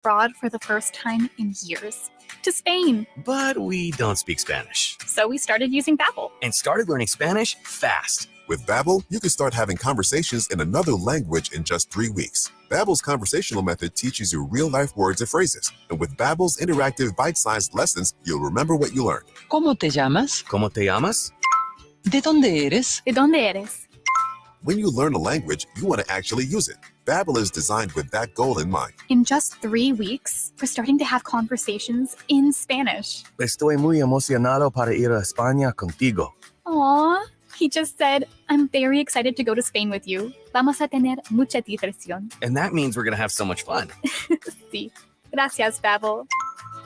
abroad for the first time in years. To Spain. But we don't speak Spanish. So we started using Babbel. And started learning Spanish fast. With Babbel, you can start having conversations in another language in just 3 weeks. Babbel's conversational method teaches you real-life words and phrases. And with Babbel's interactive bite-sized lessons, you'll remember what you learned. ¿Cómo te llamas? ¿Cómo te llamas? ¿De dónde eres? ¿De dónde eres? When you learn a language, you want to actually use it. Babbel is designed with that goal in mind. In just 3 weeks, we're starting to have conversations in Spanish. Estoy muy emocionado para ir a España contigo. Aww. He just said, I'm very excited to go to Spain with you. Vamos a tener mucha diversión. And that means we're going to have so much fun. Sí. Gracias, Babbel.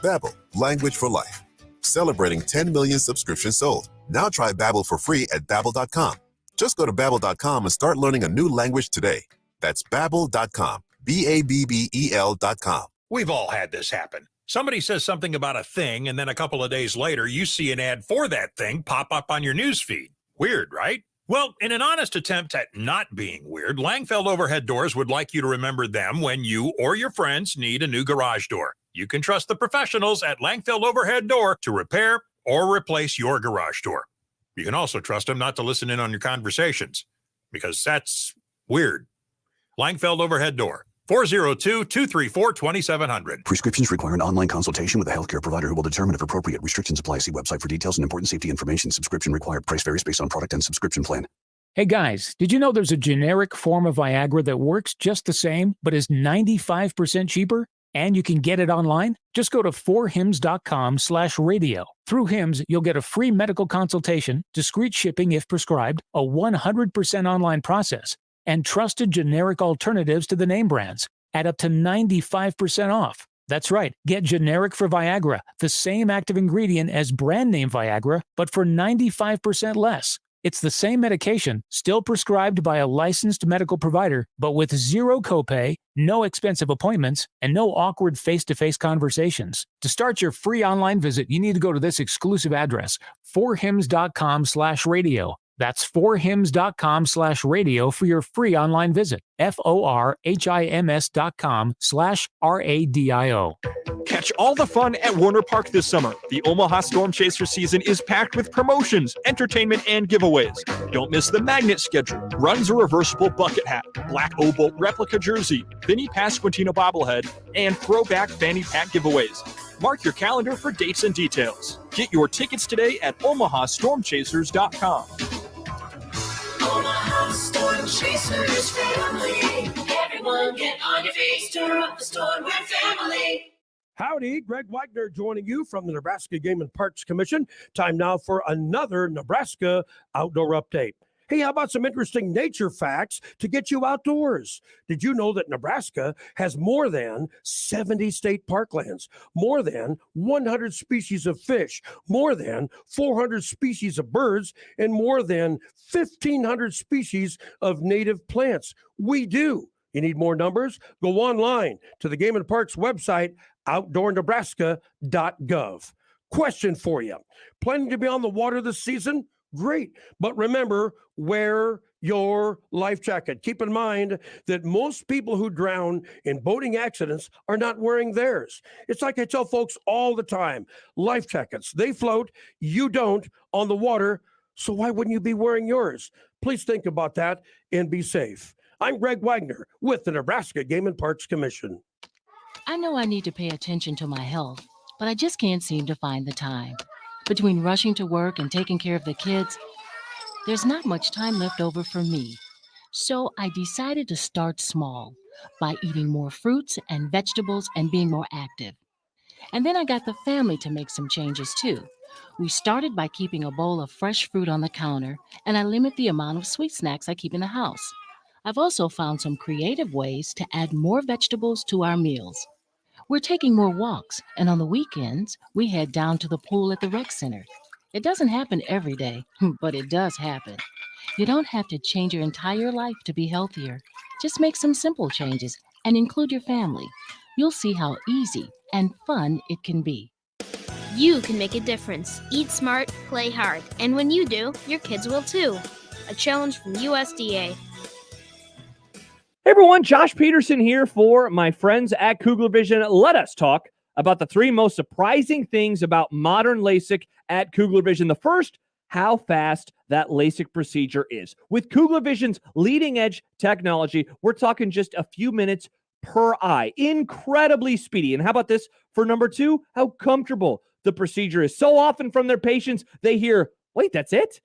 Babbel, language for life. Celebrating 10 million subscriptions sold. Now try Babbel for free at Babbel.com. Just go to Babbel.com and start learning a new language today. That's Babbel.com. Babbel.com. We've all had this happen. Somebody says something about a thing, and then a couple of days later, you see an ad for that thing pop up on your newsfeed. Weird, right? Well, in an honest attempt at not being weird, Langfeld Overhead Doors would like you to remember them when you or your friends need a new garage door. You can trust the professionals at Langfeld Overhead Door to repair or replace your garage door. You can also trust them not to listen in on your conversations, because that's weird. Langfeld Overhead Door, 402-234-2700. Prescriptions require an online consultation with a healthcare provider who will determine if appropriate. Restrictions apply. See website for details and important safety information. Subscription required. Price varies based on product and subscription plan. Hey guys, did you know there's a generic form of Viagra that works just the same, but is 95% cheaper? And you can get it online? Just go to 4hims.com/radio. Through Hims, you'll get a free medical consultation, discreet shipping if prescribed, a 100% online process, and trusted generic alternatives to the name brands at up to 95% off. That's right, get generic for Viagra, the same active ingredient as brand name Viagra, but for 95% less. It's the same medication, still prescribed by a licensed medical provider, but with zero copay, no expensive appointments, and no awkward face-to-face conversations. To start your free online visit, you need to go to this exclusive address, 4hims.com/radio. That's 4hims.com/radio for your free online visit. FORHIMS.com/RADIO. Catch all the fun at Werner Park this summer. The Omaha Storm Chasers season is packed with promotions, entertainment, and giveaways. Don't miss the magnet schedule, Runs a reversible bucket hat, black O-Bolt replica jersey, Vinny Pasquantino bobblehead, and throwback fanny pack giveaways. Mark your calendar for dates and details. Get your tickets today at omahastormchasers.com. Omaha Storm Chasers family. Everyone get on your feet, stir up the storm, we're family. Howdy, Greg Wagner joining you from the Nebraska Game and Parks Commission. Time now for another Nebraska Outdoor Update. Hey, how about some interesting nature facts to get you outdoors? Did you know that Nebraska has more than 70 state parklands, more than 100 species of fish, more than 400 species of birds, and more than 1,500 species of native plants? We do. You need more numbers? Go online to the Game and Parks website, outdoornebraska.gov. Question for you. Planning to be on the water this season? Great. But remember, wear your life jacket. Keep in mind that most people who drown in boating accidents are not wearing theirs. It's like I tell folks all the time, life jackets, they float, you don't on the water, so why wouldn't you be wearing yours? Please think about that and be safe. I'm Greg Wagner with the Nebraska Game and Parks Commission. I know I need to pay attention to my health, but I just can't seem to find the time. Between rushing to work and taking care of the kids, there's not much time left over for me. So I decided to start small by eating more fruits and vegetables and being more active. And then I got the family to make some changes too. We started by keeping a bowl of fresh fruit on the counter, and I limit the amount of sweet snacks I keep in the house. I've also found some creative ways to add more vegetables to our meals. We're taking more walks, and on the weekends, we head down to the pool at the rec center. It doesn't happen every day, but it does happen. You don't have to change your entire life to be healthier. Just make some simple changes and include your family. You'll see how easy and fun it can be. You can make a difference. Eat smart, play hard. And when you do, your kids will too. A challenge from USDA. Hey everyone, Josh Peterson here for my friends at Kugler Vision. Let us talk about the 3 most surprising things about modern LASIK at Kugler Vision. The first, how fast that LASIK procedure is. With Kugler Vision's leading edge technology, we're talking just a few minutes per eye. Incredibly speedy. And how about this for number 2? How comfortable the procedure is. So often from their patients, they hear, wait, that's it?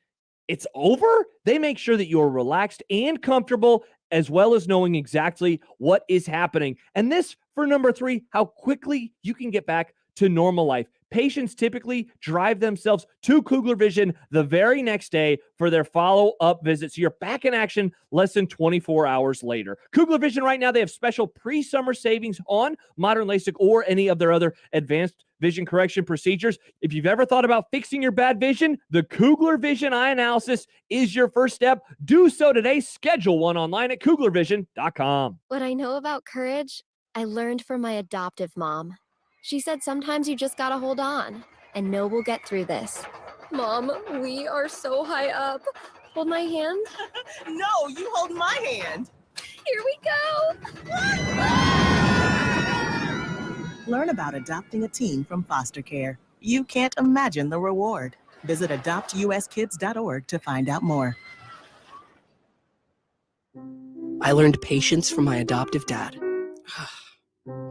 It's over? They make sure that you're relaxed and comfortable, as well as knowing exactly what is happening. And this for number 3, how quickly you can get back to normal life. Patients typically drive themselves to Kugler Vision the very next day for their follow-up visit. So you're back in action less than 24 hours later. Kugler Vision right now, they have special pre-summer savings on modern LASIK or any of their other advanced vision correction procedures. If you've ever thought about fixing your bad vision, the Kugler Vision Eye Analysis is your first step. Do so today. Schedule one online at kuglervision.com. What I know about courage, I learned from my adoptive mom. She said sometimes you just gotta hold on and know we'll get through this. Mom, we are so high up. Hold my hand. No, you hold my hand. Here we go. Learn about adopting a teen from foster care. You can't imagine the reward. Visit adoptuskids.org to find out more. I learned patience from my adoptive dad.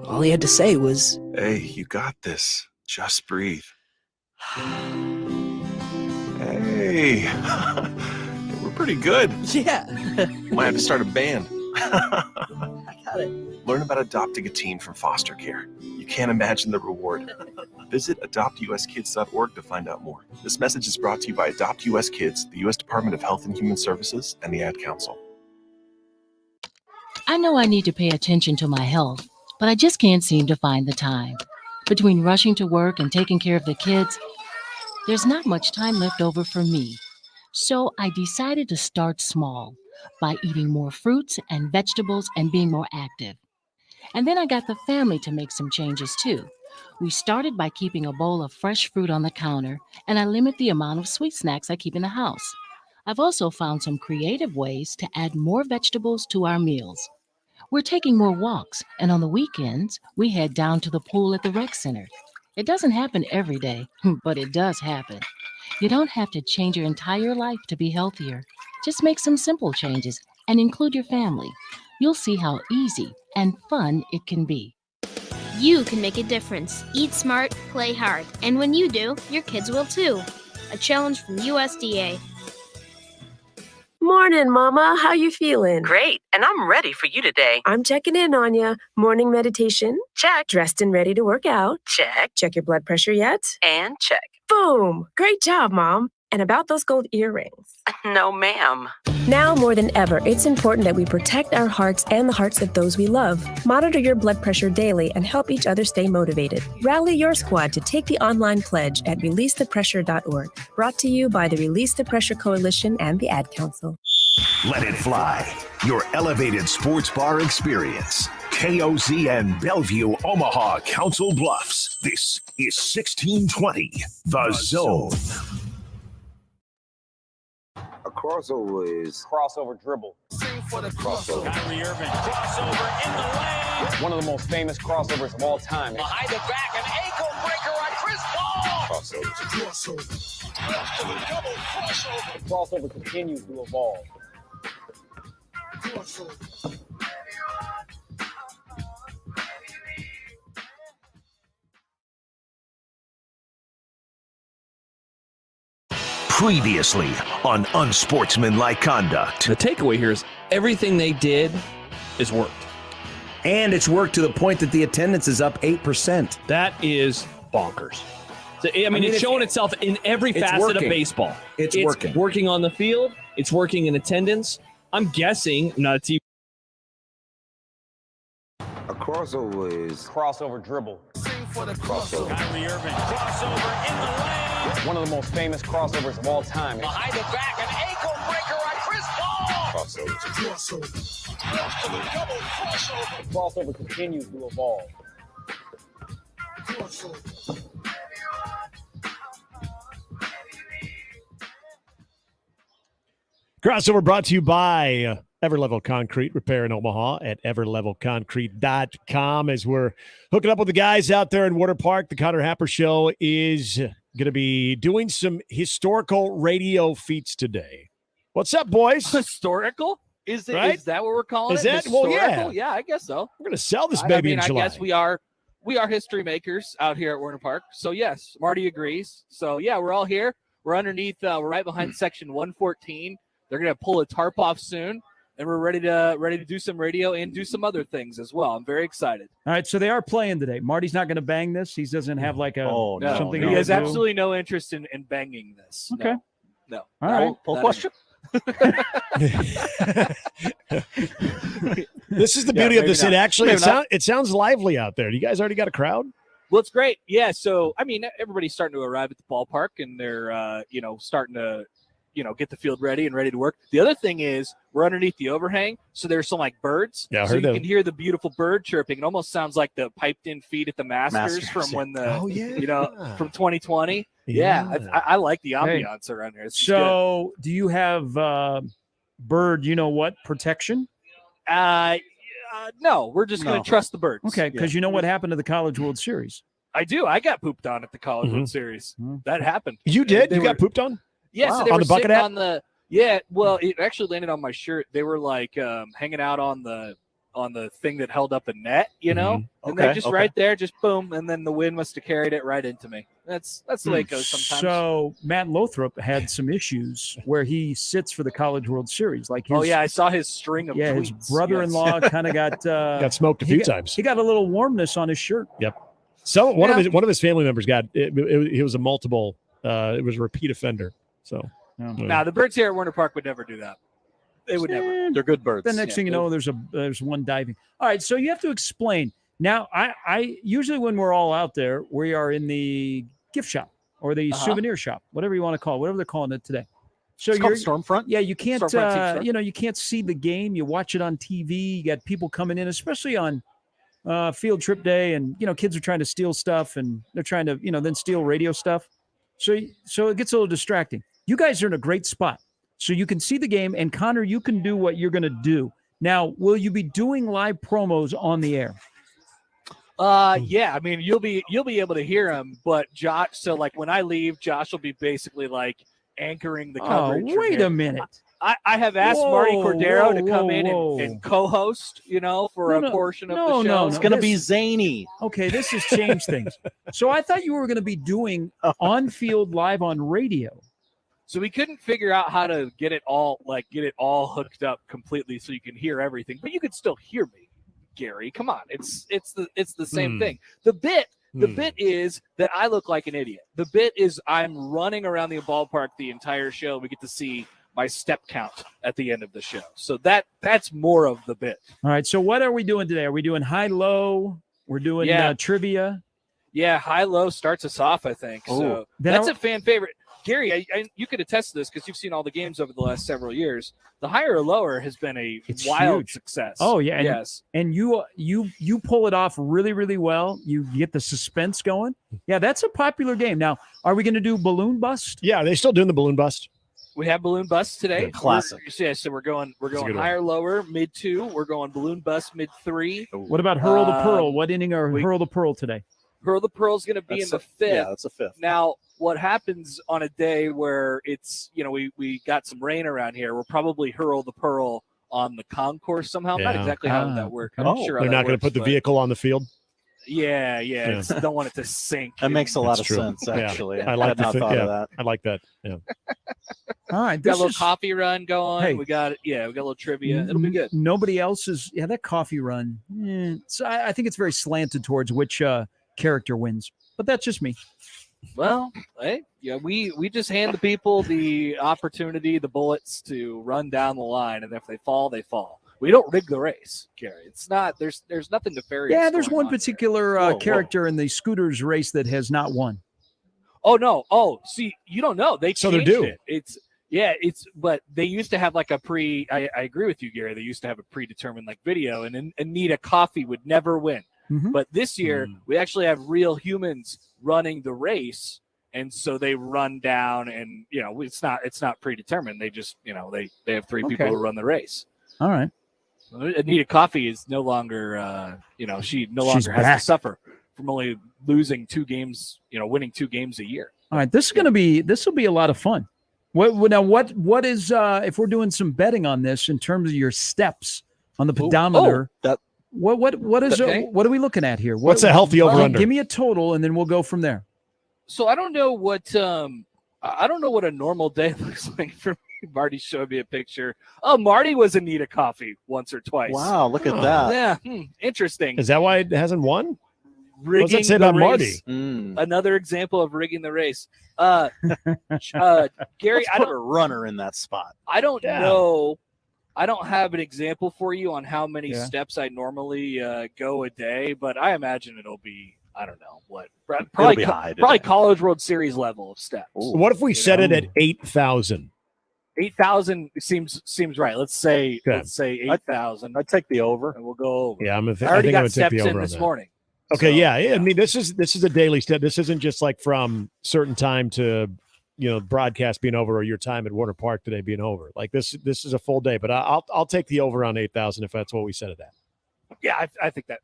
All he had to say was, Hey, you got this. Just breathe. Hey, we're pretty good. yeah. Might have to start a band. I got it. Learn about adopting a teen from foster care. You can't imagine the reward. Visit adoptuskids.org to find out more. This message is brought to you by Adopt US Kids, the U.S. Department of Health and Human Services, and the Ad Council. I know I need to pay attention to my health, but I just can't seem to find the time. Between rushing to work and taking care of the kids, there's not much time left over for me. So I decided to start small by eating more fruits and vegetables and being more active. And then I got the family to make some changes too. We started by keeping a bowl of fresh fruit on the counter, and I limit the amount of sweet snacks I keep in the house. I've also found some creative ways to add more vegetables to our meals. We're taking more walks, and on the weekends, we head down to the pool at the rec center. It doesn't happen every day, but it does happen. You don't have to change your entire life to be healthier. Just make some simple changes and include your family. You'll see how easy and fun it can be. You can make a difference. Eat smart, play hard. And when you do, your kids will too. A challenge from USDA. Morning, Mama. How you feeling? Great, and I'm ready for you today. I'm checking in on you. Morning meditation? Check. Dressed and ready to work out? Check. Check your blood pressure yet? And check. Boom! Great job, Mom. And about those gold earrings? No, ma'am. Now more than ever, it's important that we protect our hearts and the hearts of those we love. Monitor your blood pressure daily and help each other stay motivated. Rally your squad to take the online pledge at releasethepressure.org. Brought to you by the Release the Pressure Coalition and the Ad Council. Let it fly. Your elevated sports bar experience. KOZ and Bellevue, Omaha, Council Bluffs. This is 1620, The Zone. A crossover is crossover dribble. Sing for the crossover. Kyrie Irving, crossover in the lane. One of the most famous crossovers of all time. Behind the back, an ankle breaker on Chris Paul. Crossover. Double crossover. The crossover continues to evolve. Previously on Unsportsmanlike Conduct. The takeaway here is everything they did is worked. And it's worked to the point that the attendance is up 8%. That is bonkers. So, I mean, it's showing itself in every facet of baseball. It's working. Working on the field. It's working in attendance. I'm guessing, not a TV. A crossover is crossover dribble. Sing for the crossover. Kyrie Irving, crossover in the lane. One of the most famous crossovers of all time. Behind the back, an ankle breaker on Chris Paul. Crossover. Double crossover. The crossover continues to evolve. Crossover brought to you by Everlevel Concrete Repair in Omaha at everlevelconcrete.com. As we're hooking up with the guys out there in Werner Park, the Connor Happer Show is going to be doing some historical radio feats today. What's up, boys? Historical? Is it? Right? Is that what we're calling Is it? that? Well, Historical? yeah. Yeah, I guess so. We're going to sell this baby in July. I guess we are history makers out here at Werner Park. So yes, Marty agrees. So yeah, we're all here. We're underneath. We're right behind section 114. They're going to pull a tarp off soon, and we're ready to do some radio and do some other things as well. I'm very excited. All right, so they are playing today. Marty's not going to bang this. He doesn't have like a something. He has absolutely no interest in banging this. Okay. No. All right. Poll question. This is the beauty of this. It sounds lively out there. You guys already got a crowd? Well, it's great. Yeah. So, I mean, everybody's starting to arrive at the ballpark, and they're, starting to, get the field ready and ready to work. The other thing is we're underneath the overhang, so there's some like birds. Yeah, I so heard you that. can hear the beautiful bird chirping. It almost sounds like the piped-in feed at the Masters from when from 2020. Yeah, I like the ambiance around here. It's So, do you have bird? You know what protection? No, we're just going to trust the birds. Okay, because you know what happened to the College World Series. I do. I got pooped on at the College World Series. That happened. You did? You got pooped on? Yeah, so they on were the bucket sitting hat? on the yeah. Well, it actually landed on my shirt. They were like hanging out on the thing that held up the net, and they just right there, just boom, and then the wind must have carried it right into me. That's the way it goes sometimes. So Matt Lothrop had some issues where he sits for the College World Series. Like I saw his string of tweets. His brother-in-law kind of got smoked a few times. He got a little warmness on his shirt. Yep. So one of his family members got it. He was a multiple. It was a repeat offender. So now the birds here at Werner Park would never do that. They would never. They're good birds. The next thing you know, there's one diving. All right, so you have to explain. Now, I usually when we're all out there, we are in the gift shop or the souvenir shop, whatever you want to call it, whatever they're calling it today. So It's called Stormfront. Yeah, you can't Stormfront Team Store. you can't see the game. You watch it on TV. You got people coming in, especially on field trip day, and kids are trying to steal stuff, and they're trying to then steal radio stuff. So it gets a little distracting. You guys are in a great spot. So you can see the game, and Connor, you can do what you're going to do. Now, will you be doing live promos on the air? Yeah. I mean, you'll be able to hear him, but Josh. So like when I leave, Josh will be basically like anchoring the coverage. Oh, wait a minute. I have asked Martie Cordaro to come in and co-host, for a portion of the show. It's going to be zany. Okay, this has changed things. So I thought you were going to be doing on-field live on radio. So we couldn't figure out how to get it all hooked up completely so you can hear everything, but you could still hear me, Gary. Come on, it's the same thing. The bit is that I look like an idiot. The bit is I'm running around the ballpark the entire show. We get to see my step count at the end of the show. So that's more of the bit. All right. So what are we doing today? Are we doing high-low? We're doing trivia. Yeah, high-low starts us off, I think. So that's a fan favorite. Gary, you could attest to this because you've seen all the games over the last several years. The higher or lower has been a wild success. Oh yeah, yes. And you pull it off really, really well. You get the suspense going. Yeah, that's a popular game. Now, are we going to do balloon bust? Yeah, are they still doing the balloon bust? We have balloon bust today. Classic. So we're going higher, lower, mid 2. We're going balloon bust mid 3. What about hurl the pearl? What inning are hurl the pearl today? Hurl the pearl is going to be in the 5th. Yeah, that's a 5th. Now, what happens on a day where it's we got some rain around here? We'll probably hurl the pearl on the concourse somehow. Not exactly how that works. I'm not sure. They're not going to put the vehicle on the field. Yeah. Don't want it to sink. That makes a lot of sense, actually. I like thought of that. I like that. Yeah. All right. Got a little coffee run going. Hey. We got a little trivia. It'll be good. Nobody else is. Yeah, that coffee run. So I think it's very slanted towards which character wins, but that's just me. Well, hey, we just hand the people the opportunity, the bullets to run down the line, and if they fall, they fall. We don't rig the race, Gary. It's not. There's nothing nefarious. Yeah, there's one particular character in the scooters race that has not won. Oh no! Oh, see, you don't know. They so they're changed due. But they used to have like a I agree with you, Gary. They used to have a predetermined like video, and Anita Coffee would never win. Mm-hmm. But this year we actually have real humans running the race, and so they run down, and it's not predetermined. They just they have 3 people who run the race. All right. Anita Coffey is no longer, she no She's longer has back. to suffer from only losing 2 games, winning 2 games a year. All right. This will be a lot of fun. What is if we're doing some betting on this in terms of your steps on the pedometer? What are we looking at here? What's a healthy over-under? Give me a total, and then we'll go from there. So I don't know what a normal day looks like for me. Marty showed me a picture. Oh, Marty was Anita Coffey once or twice. Wow, look at that. Yeah, interesting. Is that why it hasn't won? Rigging What's that say the about race. Marty? Another example of rigging the race. Gary, Let's put a runner in that spot. I don't know. I don't have an example for you on how many Yeah. steps I normally go a day, but I imagine it'll be, I don't know what, It'll probably be high today. probably College World Series level of steps. What if we set it at 8,000? 8,000 seems right. Let's say 8,000. I'd take the over. And we'll go over. Yeah, I already think I got would take steps the over in on this that. morning. Okay, So, yeah. I mean, this is a daily step. This isn't just like from certain time to broadcast being over or your time at Werner Park today being over. Like this is a full day. But I'll take the over on 8,000 if that's what we set it at. Yeah, I think that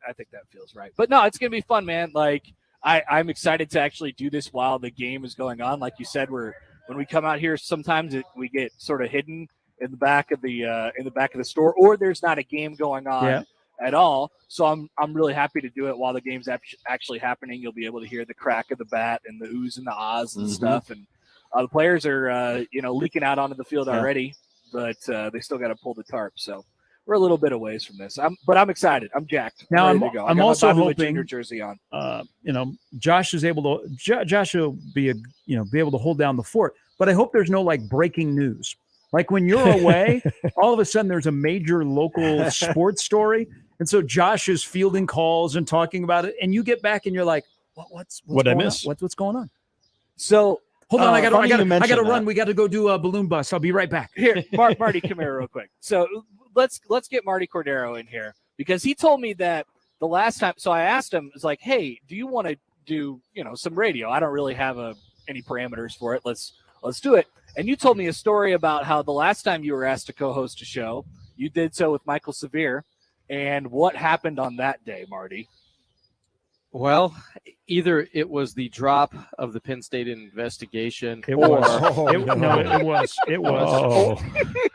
feels right. But no, it's gonna be fun, man. Like I'm excited to actually do this while the game is going on. Like you said, when we come out here, sometimes we get sort of hidden in the back of the store, or there's not a game going on at all. So I'm really happy to do it while the game's actually happening. You'll be able to hear the crack of the bat and the oohs and the ahs and stuff. And the players are leaking out onto the field already, but they still got to pull the tarp. So we're a little bit away from this. I'm excited. I'm jacked. Now ready to go. I I'm got my also Bobby Witt hoping Jr. jersey on. Josh is able to. Josh will be able to hold down the fort. But I hope there's no like breaking news. Like when you're away, all of a sudden there's a major local sports story, and so Josh is fielding calls and talking about it, and you get back and you're like, what's What'd I going miss? on? What's going on? So hold on, I got funny you to mention run. that. We got to go do a balloon bus. I'll be right back. Here, Marty, come here real quick. So let's get Martie Cordaro in here because he told me that the last time. So I asked him, it's like, hey, do you want to do some radio? I don't really have any parameters for it. Let's do it. And you told me a story about how the last time you were asked to co-host a show, you did so with Michael Severe, and what happened on that day, Marty? Well, either it was the drop of the Penn State investigation, It or was. It was.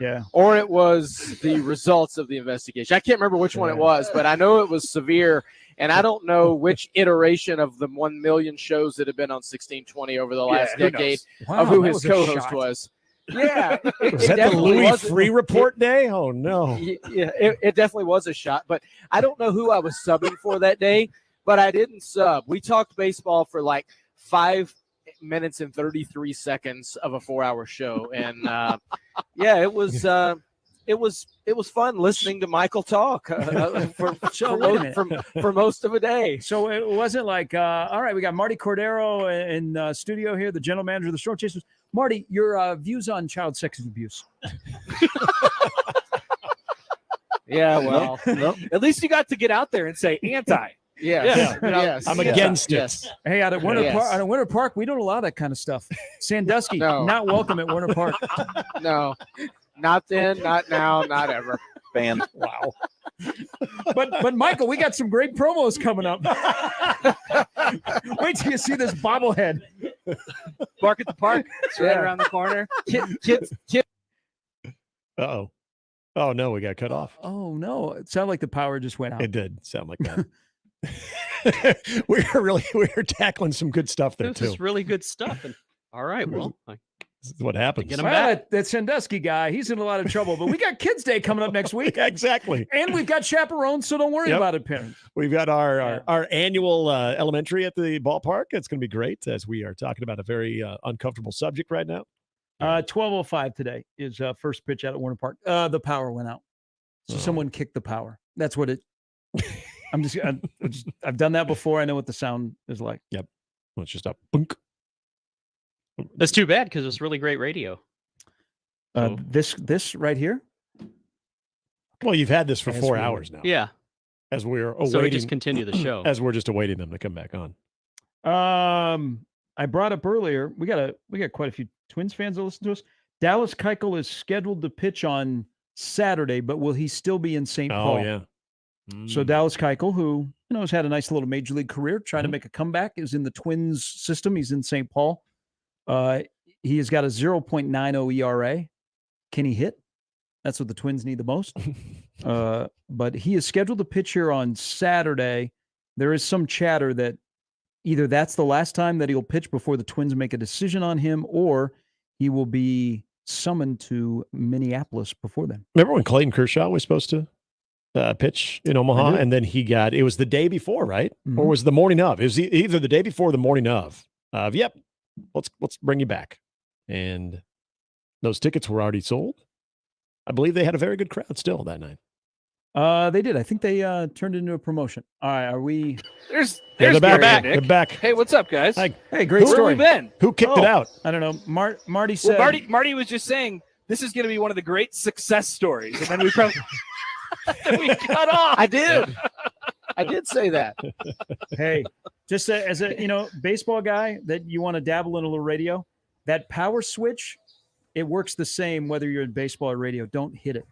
Yeah. or it was the results of the investigation. I can't remember which one it was, but I know it was severe. And I don't know which iteration of the 1 million shows that have been on 1620 over the last who decade knows? of who that his was a co-host shot. was. Yeah. Was that the definitely Louis wasn't- Free report day? Oh no. Yeah, it definitely was a shot, but I don't know who I was subbing for that day, but I didn't sub. We talked baseball for like 5 minutes and 33 seconds of a 4-hour show. And it was fun listening to Michael talk for most of a day. So it wasn't like, all right, we got Martie Cordaro in studio here, the general manager of the Storm Chasers. Marty, your views on child sex abuse? Yeah, well, at least you got to get out there and say anti. Yes. I'm against it. Yes. Hey, out at Werner Yes. Park, Werner Park, we don't allow that kind of stuff. Sandusky, No. not welcome at Werner Park. No, not then, not now, not ever. Banned. Wow. But Michael, we got some great promos coming up. Wait till you see this bobblehead. Bark at the Park. It's right around the corner. Kids. Uh-oh. Oh no, we got cut off. Oh no, it sounded like the power just went out. It did sound like that. we're tackling some good stuff there This too. is really good stuff. And all right, well, This is what happens. Get him Well, back. that Sandusky guy, he's in a lot of trouble. But we got Kids Day coming up next week. Exactly. And we've got chaperones, so don't worry Yep. about it, parents. We've got our annual elementary at the ballpark. It's going to be great as we are talking about a very uncomfortable subject right now. 12:05 today is first pitch out at Werner Park. The power went out. So someone kicked the power. That's what it. I've done that before. I know what the sound is like. Yep. Well, it's just a bunk. That's too bad because it's really great radio. This right here. Well, you've had this for As 4 we- hours now. Yeah. As we're awaiting. So we just continue the show. As we're just awaiting them to come back on. I brought up earlier. We got quite a few Twins fans that listen to us. Dallas Keuchel is scheduled to pitch on Saturday, but will he still be in St. Paul? Oh, yeah. So Dallas Keuchel, who has had a nice little major league career, trying to make a comeback, is in the Twins system. He's in St. Paul. He has got a 0.90 ERA. Can he hit? That's what the Twins need the most. But he is scheduled to pitch here on Saturday. There is some chatter that either that's the last time that he'll pitch before the Twins make a decision on him, or he will be summoned to Minneapolis before then. Remember when Clayton Kershaw was supposed to pitch in Omaha, and then it was the day before, right? Or was it the morning of? It was either the day before or the morning of. Yep, let's bring you back. And those tickets were already sold. I believe they had a very good crowd still that night. They did. I think they turned it into a promotion. All right, are we? There's they're Gary, back. Nick. They're back. Hey, what's up, guys? Hey, great story. Where have we been? Who kicked it out? I don't know. Marty said. Well, Marty was just saying this is going to be one of the great success stories, and then we probably we cut off. I did. I did say that. Hey, just as a baseball guy that you want to dabble in a little radio, that power switch, it works the same whether you're in baseball or radio. Don't hit it.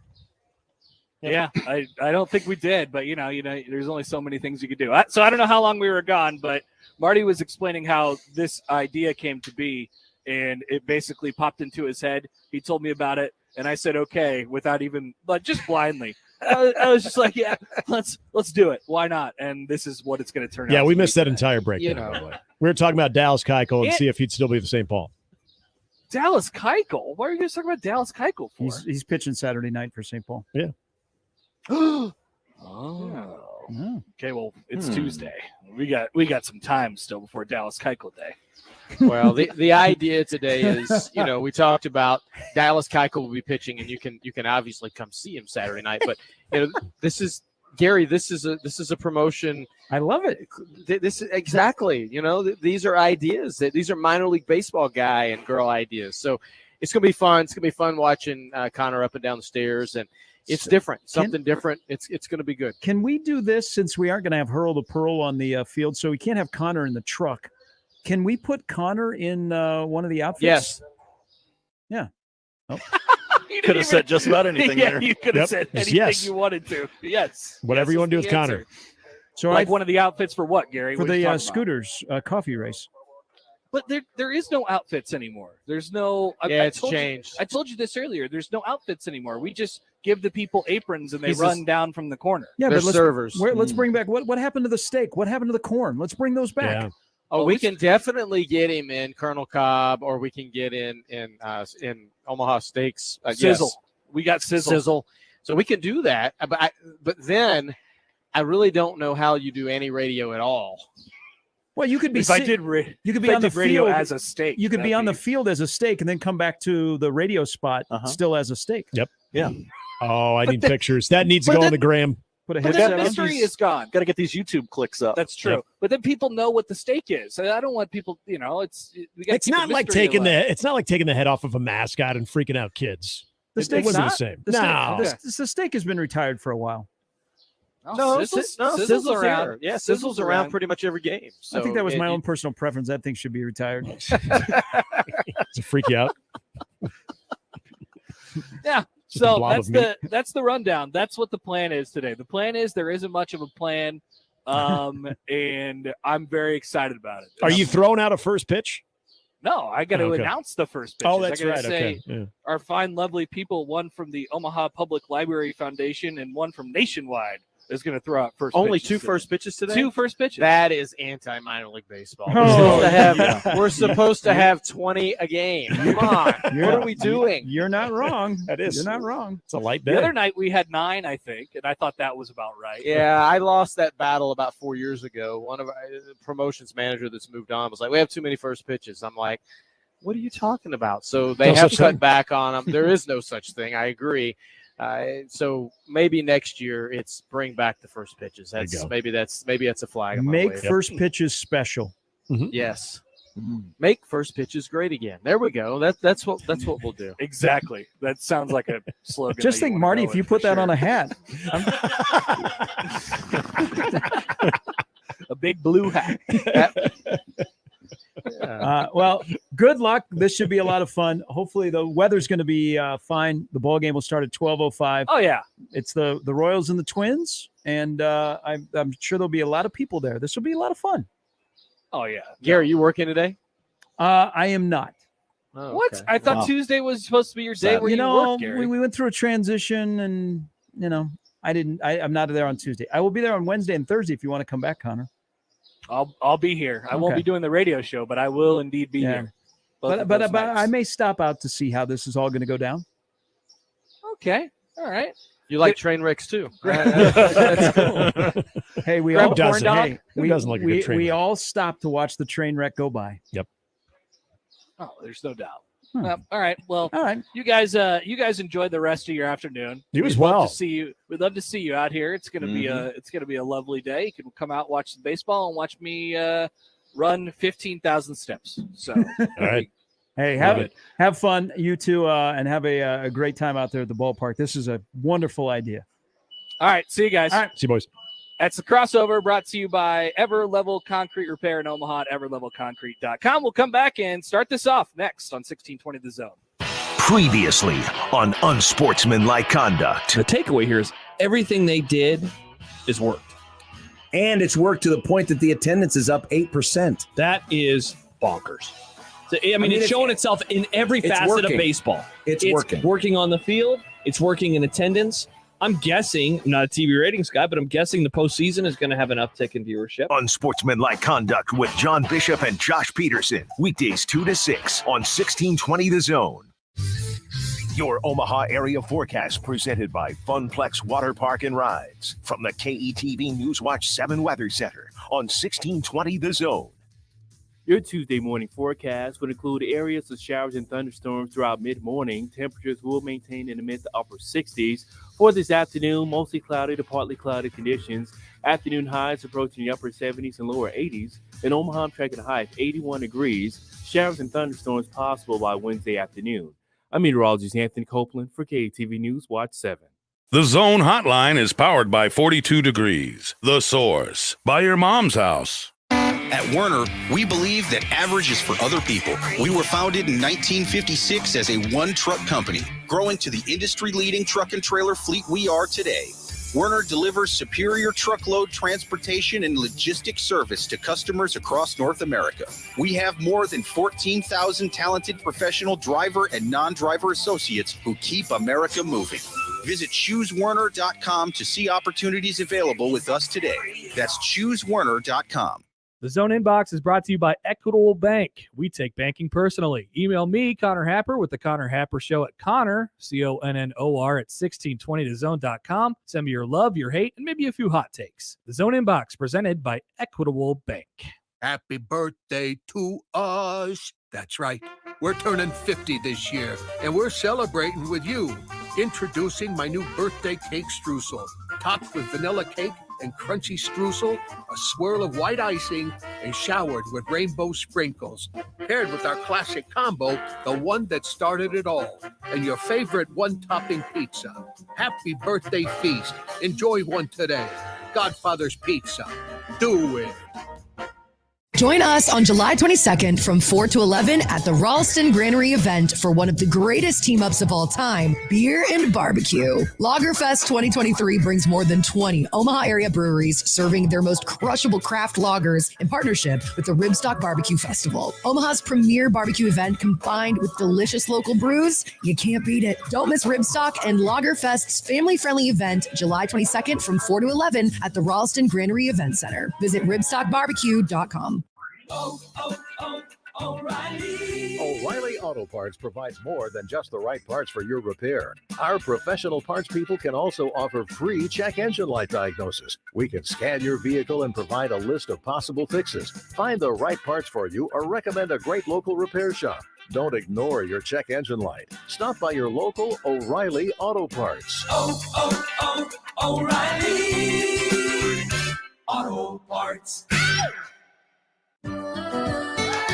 Yeah, I don't think we did, but there's only so many things you could do. So I don't know how long we were gone, but Marty was explaining how this idea came to be, and it basically popped into his head. He told me about it, and I said okay, without even just blindly. I was just like, yeah, let's do it. Why not? And this is what it's going to turn out. Yeah, we to missed be that today. entire breakdown. By the way. We were talking about Dallas Keuchel and see if he'd still be the St. Paul. Dallas Keuchel? What are you guys talking about Dallas Keuchel for? He's pitching Saturday night for St. Paul. Yeah. Oh. Okay, well, it's Tuesday. We got some time still before Dallas Keuchel Day. Well, the idea today is, we talked about Dallas Keuchel will be pitching, and you can obviously come see him Saturday night. But this is Gary. This is a promotion. I love it. This is exactly. These are ideas. These are minor league baseball guy and girl ideas. So it's gonna be fun. It's gonna be fun watching Connor up and down the stairs, and it's different, something different. It's gonna be good. Can we do this since we aren't gonna have Hurl the Pearl on the field, so we can't have Connor in the truck? Can we put Connor in one of the outfits? Yes. Yeah. Oh. Could have said just about anything there. You could have said anything you wanted to. Yes. Whatever you want to do with Connor. So like one of the outfits for what, Gary? For What are you the talking about? Scooters coffee race. But there is no outfits anymore. There's no. It's changed. I told you this earlier. There's no outfits anymore. We just give the people aprons and they He's run down from the corner. Yeah, They're but servers. Let's bring back what happened to the steak? What happened to the corn? Let's bring those back. Yeah. Oh, we can definitely get him in Colonel Cobb, or we can get in Omaha Steaks. Sizzle. Yes. We got sizzle. So we can do that. But then I really don't know how you do any radio at all. Well, you could be. If I did you could be on the radio field as a steak. You could be on the field as a steak, and then come back to the radio spot still as a steak. Yep. Yeah. Oh, I need pictures. That needs to go on the gram. Put a But headset that on. mystery is gone. Got to get these YouTube clicks up. That's true. Yep. But then people know what the steak is. I don't want people. We gotta It's keep not the like mystery taking alive. it's not like taking the head off of a mascot and freaking out kids. The It steak's wasn't not the same. The No. steak, the steak has been retired for a while. Sizzle's around. Yeah, Sizzle's around pretty much every game. So I think that was my own personal preference. That thing should be retired. To freak you out. Yeah. Just a So blob of that's the rundown. That's what the plan is today. The plan is there isn't much of a plan, and I'm very excited about it. Are you throwing out a first pitch? No, I got to Okay. announce the first pitch. Oh, that's I gotta right. Say, Okay. Yeah. Our fine, lovely people, one from the Omaha Public Library Foundation and one from Nationwide, is going to throw out first. Only pitches two today. first pitches today? Two first pitches. That is anti-minor league baseball. Oh, We're supposed to have 20 a game. Come on. What are we doing? You're not wrong. That is. You're not wrong. It's a light The day. other night we had 9, I think, and I thought that was about right. Yeah, I lost that battle about 4 years ago. One of our promotions manager that's moved on was like, we have too many first pitches. I'm like, what are you talking about? So they No have such cut thing. back on them. There is no such thing. I agree. So maybe next year it's bring back the first pitches. There you That's go. maybe that's a flag. On my Make way. first pitches special. Yes. Make first pitches great again. There we go. That's what we'll do. Exactly. That sounds like a slogan. Just that think, wanna Marty, go if you with put for that sure. on a hat. A big blue hat. Well, good luck. This should be a lot of fun. Hopefully, the weather's going to be fine. The ball game will start at 12:05. Oh yeah, it's the Royals and the Twins, and I'm sure there'll be a lot of people there. This will be a lot of fun. Oh yeah, Gary, you working today? I am not. Oh, What? okay. I thought Wow. Tuesday was supposed to be your day where you work, Gary. we went through a transition, and I'm not there on Tuesday. I will be there on Wednesday and Thursday if you want to come back, Connor. I'll be here. I won't Okay. be doing the radio show, but I will indeed be here. Both of But those I nights. may stop out to see how this is all going to go down. Okay. All right. You like train wrecks too. That's cool. Hey, we Grab all a corn dog? Hey, Who we, doesn't like a good we, train we wreck? all stopped to watch the train wreck go by. Yep. Oh, there's no doubt. Hmm. All right. Well, All right. you guys enjoy the rest of your afternoon. You as We'd love well. to see you. We'd love to see you out here. It's gonna be a lovely day. You can come out, watch the baseball, and watch me run 15,000 steps. So All right. Hey, Love it. have fun, you two, and have a great time out there at the ballpark. This is a wonderful idea. All right. See you guys. All right. See you, boys. That's the crossover brought to you by Ever Level Concrete Repair in Omaha at everlevelconcrete.com. We'll come back and start this off next on 1620 The Zone. Previously on Unsportsmanlike Conduct. The takeaway here is everything they did is worked. And it's worked to the point that the attendance is up 8%. That is bonkers. So, I mean, it's it's showing itself in every it's facet working. of baseball. It's working. Working on the field. It's working in attendance. I'm guessing, I'm not a TV ratings guy, but I'm guessing the postseason is going to have an uptick in viewership. Unsportsmanlike Conduct with John Bishop and Josh Peterson. Weekdays 2 to 6 on 1620 The Zone. Your Omaha area forecast presented by Funplex Water Park and Rides from the KETV Newswatch 7 Weather Center on 1620 The Zone. Your Tuesday morning forecast would include areas of showers and thunderstorms throughout mid-morning. Temperatures will maintain in the mid to upper 60s. For this afternoon, mostly cloudy to partly cloudy conditions. Afternoon highs approaching the upper 70s and lower 80s. In Omaha, I'm tracking a high of 81 degrees. Showers and thunderstorms possible by Wednesday afternoon. I'm meteorologist Anthony Copeland for KTV News Watch 7. The Zone Hotline is powered by 42 Degrees. The Source. By your mom's house. At Werner, we believe that average is for other people. We were founded in 1956 as a one-truck company, growing to the industry-leading truck and trailer fleet we are today. Werner delivers superior truckload transportation and logistics service to customers across North America. We have more than 14,000 talented professional driver and non-driver associates who keep America moving. Visit ChooseWerner.com to see opportunities available with us today. That's ChooseWerner.com. The Zone Inbox is brought to you by Equitable Bank. We take banking personally. Email me, Connor Happer, with the Connor Happer Show at Connor, CONNOR, at 1620thezone.com. Send me your love, your hate, and maybe a few hot takes. The Zone Inbox, presented by Equitable Bank. Happy birthday to us. That's right. We're turning 50 this year, and we're celebrating with you. Introducing my new birthday cake streusel, topped with vanilla cake and crunchy streusel, a swirl of white icing, and showered with rainbow sprinkles. Paired with our classic combo, the one that started it all, and your favorite one-topping pizza. Happy birthday feast. Enjoy one today. Godfather's Pizza. Do it. Join us on July 22nd from 4 to 11 at the Ralston Granary event for one of the greatest team-ups of all time, beer and barbecue. Lagerfest 2023 brings more than 20 Omaha area breweries serving their most crushable craft lagers in partnership with the Ribstock Barbecue Festival. Omaha's premier barbecue event combined with delicious local brews. You can't beat it. Don't miss Ribstock and Lagerfest's family-friendly event July 22nd from 4 to 11 at the Ralston Granary Event Center. Visit ribstockbarbecue.com. O'Reilly Auto Parts provides more than just the right parts for your repair. Our professional parts people can also offer free check engine light diagnosis. We can scan your vehicle and provide a list of possible fixes. Find the right parts for you or recommend a great local repair shop. Don't ignore your check engine light. Stop by your local O'Reilly Auto Parts. O'Reilly Auto Parts.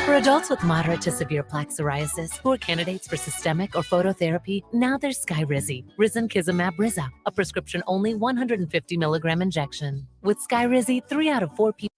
For adults with moderate to severe plaque psoriasis who are candidates for systemic or phototherapy, now there's Skyrizi, Risankizumab Riza, a prescription-only 150 milligram injection. With Skyrizi, 3 out of 4 people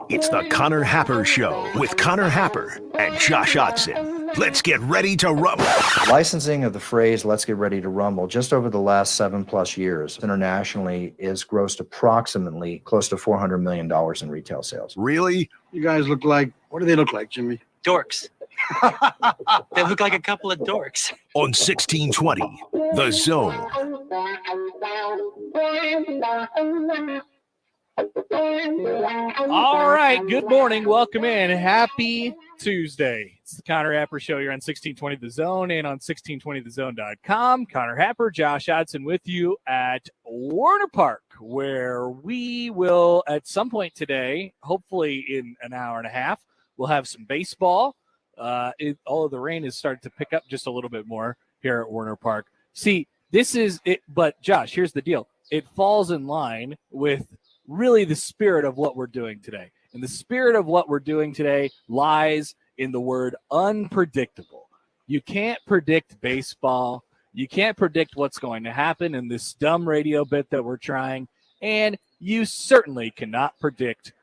It's the Connor Happer Show with Connor Happer and Josh Otson. Let's get ready to rumble. Licensing of the phrase "Let's get ready to rumble" just over the last 7+ years internationally is grossed approximately close to $400 million in retail sales. Really? You guys look like, what do they look like, Jimmy? Dorks. They look like a couple of dorks. On 1620, The Zone. All right, good morning. Welcome in. Happy Tuesday. It's the Connor Happer Show here on 1620 The Zone and on 1620thezone.com. Connor Happer, Josh Hodson with you at Werner Park, where we will, at some point today, hopefully in an hour and a half, we'll have some baseball. All of the rain has started to pick up just a little bit more here at Werner Park. See, this is it, but Josh, here's the deal. It falls in line with really the spirit of what we're doing today. And the spirit of what we're doing today lies in the word unpredictable. You can't predict baseball. You can't predict what's going to happen in this dumb radio bit that we're trying. And you certainly cannot predict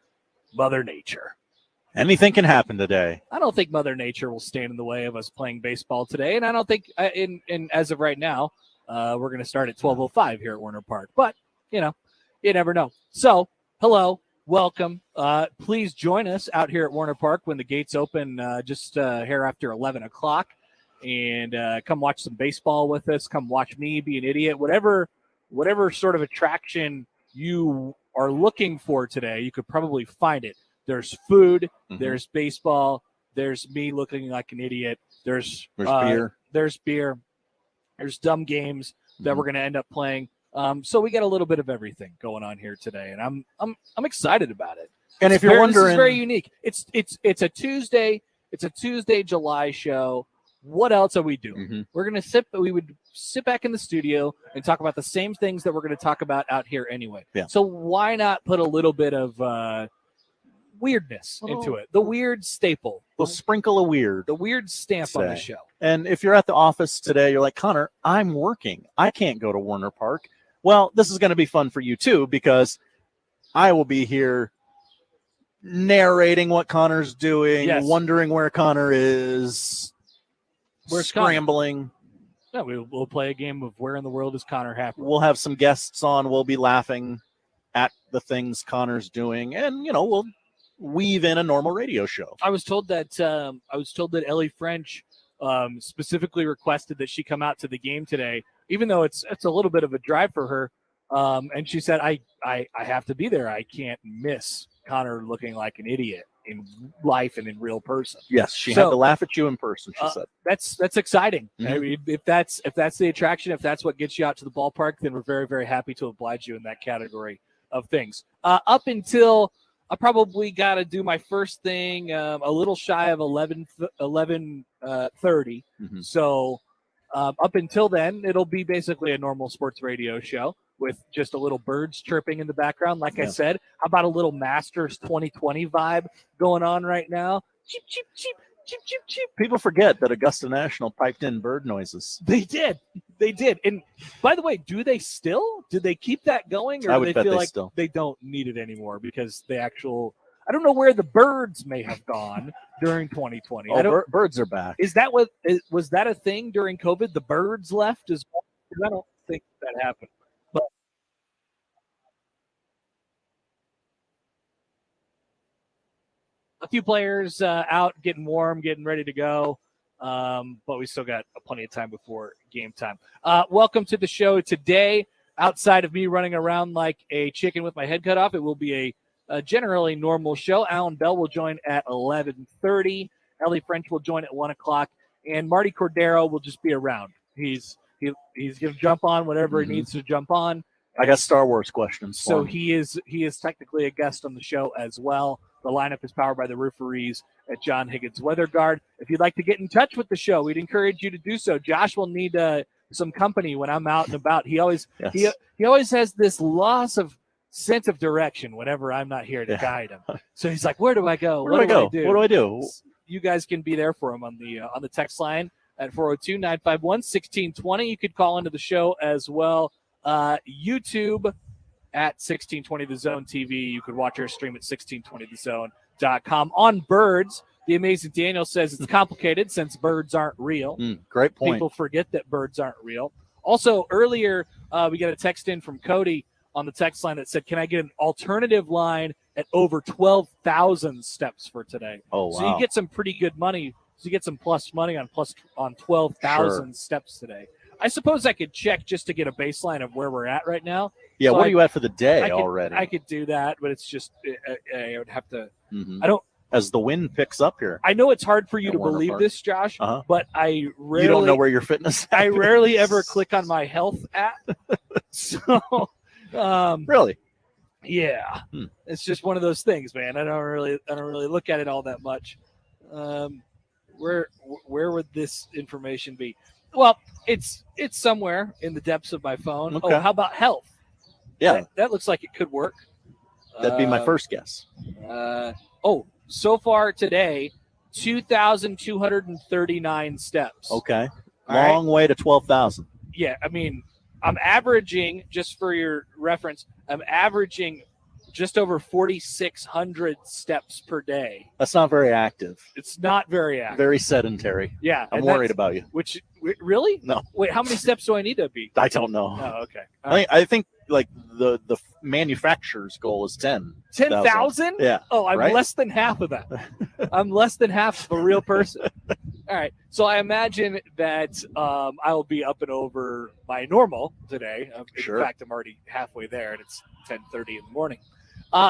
Mother Nature. Anything can happen today. I don't think Mother Nature will stand in the way of us playing baseball today. And I don't think, in as of right now, we're going to start at 12:05 here at Werner Park. But, you know, you never know. So, hello, welcome. Please join us out here at Werner Park when the gates open just here after 11 o'clock. And come watch some baseball with us. Come watch me be an idiot. Whatever sort of attraction you are looking for today, you could probably find it. There's food, there's baseball, there's me looking like an idiot, there's beer, there's dumb games that we're going to end up playing. So we got a little bit of everything going on here today, and I'm excited about it. And if you're wondering, this is very unique. It's a Tuesday. It's a Tuesday, July show. What else are we doing? We're gonna we would sit back in the studio and talk about the same things that we're going to talk about out here anyway. Yeah. So why not put a little bit of weirdness into it? The weird staple. We'll sprinkle a weird. The weird stamp on the show. And if you're at the office today, you're like, Connor, I'm working. I can't go to Werner Park. Well, this is going to be fun for you too, because I will be here narrating what Connor's doing, wondering where Connor is, scrambling. Yeah, we'll play a game of Where in the World is Connor Happer. We'll have some guests on. We'll be laughing at the things Connor's doing, and we'll weave in a normal radio show. I was told that Ellie French specifically requested that she come out to the game today, even though it's a little bit of a drive for her. And she said, I have to be there. I can't miss Connor looking like an idiot in life and in real person. Yes, she had to laugh at you in person, she said. That's exciting. I mean, if that's the attraction, if that's what gets you out to the ballpark, then we're very, very happy to oblige you in that category of things. Up until I probably got to do my first thing a little shy of 11:30. So up until then, it'll be basically a normal sports radio show with just a little birds chirping in the background. Like I said, how about a little Masters 2020 vibe going on right now? Cheep, cheep, cheep, cheep, cheep, cheep. People forget that Augusta National piped in bird noises. They did. And by the way, do they still? Do they keep that going? Or I do would they bet feel they like still. they don't need it anymore because I don't know where the birds may have gone during 2020. Birds are back. Was that a thing during COVID? The birds left as well? Because I don't think that happened. But a few players out, getting warm, getting ready to go. But we still got plenty of time before game time. Welcome to the show today. Outside of me running around like a chicken with my head cut off, it will be a generally normal show. Allan Bell will join at 11:30. Ellie French will join at 1 o'clock. And Martie Cordaro will just be around. He's going to jump on whatever he needs to jump on. I got Star Wars questions. So he is technically a guest on the show as well. The lineup is powered by the rooferees at John Higgins Weather Guard. If you'd like to get in touch with the show, we'd encourage you to do so. Josh will need some company when I'm out and about. He always has this loss of sense of direction whenever I'm not here to guide him. So he's like, "Where do I go? What do I do? What do I do?" You guys can be there for him on the text line at 402-951-1620. You could call into the show as well. YouTube at 1620 The Zone TV. You could watch our stream at 1620thezone.com. On birds, the amazing Daniel says it's complicated since birds aren't real. Great point. People forget that birds aren't real. Also, earlier, we got a text in from Cody on the text line that said, can I get an alternative line at over 12,000 steps for today? Oh, wow. So you get some pretty good money. So you get some plus money on 12,000 Sure. steps today. I suppose I could check just to get a baseline of where we're at right now. Yeah, So what are you at for the day already? I could do that, but it's just I would have to. Mhm. I don't. As the wind picks up here. I know it's hard for you At to Werner believe Park. this, Josh, but I rarely. You don't know where your fitness I app rarely is. ever click on my health app. So, really, yeah, it's just one of those things, man. I don't really look at it all that much. Where would this information be? Well, it's somewhere in the depths of my phone. Okay. Oh, how about health? Yeah, that looks like it could work. that'd be my first guess. So far today, 2,239 steps. Okay, All right. long way to 12,000. Yeah, I mean, I'm averaging, just for your reference, I'm averaging just over 4,600 steps per day. That's not very active. It's not very active. Very sedentary. Yeah, I'm and worried that's- about you. Really? No, Wait, how many steps do I need to be? I don't know. Oh, okay. I think like the manufacturer's goal is 10,000. 10,000? Yeah. Oh, I'm right? less than half of that. I'm less than half of a real person. All right. So I imagine that I'll be up and over my normal today. Sure. In fact, I'm already halfway there, and it's 10:30 in the morning.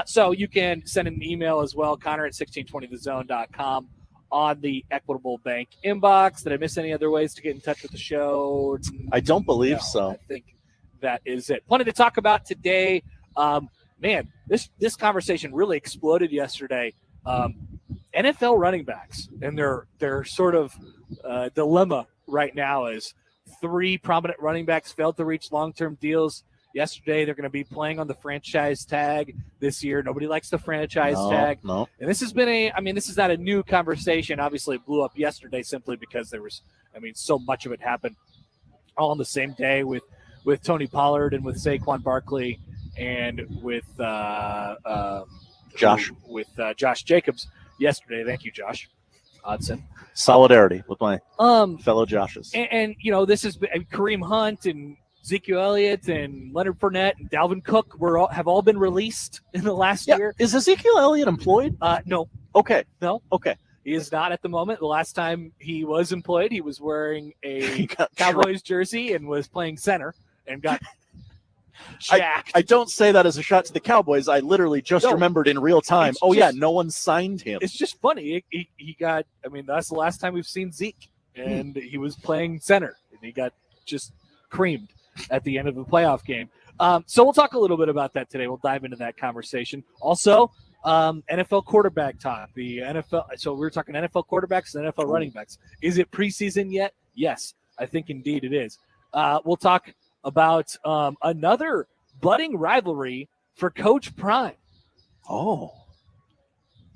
So you can send an email as well, Connor at 1620thezone.com on the Equitable Bank inbox. Did I miss any other ways to get in touch with the show? I don't believe No, so. I think that is it. Plenty to talk about today. Man, this conversation really exploded yesterday. NFL running backs and their sort of dilemma right now is 3 prominent running backs failed to reach long-term deals yesterday. They're going to be playing on the franchise tag this year. Nobody likes the franchise tag. No. And this has been this is not a new conversation. Obviously, it blew up yesterday simply because there was, so much of it happened all on the same day with Tony Pollard and with Saquon Barkley and with Josh Jacobs yesterday. Thank you, Josh Hodson. Solidarity with my fellow Joshes. And this has been Kareem Hunt and Ezekiel Elliott and Leonard Fournette and Dalvin Cook have all been released in the last year. Is Ezekiel Elliott employed? No. Okay. No. Okay. He is not at the moment. The last time he was employed, he was wearing a Cowboys jersey and was playing center and got jacked. I don't say that as a shot to the Cowboys. I literally just remembered in real time. No one signed him. It's just funny. He got, that's the last time we've seen Zeke. And he was playing center. And he got just creamed at the end of the playoff game. So we'll talk a little bit about that today. We'll dive into that conversation. Also, NFL quarterback talk. The NFL. So we're talking NFL quarterbacks and NFL running backs. Is it preseason yet? Yes, I think indeed it is. We'll talk about another budding rivalry for Coach Prime. Oh,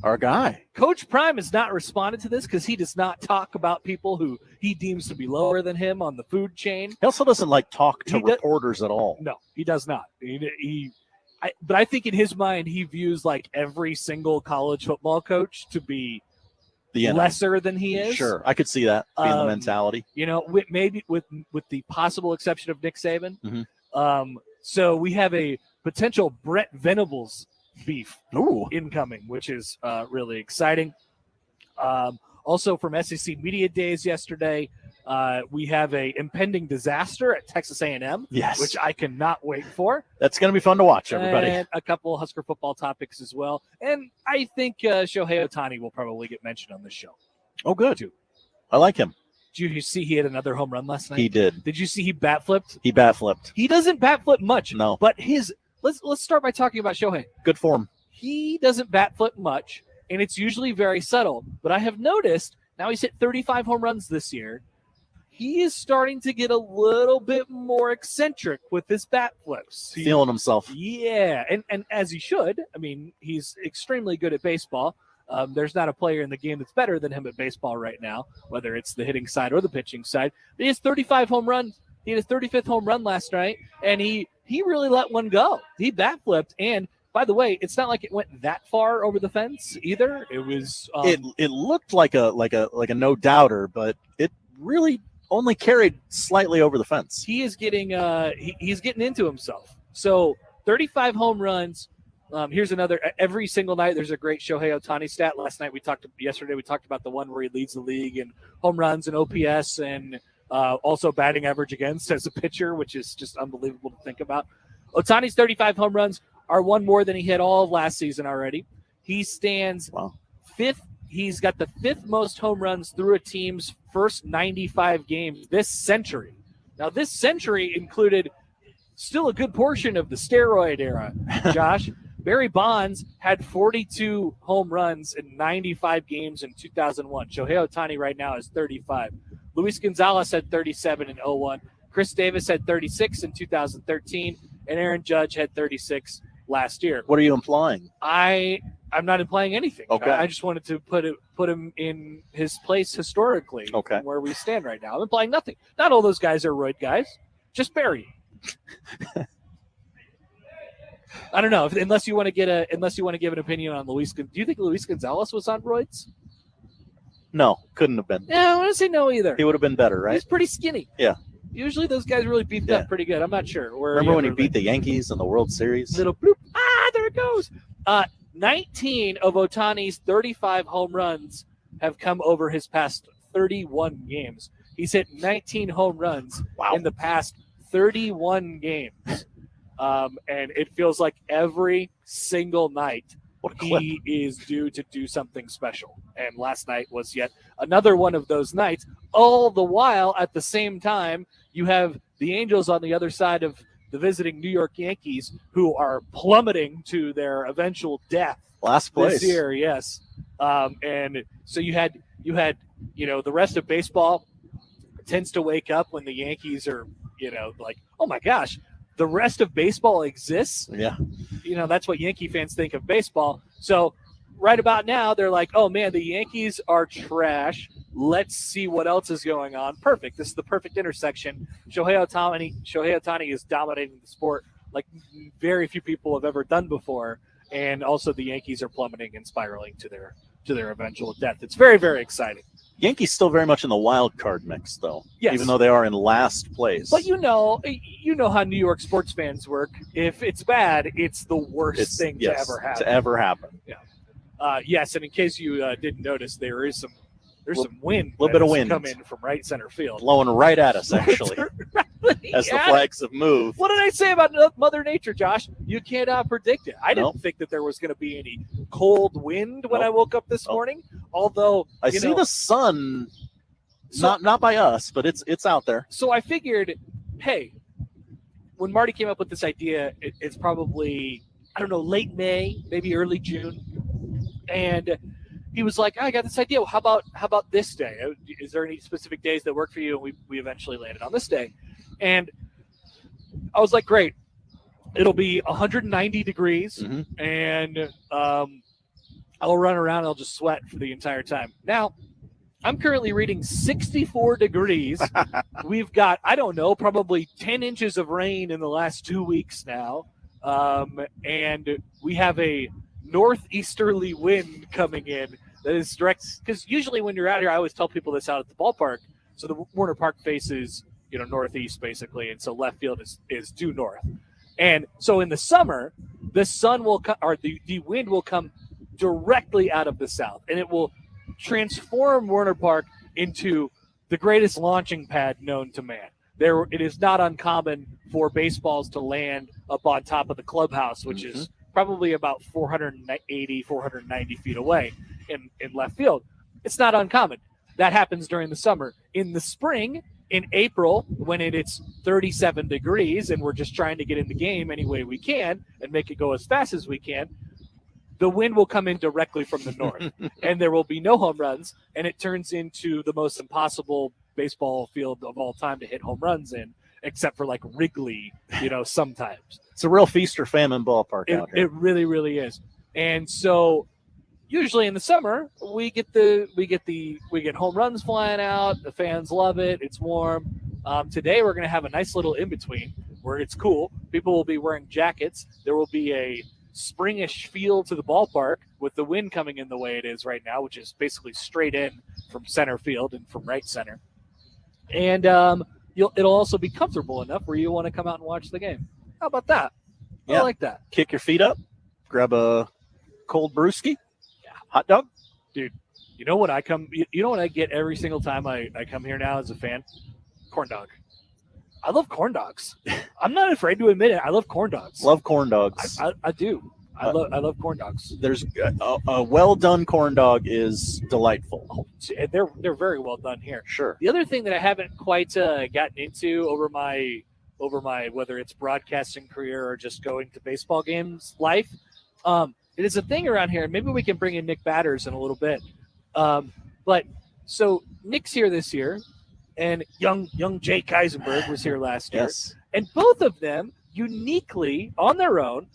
our guy. Coach Prime has not responded to this because he does not talk about people who he deems to be lower than him on the food chain. He also doesn't talk to reporters at all. No, he does not. But I think in his mind, he views every single college football coach to be lesser than he is. Sure, I could see that being the mentality. Maybe with the possible exception of Nick Saban. Mm-hmm. So we have a potential Brett Venables beef incoming, which is really exciting. Also from SEC Media Days yesterday, we have a impending disaster at Texas A&M, which I cannot wait for. That's going to be fun to watch, everybody. And a couple Husker football topics as well. And I think Shohei Ohtani will probably get mentioned on this show. Oh, good. Too. I like him. Did you see he had another home run last night? He did. Did you see he bat flipped? He bat flipped. He doesn't bat flip much. No. But let's start by talking about Shohei. Good form. He doesn't bat flip much, and it's usually very subtle. But I have noticed now he's hit 35 home runs this year. He is starting to get a little bit more eccentric with his bat flips. Feeling himself. Yeah, and as he should. He's extremely good at baseball. There's not a player in the game that's better than him at baseball right now, whether it's the hitting side or the pitching side. But he has 35 home runs. He had his 35th home run last night, and he he really let one go. He bat flipped, and by the way, it's not like it went that far over the fence either. It was it looked like a no doubter, but it really only carried slightly over the fence. He is getting he's getting into himself. So 35 home runs. Here's another. Every single night, there's a great Shohei Ohtani stat. Yesterday we talked about the one where he leads the league in home runs and OPS and also batting average against as a pitcher, which is just unbelievable to think about. Ohtani's 35 home runs are one more than he hit all of last season already. He stands fifth. He's got the fifth most home runs through a team's first 95 games this century. Now, this century included still a good portion of the steroid era, Josh. Barry Bonds had 42 home runs in 95 games in 2001. Shohei Ohtani right now is 35. Luis Gonzalez had 37 in 01. Chris Davis had 36 in 2013. And Aaron Judge had 36 last year. What are you implying? I'm not implying anything. Okay. I just wanted to put him in his place historically. Okay. Where we stand right now. I'm implying nothing. Not all those guys are roid guys. Just Barry. I don't know. Unless you want to give an opinion on Luis. Do you think Luis Gonzalez was on roids? No, couldn't have been. Yeah, I want to say no either. He would have been better, right? He's pretty skinny. Yeah. Usually those guys really beefed up pretty good. I'm not sure. Remember when he beat the Yankees in the World Series? Little bloop. There it goes. 19 of Ohtani's 35 home runs have come over his past 31 games. He's hit 19 home runs in the past 31 games. And it feels like every single night he is due to do something special. And last night was yet another one of those nights. All the while, at the same time, you have the Angels on the other side of the visiting New York Yankees, who are plummeting to their eventual death last place this year. Yes, and so you had the rest of baseball tends to wake up when the Yankees are like, oh my gosh, the rest of baseball exists. Yeah, that's what Yankee fans think of baseball. So right about now, they're like, oh man, the Yankees are trash. Let's see what else is going on. Perfect. This is the perfect intersection. Shohei Ohtani is dominating the sport like very few people have ever done before. And also the Yankees are plummeting and spiraling to their eventual death. It's very, very exciting. Yankees still very much in the wild card mix, though. Yes. Even though they are in last place. But you know how New York sports fans work. If it's bad, it's the worst thing to ever happen. Yeah. Yes, and in case you didn't notice, there's some wind. A little bit of wind come in from right center field, blowing right at us actually. As the flags have moved. What did I say about Mother Nature, Josh? You can't predict it. I didn't think that there was going to be any cold wind when I woke up this morning. Although I see the sun, not by us, but it's out there. So I figured, hey, when Marty came up with this idea, it's probably late May, maybe early June, and he was like, I got this idea. Well, how about this day? Is there any specific days that work for you? And we eventually landed on this day. And I was like, great. It'll be 190 degrees, and I'll run around and I'll just sweat for the entire time. Now, I'm currently reading 64 degrees. We've got, probably 10 inches of rain in the last 2 weeks now. And we have a northeasterly wind coming in that is direct. Because usually when you're out here, I always tell people this out at the ballpark. So the Werner Park faces, northeast basically. And so left field is due north. And so in the summer, the sun will come, or the wind will come directly out of the south, and it will transform Werner Park into the greatest launching pad known to man. It is not uncommon for baseballs to land up on top of the clubhouse, which is probably about 480, 490 feet away in left field. It's not uncommon. That happens during the summer. In the spring, in April, when it's 37 degrees and we're just trying to get in the game any way we can and make it go as fast as we can, the wind will come in directly from the north and there will be no home runs, and it turns into the most impossible baseball field of all time to hit home runs in, except for like Wrigley, sometimes. It's a real feast or famine ballpark out here. It really, really is. And so usually in the summer, we get home runs flying out. The fans love it. It's warm. Today we're going to have a nice little in between. where it's cool. People will be wearing jackets. There will be a springish feel to the ballpark with the wind coming in the way it is right now, which is basically straight in from center field and from right center. And it'll also be comfortable enough where you want to come out and watch the game. How about that? Yeah. I like that. Kick your feet up, grab a cold brewski, hot dog. Dude, you know what I get every single time I come here now as a fan? Corn dog. I love corn dogs. I'm not afraid to admit it. I love corn dogs. Love corn dogs. I do. I love corn dogs. There's a well done corn dog is delightful. Oh, they're very well done here. Sure. The other thing that I haven't quite gotten into over my whether it's broadcasting career or just going to baseball games life, it is a thing around here. Maybe we can bring in Nick Batters in a little bit. But so Nick's here this year, and young Jake Eisenberg was here last year. Yes. And both of them uniquely on their own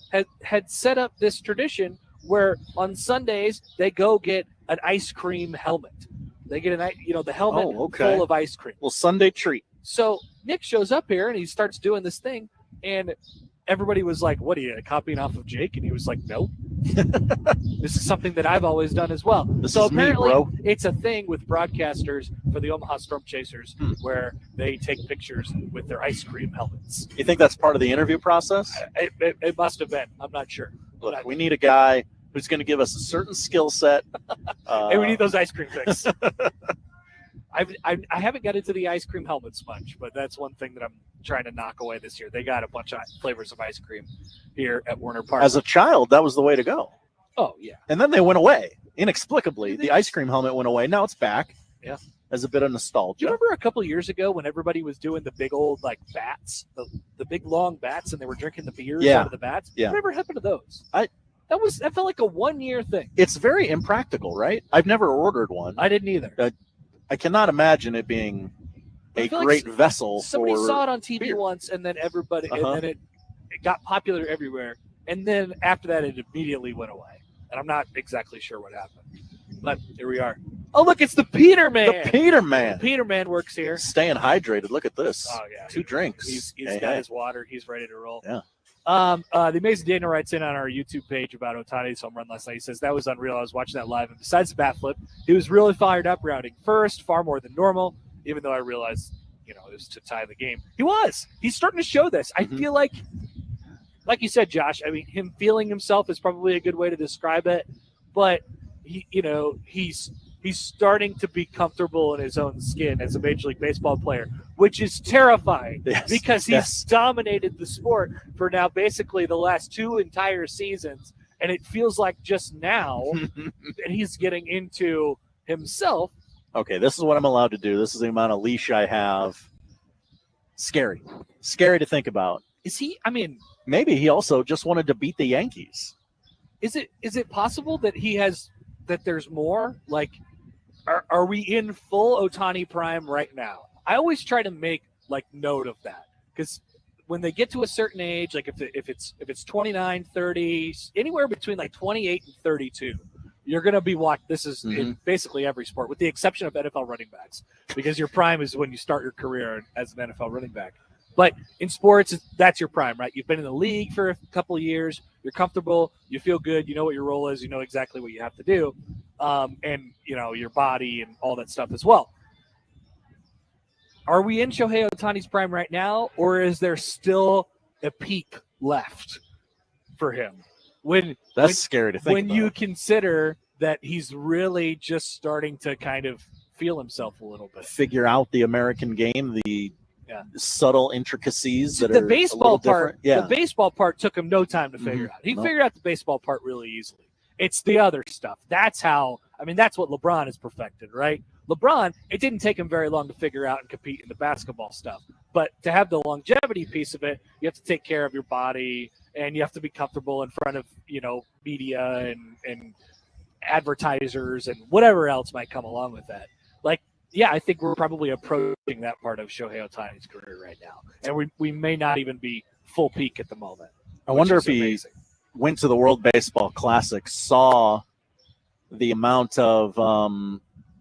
had set up this tradition where on Sundays they go get an ice cream helmet. They get the helmet full of ice cream. Well, Sunday treat. So Nick shows up here and he starts doing this thing, and everybody was like, "What are you copying off of Jake?" And he was like, "Nope." This is something that I've always done as well. So apparently it's a thing with broadcasters for the Omaha Storm Chasers where they take pictures with their ice cream helmets. You think that's part of the interview process? It must have been. I'm not sure. Look, we need a guy who's going to give us a certain skill set. And we need those ice cream things. I haven't got into the ice cream helmets much, but that's one thing that I'm trying to knock away this year. They got a bunch of flavors of ice cream here at Werner Park. As a child, that was the way to go. Oh, yeah. And then they went away. Inexplicably, the ice cream helmet went away. Now it's back. Yeah. As a bit of nostalgia. Do you remember a couple of years ago when everybody was doing the big old bats, the big long bats, and they were drinking the beers out of the bats? Yeah. Whatever happened to those? That felt like a 1 year thing. It's very impractical, right? I've never ordered one. I didn't either. I cannot imagine it being a great vessel. Somebody for saw it on TV beer. once, and then everybody, and then it got popular everywhere. And then after that, it immediately went away. And I'm not exactly sure what happened. But here we are. Oh, look, it's the Peter Man. The Peter Man. Peter Man works here. Staying hydrated. Look at this. Oh, yeah. 2 drinks. He's got his water. He's ready to roll. Yeah. The Amazing Daniel writes in on our YouTube page about Ohtani's home run last night. He says, that was unreal. I was watching that live. And besides the bat flip, he was really fired up, rounding first, far more than normal, even though I realized, it was to tie the game. He was. He's starting to show this. I feel like you said, Josh, I mean, him feeling himself is probably a good way to describe it. But, he's starting to be comfortable in his own skin as a Major League Baseball player, which is terrifying because he's dominated the sport for now basically the last 2 entire seasons. And it feels like just now that he's getting into himself. Okay, this is what I'm allowed to do. This is the amount of leash I have. Scary to think about. Is he? I mean, maybe he also just wanted to beat the Yankees. Is it possible that that there's more? Like, are we in full Ohtani prime right now? I always try to make note of that because when they get to a certain age, like if it's 29, 30, anywhere between 28 and 32, you're going to be watched. This is in basically every sport, with the exception of NFL running backs, because your prime is when you start your career as an NFL running back. But in sports, that's your prime, right? You've been in the league for a couple of years. You're comfortable. You feel good. You know what your role is. You know exactly what you have to do. And, your body and all that stuff as well. Are we in Shohei Ohtani's prime right now, or is there still a peak left for him? That's scary to think when about. you consider that he's really just starting to kind of feel himself a little bit. Figure out the American game, the subtle intricacies that the are baseball a part. Yeah. The baseball part took him no time to figure out. He figured out the baseball part really easily. It's the other stuff. That's what LeBron has perfected, right? LeBron, it didn't take him very long to figure out and compete in the basketball stuff. But to have the longevity piece of it, you have to take care of your body and you have to be comfortable in front of, media and advertisers and whatever else might come along with that. I think we're probably approaching that part of Shohei Ohtani's career right now. And we may not even be full peak at the moment. I wonder if he went to the World Baseball Classic, saw the amount of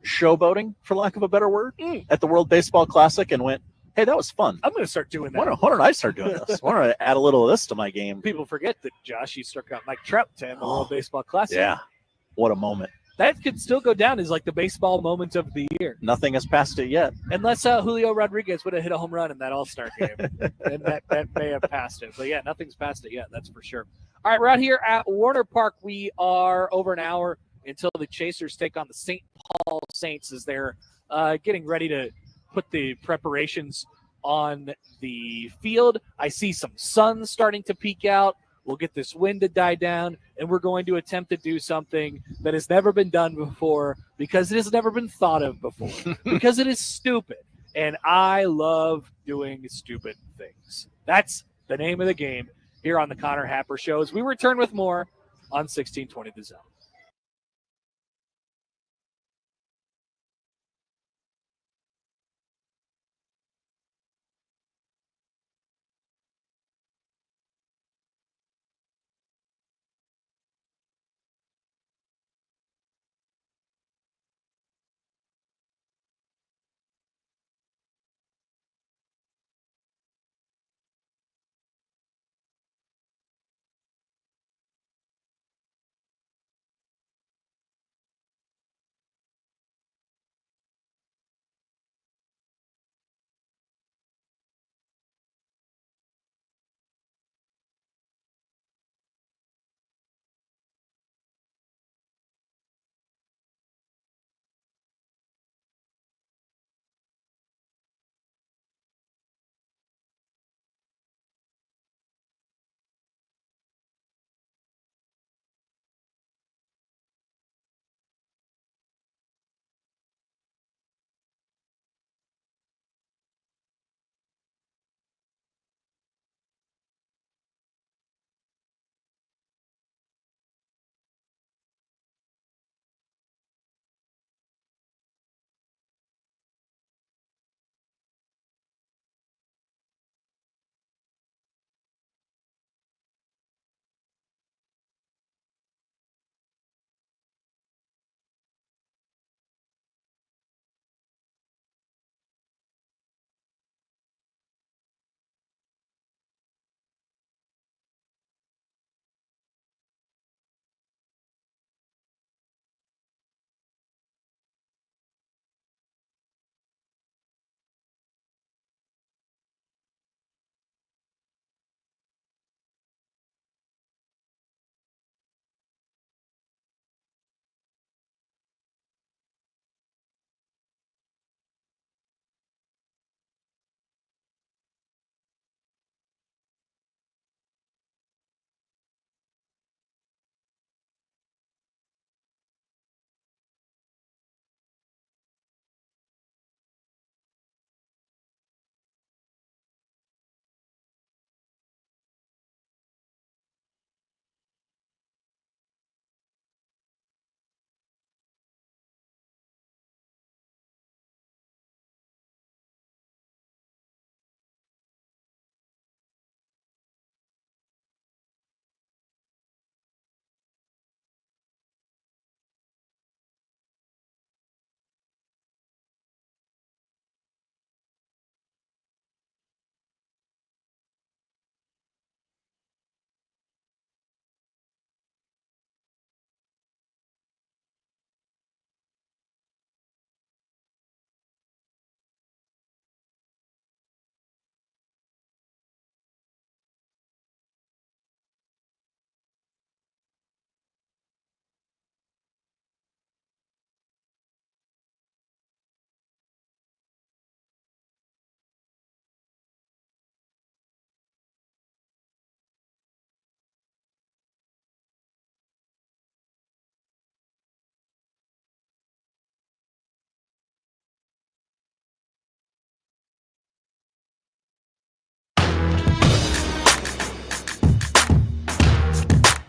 showboating, for lack of a better word, at the World Baseball Classic and went, Hey, that was fun. I'm going to start doing that. Why don't I start doing this? Why don't I add a little of this to my game? People forget that Josh, he struck out Mike Trout to end the World Baseball Classic. Yeah. What a moment. That could still go down as like the baseball moment of the year. Nothing has passed it yet. Unless Julio Rodriguez would have hit a home run in that All-Star game. Then that may have passed it. But, yeah, nothing's passed it yet. That's for sure. All right, we're out here at Werner Park. We are over an hour until the Chasers take on the St. Paul Saints as they're getting ready to put the preparations on the field. I see some sun starting to peek out. We'll get this wind to die down, and we're going to attempt to do something that has never been done before because it has never been thought of before, because it is stupid. And I love doing stupid things. That's the name of the game here on the Connor Happer Show as we return with more on 1620 The Zone.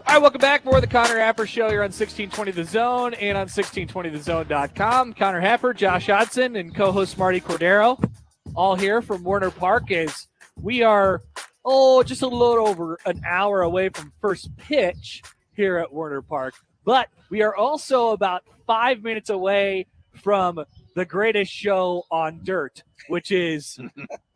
All right, welcome back. More of the Connor Happer Show here on 1620 The Zone and on 1620thezone.com. Connor Happer, Josh Hodson, and co-host Martie Cordaro, all here from Werner Park as we are, just a little over an hour away from first pitch here at Werner Park. But we are also about 5 minutes away from the greatest show on dirt, which is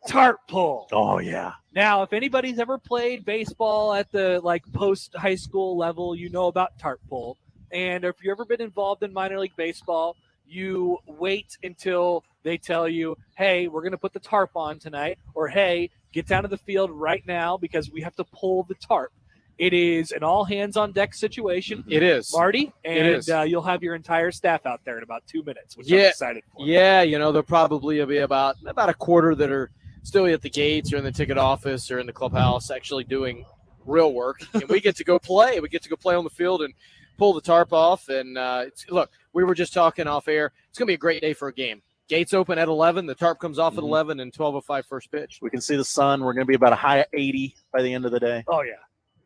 tarp pull. Oh, yeah. Now, if anybody's ever played baseball at the post high school level, you know about tarp pull. And if you've ever been involved in minor league baseball, you wait until they tell you, hey, we're going to put the tarp on tonight, or hey, get down to the field right now because we have to pull the tarp. It is an all hands on deck situation. It is, Marty, It and is. You'll have your entire staff out there in about 2 minutes, which I'm Yeah, excited for. yeah. There'll probably be about a quarter that are still at the gates or in the ticket office or in the clubhouse, actually doing real work. And we get to go play. We get to go play on the field and pull the tarp off. And look, we were just talking off air. It's gonna be a great day for a game. Gates open at 11. The tarp comes off at 11 and 12:05 first pitch. We can see the sun. We're going to be about a high 80 by the end of the day. Oh, yeah.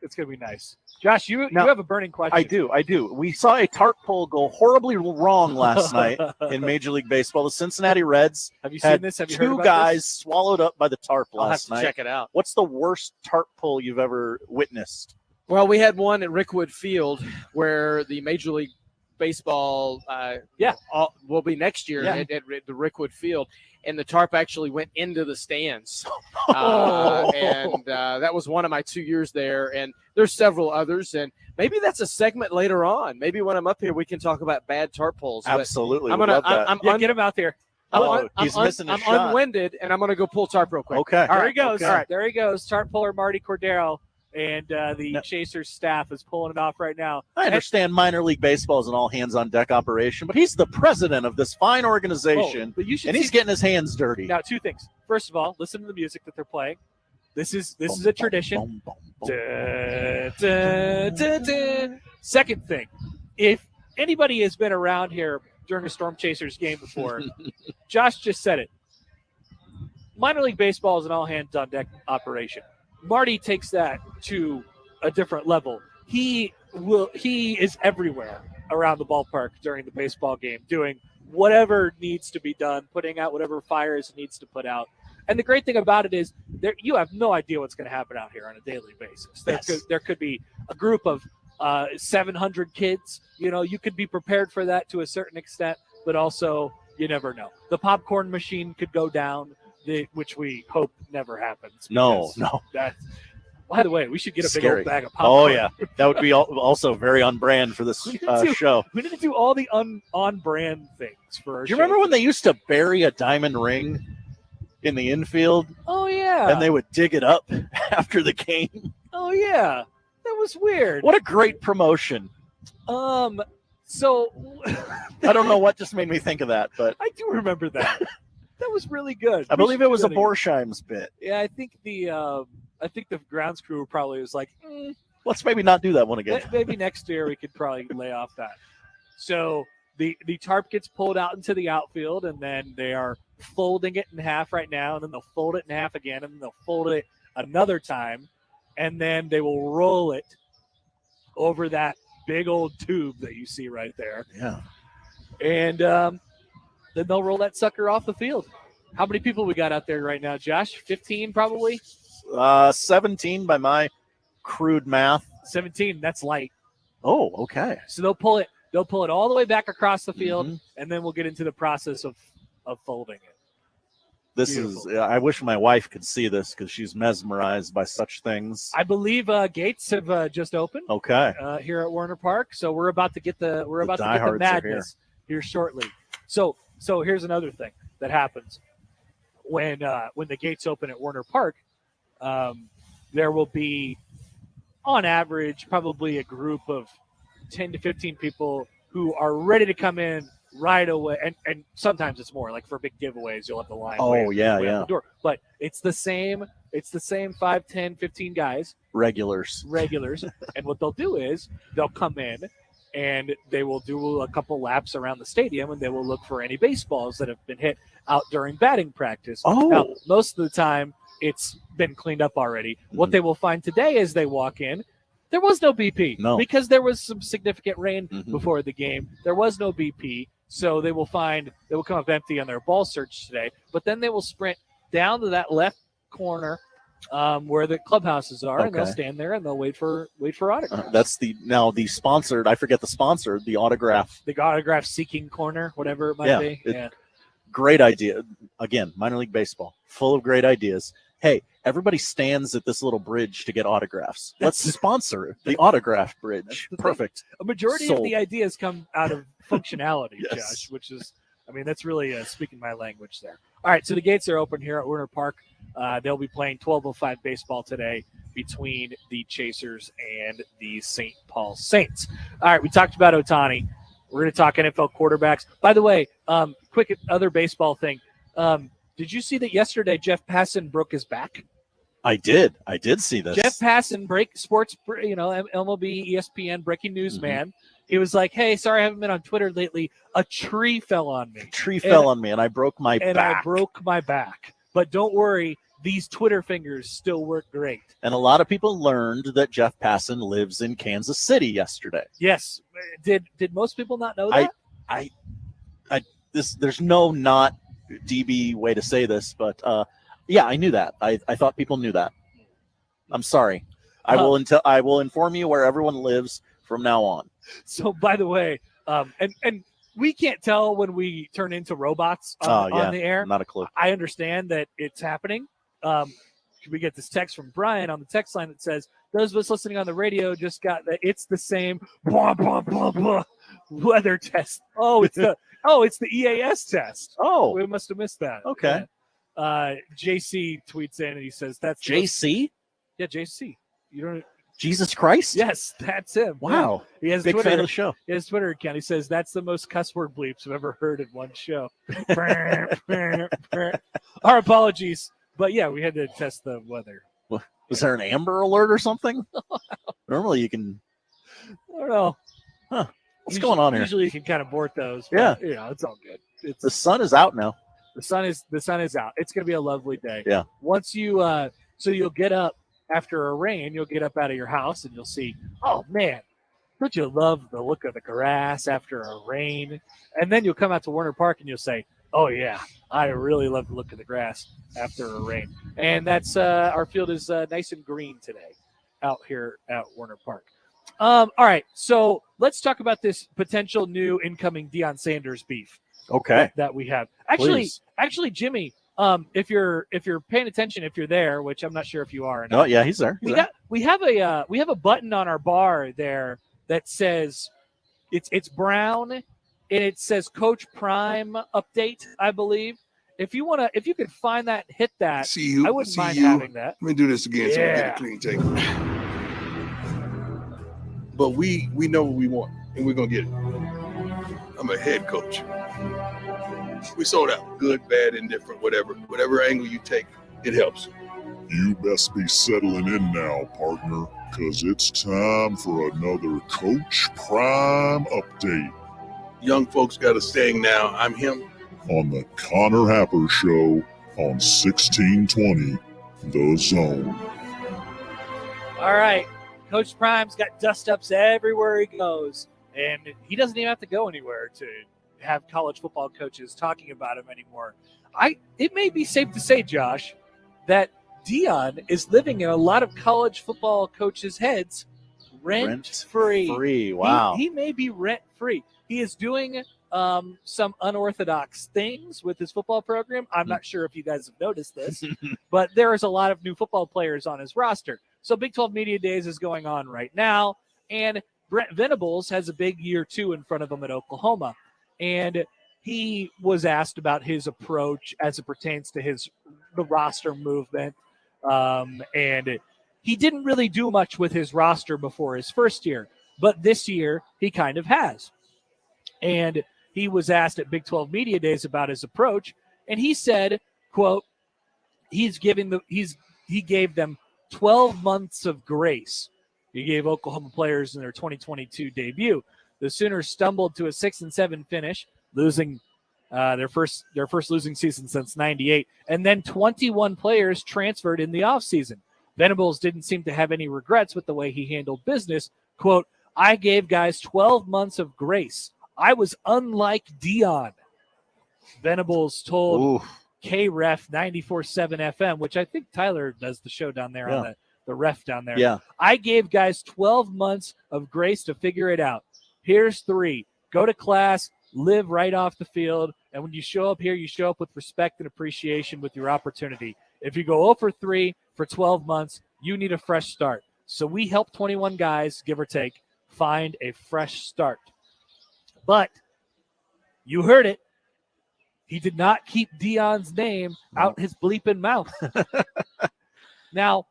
It's going to be nice. Josh, you have a burning question. I do. We saw a tarp pull go horribly wrong last night in Major League Baseball. The Cincinnati Reds Have you seen this? Have you heard two about guys this? swallowed up by the tarp I'll have last to night. check it out. What's the worst tarp pull you've ever witnessed? Well, we had one at Rickwood Field where the Major League Baseball will be next year at the Rickwood Field, and the tarp actually went into the stands. And that was one of my 2 years there, and there's several others, and maybe that's a segment later on. Maybe when I'm up here, we can talk about bad tarp pulls. But Absolutely. I'm would gonna love that. Get him out there. He's missing a I'm shot. unwinded, and I'm going to go pull tarp real quick. Okay. There he goes. Okay. All right. There he goes. Tarp puller Martie Cordaro, and the Chasers staff is pulling it off right now. I understand minor league baseball is an all hands on deck operation, but he's the president of this fine organization, but you should and he's see- getting his hands dirty. Now, two things. First of all, listen to the music that they're playing. This is a tradition. Da, da, da, da. Second thing, if anybody has been around here during a Storm Chasers game before, Josh just said it. Minor league baseball is an all hands on deck operation. Marty takes that to a different level. He is everywhere around the ballpark during the baseball game, doing whatever needs to be done, putting out whatever fires it needs to put out. And the great thing about it is you have no idea what's going to happen out here on a daily basis. There could be a group of 700 kids. You could be prepared for that to a certain extent, but also you never know. The popcorn machine could go down, which we hope never happens. No. By the way, we should get a big Scary. old bag of popcorn. Oh, yeah. That would be also very on brand for this show. We need to do all the on-brand things for our Do you remember when they used to bury a diamond ring in the infield? Oh, yeah. And they would dig it up after the game? Oh, yeah. That was weird. What a great promotion. So I don't know what just made me think of that, but I do remember that. That was really good. I believe it was a Good. Borsheim's bit. Yeah, I think the grounds crew probably was like, Let's maybe not do that one again. maybe next year we could probably lay off that. So the tarp gets pulled out into the outfield, and then they are folding it in half right now, and then they'll fold it in half again, and then they'll fold it another time, and then they will roll it over that big old tube that you see right there. Yeah. And then they'll roll that sucker off the field. How many people we got out there right now, Josh? 15 probably? 17 by my crude math. 17, that's light. Oh, okay. So they'll pull it all the way back across the field, and then we'll get into the process of folding it. This Beautiful. is I wish my wife could see this because she's mesmerized by such things. I believe gates have just opened. Okay. Here at Werner Park, so we're about to get the diehards are madness here shortly. So here's another thing that happens when the gates open at Werner Park. There will be, on average, probably a group of 10 to 15 people who are ready to come in right away, and sometimes it's more. Like for big giveaways, you'll have the line. Oh, yeah. The door. But it's the same 5, 10, 15 guys, Regulars. And what they'll do is they'll come in and they will do a couple laps around the stadium, and they will look for any baseballs that have been hit out during batting practice. Oh. Now, most of the time it's been cleaned up already. What they will find today as they walk in, there was no BP. No. Because there was some significant rain before the game. There was no BP. So they will come up empty on their ball search today, but then they will sprint down to that left corner where the clubhouses are, and they'll Okay. stand there and they'll wait for autographs. That's the sponsored. I forget the sponsor. The autograph. The autograph seeking corner, whatever it might be. Yeah. Great idea. Again, minor league baseball, full of great ideas. Hey, everybody stands at this little bridge to get autographs. Let's sponsor the autograph bridge. Perfect. A majority Sold. of the ideas come out of functionality, Yes. Josh, which is, I mean, that's really speaking my language there. All right, so the gates are open here at Werner Park. They'll be playing 12:05 baseball today between the Chasers and the St. Paul Saints. All right, we talked about Ohtani. We're going to talk NFL quarterbacks. By the way, quick other baseball thing. Did you see that yesterday Jeff Passan broke his back? I did see this. Jeff Passan, MLB, ESPN, breaking news man. He was like, hey, sorry I haven't been on Twitter lately. A tree fell on me. And I broke my back. I broke my back. But don't worry, these Twitter fingers still work great. And a lot of people learned that Jeff Passan lives in Kansas City yesterday. Yes. Did most people not know that? There's no not DB way to say this, but yeah, I knew that. I thought people knew that. I'm sorry. I will inform you where everyone lives from now on. So, by the way, and we can't tell when we turn into robots on the air. Not a clue. I understand that it's happening. We get this text from Brian on the text line that says, those of us listening on the radio just got that it's the same blah, blah, blah, blah, weather test. Oh, it's the EAS test. Oh, we must have missed that. Okay. JC tweets in and he says, that's JC? Yeah, JC. You don't Jesus Christ? Yes, that's him. Wow. He has Big Twitter, fan of the show. He has Twitter account. He says that's the most cuss word bleeps I've ever heard in one show. Our apologies. But yeah, we had to test the weather. Was there an Amber Alert or something? Normally you can. I don't know. Huh. What's going on here? Usually you can kind of abort those. But, it's all good. The sun is out now. The sun is out. It's going to be a lovely day. Yeah. Once you so you'll get up after a rain, you'll get up out of your house and you'll see, oh man, don't you love the look of the grass after a rain? And then you'll come out to Werner Park and you'll say, oh yeah, I really love the look of the grass after a rain. And that's our field is nice and green today out here at Werner Park. All right, so let's talk about this potential new incoming Deion Sanders beef. Okay. That we have. Actually, Jimmy, if you're paying attention, if you're there, which I'm not sure if you are. Or not, Oh yeah, he's there. We have a button on our bar there that says it's brown and it says Coach Prime update, I believe. If you could find that, hit that. I wouldn't mind having that. Let me do this again so we get a clean take. But we know what we want and we're gonna get it. I'm a head coach. We sold out. Good, bad, indifferent, whatever angle you take, it helps. You best be settling in now, partner, because it's time for another Coach Prime update. Young folks got a saying now, I'm him. On the Connor Happer Show on 1620 The Zone. All right. Coach Prime's got dust-ups everywhere he goes, and he doesn't even have to go anywhere to have college football coaches talking about him anymore. It may be safe to say, Josh, that Deion is living in a lot of college football coaches' heads rent-free. Wow. He may be rent-free. He is doing some unorthodox things with his football program. I'm not sure if you guys have noticed this, but there is a lot of new football players on his roster. So Big 12 Media Days is going on right now, and Brent Venables has a big year 2 in front of him at Oklahoma. And he was asked about his approach as it pertains to the roster movement. And he didn't really do much with his roster before his first year, but this year he kind of has. And he was asked at Big 12 Media Days about his approach, and he said, quote, he gave them 12 months of grace. He gave Oklahoma players in their 2022 debut. The Sooners stumbled to a 6-7 finish, losing their first losing season since '98, and then 21 players transferred in the offseason. Venables didn't seem to have any regrets with the way he handled business. Quote, I gave guys 12 months of grace. I was unlike Deion. Venables told KREF 94.7 FM, which I think Tyler does the show down there on the ref down there. Yeah. I gave guys 12 months of grace to figure it out. Here's 3. Go to class, live right off the field, and when you show up here, you show up with respect and appreciation with your opportunity. If you go 0 for 3 for 12 months, you need a fresh start. So we help 21 guys, give or take, find a fresh start. But you heard it. He did not keep Deion's name out his bleeping mouth. Now,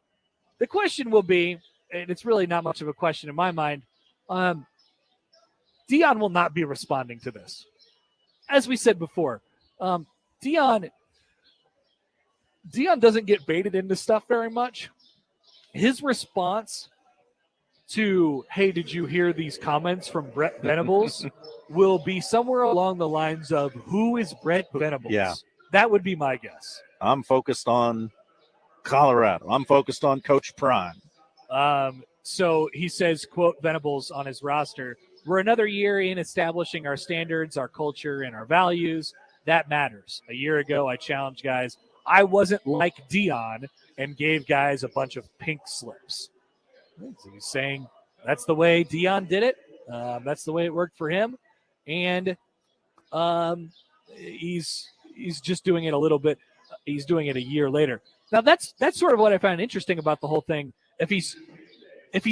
the question will be, and it's really not much of a question in my mind, Deion will not be responding to this. As we said before, Deion doesn't get baited into stuff very much. His response to, hey, did you hear these comments from Brett Venables, will be somewhere along the lines of, who is Brett Venables? Yeah. That would be my guess. I'm focused on Colorado. I'm focused on Coach Prime. So he says, quote, Venables on his roster, we're another year in establishing our standards, our culture, and our values. That matters. A year ago, I challenged guys. I wasn't like Deion and gave guys a bunch of pink slips. So he's saying that's the way Deion did it. That's the way it worked for him. And he's just doing it a little bit. He's doing it a year later. Now, that's sort of what I find interesting about the whole thing. If he's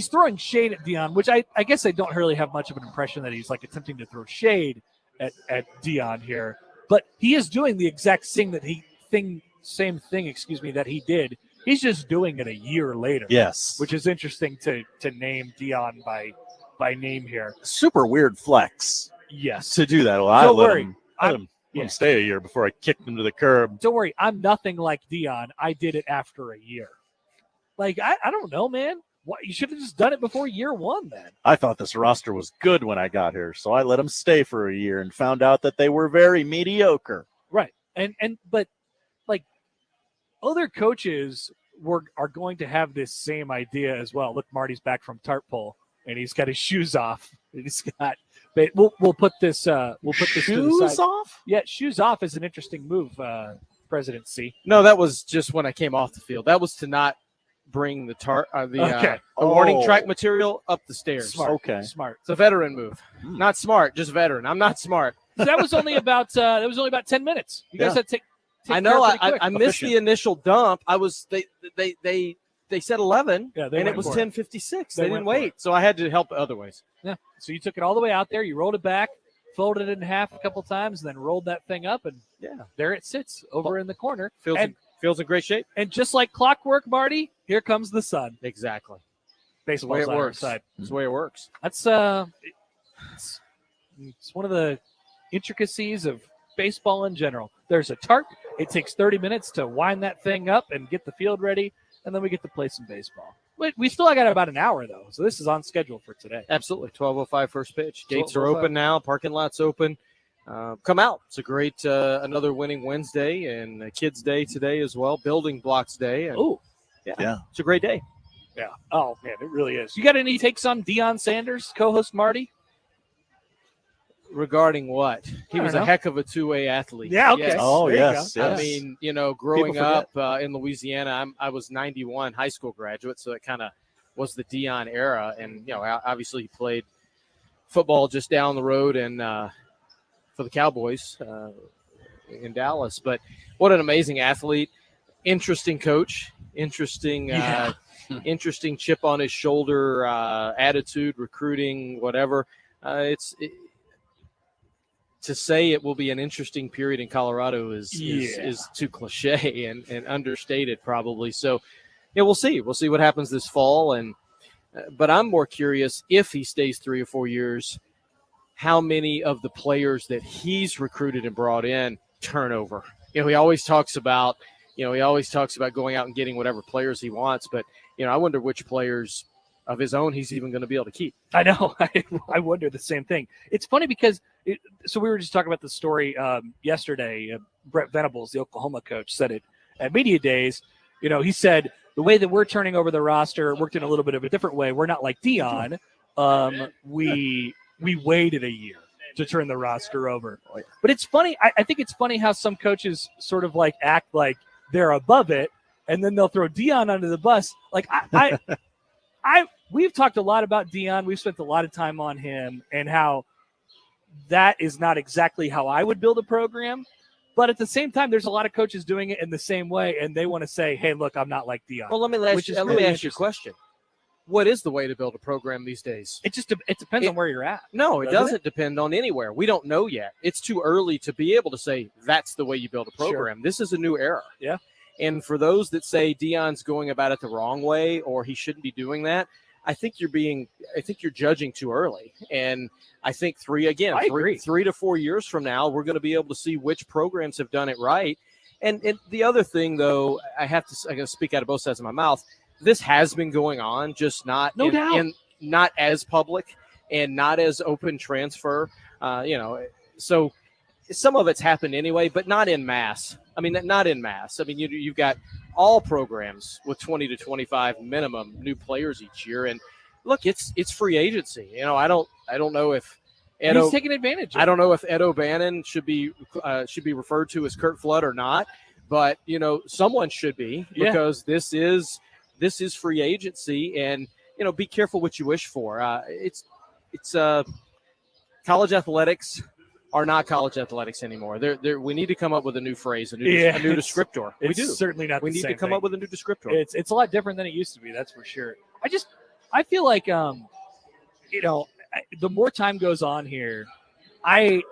throwing shade at Deion, which I guess I don't really have much of an impression that he's like attempting to throw shade at Deion here, but he is doing the exact same thing that he did. He's just doing it a year later. Yes. Which is interesting to name Deion by name here. Super weird flex. Yes. To do that. Well, Don't worry. I let him stay a year before I kicked him to the curb. Don't worry. I'm nothing like Deion. I did it after a year. Like, I don't know, man. What, you should have just done it before year 1 then. I thought this roster was good when I got here, so I let them stay for a year and found out that they were very mediocre. Right. But like other coaches are going to have this same idea as well. Look, Marty's back from tarp pole and he's got his shoes off. And he's got we'll put this to the side. Off? Yeah, shoes off is an interesting move, President C. No, that was just when I came off the field. That was to not bring the warning track material up the stairs. Smart. Smart. It's a veteran move. Not smart, just veteran. I'm not smart. So that was only about 10 minutes. You guys had to take I know. care pretty quick. I missed the initial dump. I was they said 11, and it was 10:56. They didn't wait, so I had to help other ways. Yeah. So you took it all the way out there. You rolled it back, folded it in half a couple times, and then rolled that thing up, and there it sits over in the corner. Feels in great shape. And just like clockwork, Marty, here comes the sun. Exactly. Baseball's That's the way it works. outside. That's the way it works. That's it's one of the intricacies of baseball in general. There's a tarp. It takes 30 minutes to wind that thing up and get the field ready, and then we get to play some baseball. We still got about an hour, though, so this is on schedule for today. Absolutely. 12:05 first pitch. Gates are open now. Parking lot's open. Come out. It's a great another winning Wednesday and Kids Day today as well. Building Blocks Day. Oh, yeah. It's a great day. Yeah. Oh, man, it really is. You got any takes on Deion Sanders, co-host Marty? Regarding what? He was a heck of a two-way athlete. Yeah, okay. Yes. Oh, yes. I mean, growing up in Louisiana, I was 91 high school graduate, so it kind of was the Deion era. And, obviously he played football just down the road and for the Cowboys in Dallas. But what an amazing athlete, interesting coach, interesting chip on his shoulder, attitude, recruiting, whatever. To say it will be an interesting period in Colorado is too cliche and understated probably. So, we'll see. We'll see what happens this fall. But I'm more curious if he stays 3 or 4 years, how many of the players that he's recruited and brought in turnover. He always talks about going out and getting whatever players he wants. But, I wonder which players of his own he's even going to be able to keep. I know. I wonder the same thing. It's funny because so we were just talking about the story yesterday. Brett Venables, the Oklahoma coach, said it at media days. He said the way that we're turning over the roster worked in a little bit of a different way. We're not like Deion. We waited a year. to turn the roster over. But it's funny. I think it's funny how some coaches sort of like act like they're above it, and then they'll throw Dion under the bus. Like we've talked a lot about Dion. We've spent a lot of time on him and how that is not exactly how I would build a program. But at the same time, there's a lot of coaches doing it in the same way, and they want to say, hey, look, I'm not like Dion. Well, let me ask you a question. What is the way to build a program these days? It depends on where you're at. No, it doesn't depend on anywhere. We don't know yet. It's too early to be able to say that's the way you build a program. Sure. This is a new era. Yeah. And for those that say Dion's going about it the wrong way or he shouldn't be doing that, I think you're judging too early. And I think three to 4 years from now, we're going to be able to see which programs have done it right. And the other thing, though, I got to speak out of both sides of my mouth. This has been going on, just not not as public and not as open transfer. So some of it's happened anyway, but not in mass. I mean, not in mass. I mean, you've got all programs with 20 to 25 minimum new players each year, and look, it's free agency. I don't know if He's taking advantage of I don't know if Ed O'Bannon should be referred to as Kurt Flood or not, but someone should be because this is free agency, and be careful what you wish for. It's college athletics are not college athletics anymore. We need to come up with a new phrase, a new descriptor. We do. Certainly not. We need to come up with a new descriptor. It's a lot different than it used to be. That's for sure. I feel like the more time goes on here, I'm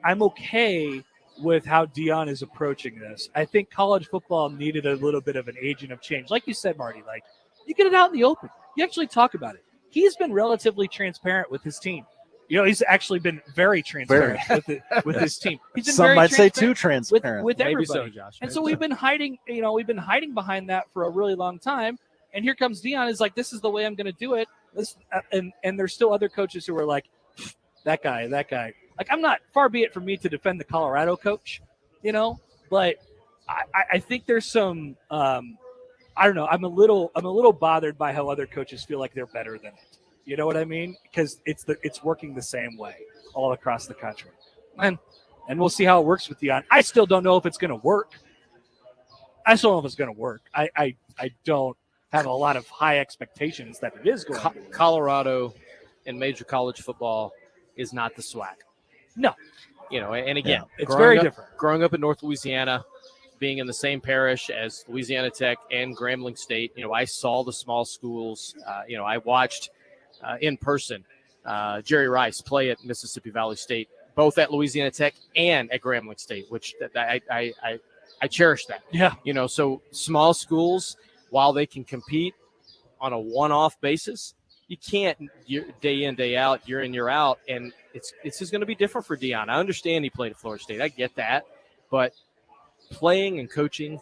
okay with how Dion is approaching this. I think college football needed a little bit of an agent of change, like you said, Marty. Like you get it out in the open. You actually talk about it. He's been relatively transparent with his team. He's actually been very transparent with his team. He's been Some might say too transparent with Maybe everybody. so, Josh. And so we've been hiding. We've been hiding behind that for a really long time. And here comes Dion. Is like, this is the way I'm going to do it. And there's still other coaches who are like, that guy. Like, I'm not, far be it from me to defend the Colorado coach, but I think there's some. I don't know. I'm a little bothered by how other coaches feel like they're better than it. You know what I mean? Because it's working the same way all across the country, and we'll see how it works with Dion. I still don't know if it's going to work. I don't have a lot of high expectations that it is going to. Colorado in major college football is not the SWAC. No. And again, it's very different. Growing up in North Louisiana, being in the same parish as Louisiana Tech and Grambling State, I saw the small schools. I watched in person Jerry Rice play at Mississippi Valley State, both at Louisiana Tech and at Grambling State, which I cherish that. Yeah. So small schools, while they can compete on a one-off basis, you can't day in, day out, year in, year out. And it's just going to be different for Dion. I understand he played at Florida State. I get that. But playing and coaching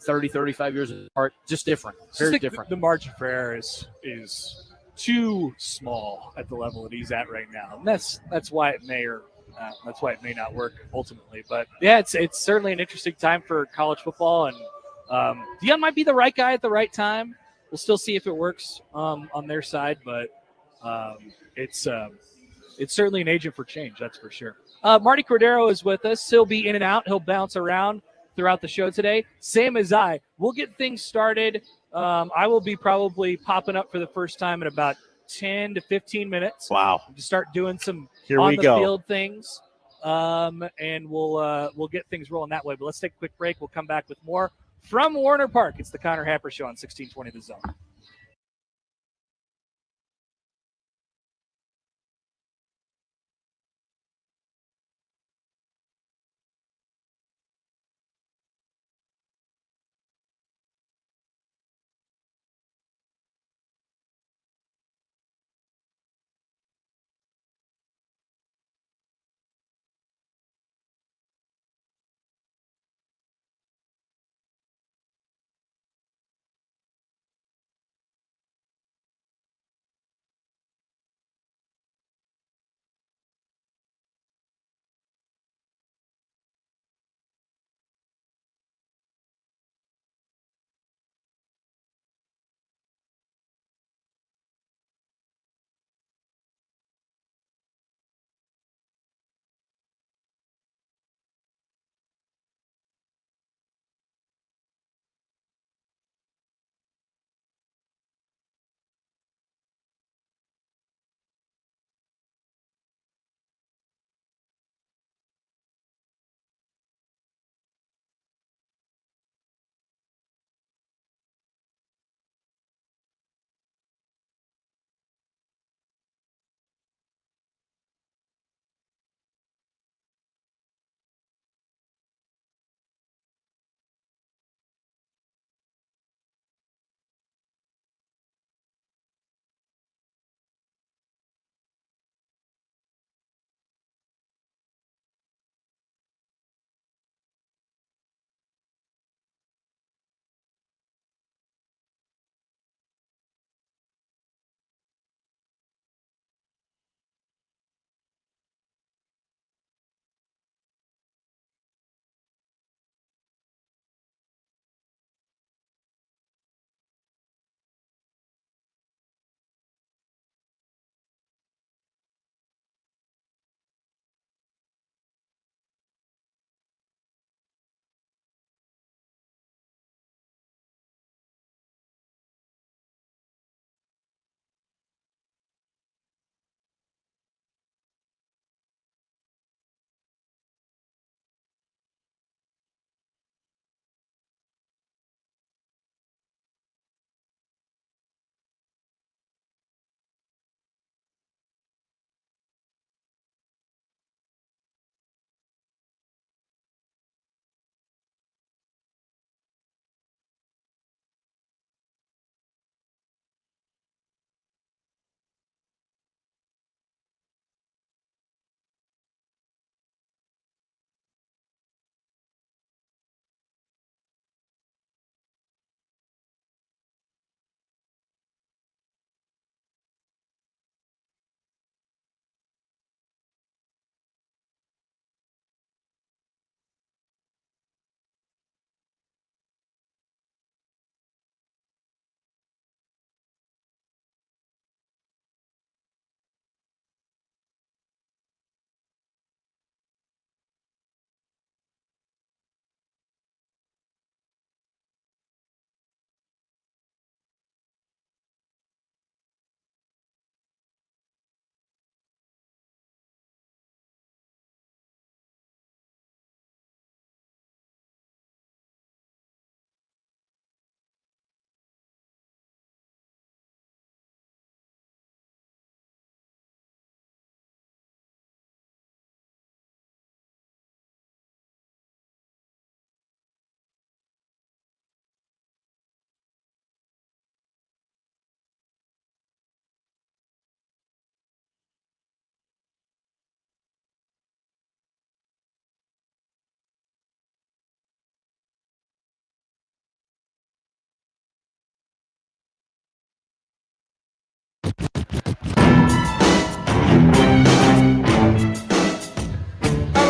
30, 35 years apart, just different. Very different. The margin for error is too small at the level that he's at right now. And that's why it may not work ultimately. But yeah, it's certainly an interesting time for college football, and Dion might be the right guy at the right time. We'll still see if it works on their side, but it's certainly an agent for change, that's for sure. Martie Cordaro is with us. He'll be in and out. He'll bounce around throughout the show today, same as I. We'll get things started. I will be probably popping up for the first time in about 10 to 15 minutes. Wow. To start doing some Here we go. field things, and we'll get things rolling that way. But let's take a quick break. We'll come back with more from Werner Park. It's the Connor Happer Show on 1620 The Zone.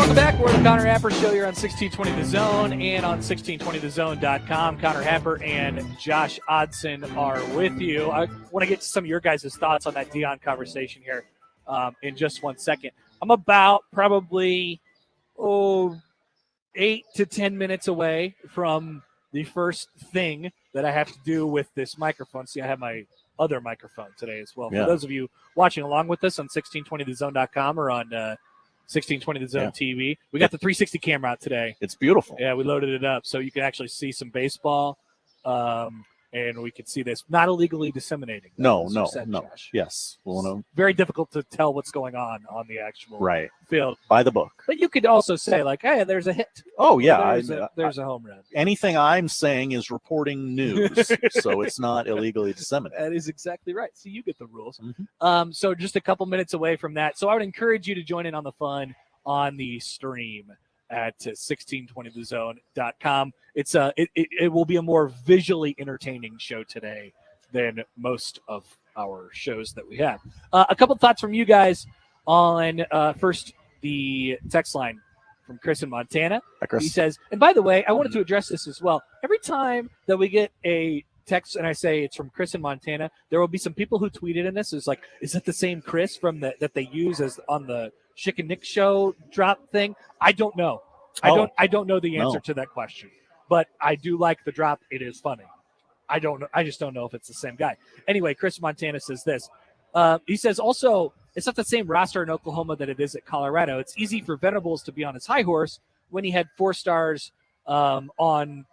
Welcome back. We're the Connor Happer Show here on 1620 The Zone and on 1620thezone.com. Connor Happer and Josh Odson are with you. I want to get to some of your guys' thoughts on that Dion conversation here in just 1 second. I'm about probably 8 to 10 minutes away from the first thing that I have to do with this microphone. See, I have my other microphone today as well. Yeah. For those of you watching along with us on 1620thezone.com or on 1620 The Zone TV. We got the 360 camera out today. It's beautiful. Yeah, we loaded it up so you can actually see some baseball, and we can see this. Not illegally disseminating. No. Josh. Yes. Well, Very difficult to tell what's going on the actual right. field. By the book. But you could also say, like, hey, there's a hit. Oh, yeah. There's a home run. Anything I'm saying is reporting news, so it's not illegally disseminated. That is exactly right. See, you get the rules. So just a couple minutes away from that. So I would encourage you to join in on the fun on the stream at 1620thezone.com. It will be a more visually entertaining show today than most of our shows that we have. A couple thoughts from you guys on first the text line from Chris in Montana. Hi, Chris. He says, and by the way, I wanted to address this as well. Every time that we get a text and I say it's from Chris in Montana, there will be some people who tweeted in this. It's like, is that the same Chris from that they use as on the Chick and Nick show drop thing? I don't know. I don't know the answer to that question, but I do like the drop. It is funny. I don't know. I just don't know if it's the same guy. Anyway, Chris Montana says this. He says also, it's not the same roster in Oklahoma that it is at Colorado. It's easy for Venables to be on his high horse when he had 4 stars on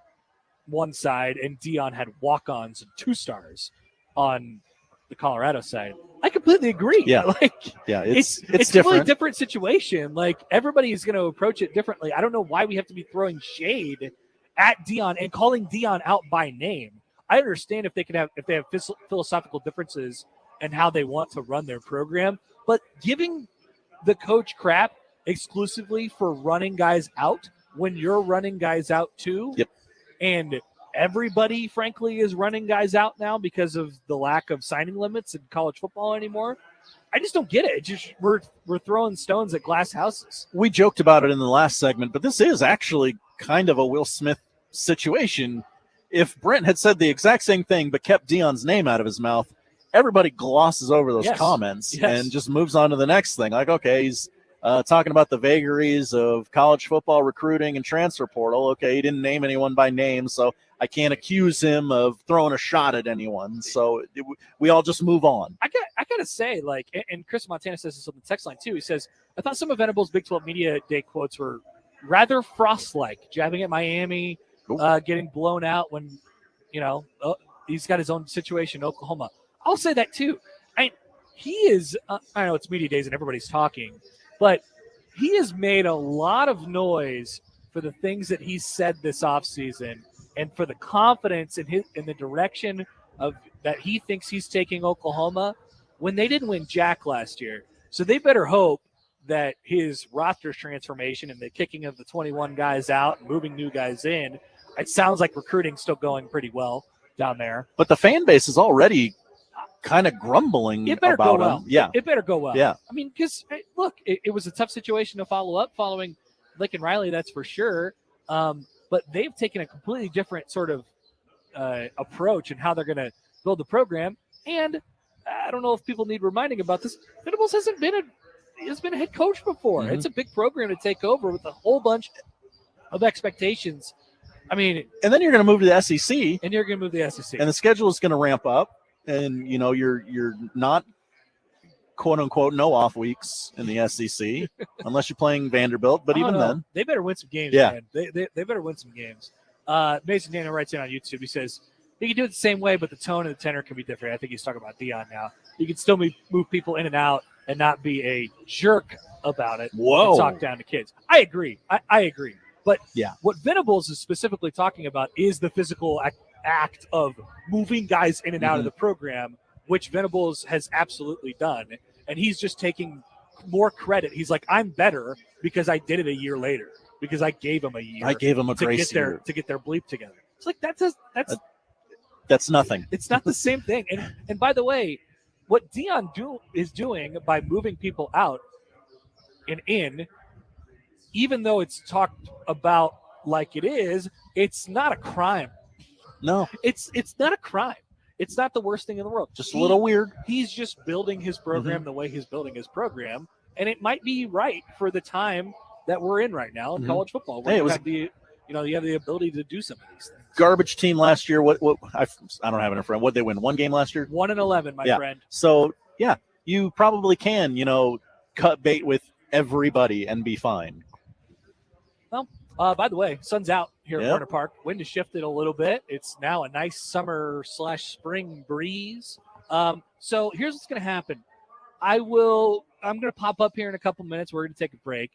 one side and Dion had walk-ons and 2 stars on the Colorado side. I completely agree. Yeah. It's a different. really different situation. Like, everybody is going to approach it differently. I don't know why we have to be throwing shade at Dion and calling Dion out by name. I understand if they have philosophical differences and how they want to run their program, but giving the coach crap exclusively for running guys out when you're running guys out too. Yep. And everybody, frankly, is running guys out now because of the lack of signing limits in college football anymore. I just don't get it. It's just we're throwing stones at glass houses. We joked about it in the last segment, but this is actually kind of a Will Smith situation. If Brent had said the exact same thing but kept Dion's name out of his mouth, everybody glosses over those comments and just moves on to the next thing. Like, okay, he's talking about the vagaries of college football recruiting and transfer portal. Okay, he didn't name anyone by name, so I can't accuse him of throwing a shot at anyone. So we all just move on. I got to say, like, and Chris Montana says this on the text line too. He says, I thought some of Venables' Big 12 Media Day quotes were rather Frost-like, jabbing at Miami, getting blown out when, he's got his own situation in Oklahoma. I'll say that too. He is, I know it's media days and everybody's talking, but he has made a lot of noise for the things that he said this offseason and for the confidence in the direction of that he thinks he's taking Oklahoma when they didn't win Jack last year. So they better hope that his roster transformation and the kicking of the 21 guys out and moving new guys in, it sounds like recruiting's still going pretty well down there. But the fan base is already kind of grumbling about him. Yeah. It better go well. Yeah. I mean, because, look, it was a tough situation to follow up following Lincoln Riley, that's for sure. But they've taken a completely different sort of approach in how they're going to build the program. And I don't know if people need reminding about this. Venables has been a head coach before. Mm-hmm. It's a big program to take over with a whole bunch of expectations. I mean, and then you're going to move to the SEC. And you're going to move to the SEC. And the schedule is going to ramp up. And, you're not, quote unquote, no off weeks in the SEC unless you're playing Vanderbilt. But even then, they better win some games. Yeah. Man. They better win some games. Mason Daniel writes in on YouTube. He says, you can do it the same way, but the tone and the tenor can be different. I think he's talking about Dion now. You can still move people in and out and not be a jerk about it. Whoa. And talk down to kids. I agree. I agree. But yeah, what Venables is specifically talking about is the physical act of moving guys in and out of the program, which Venables has absolutely done. And he's just taking more credit. He's like, I'm better because I did it a year later, because I gave him a year. I gave him a grace year to get their bleep together. It's like, that's nothing. It's not the same thing. And by the way, what Dion is doing by moving people out and in even though it's talked about like it is, it's not a crime. No, it's not a crime. It's not the worst thing in the world. Just a little weird. He's just building his program the way he's building his program, and it might be right for the time that we're in right now in college football. Where Hey, it you was have the you have the ability to do some of these things. Garbage team last year. What I don't have it in front. What they win? One game last year? 1-11, my friend. So yeah, you probably can, cut bait with everybody and be fine. Well, by the way, sun's out here at Yep. Werner Park. Wind has shifted a little bit. It's now a nice summer/spring breeze. So here's what's going to happen. I'm going to pop up here in a couple minutes. We're going to take a break.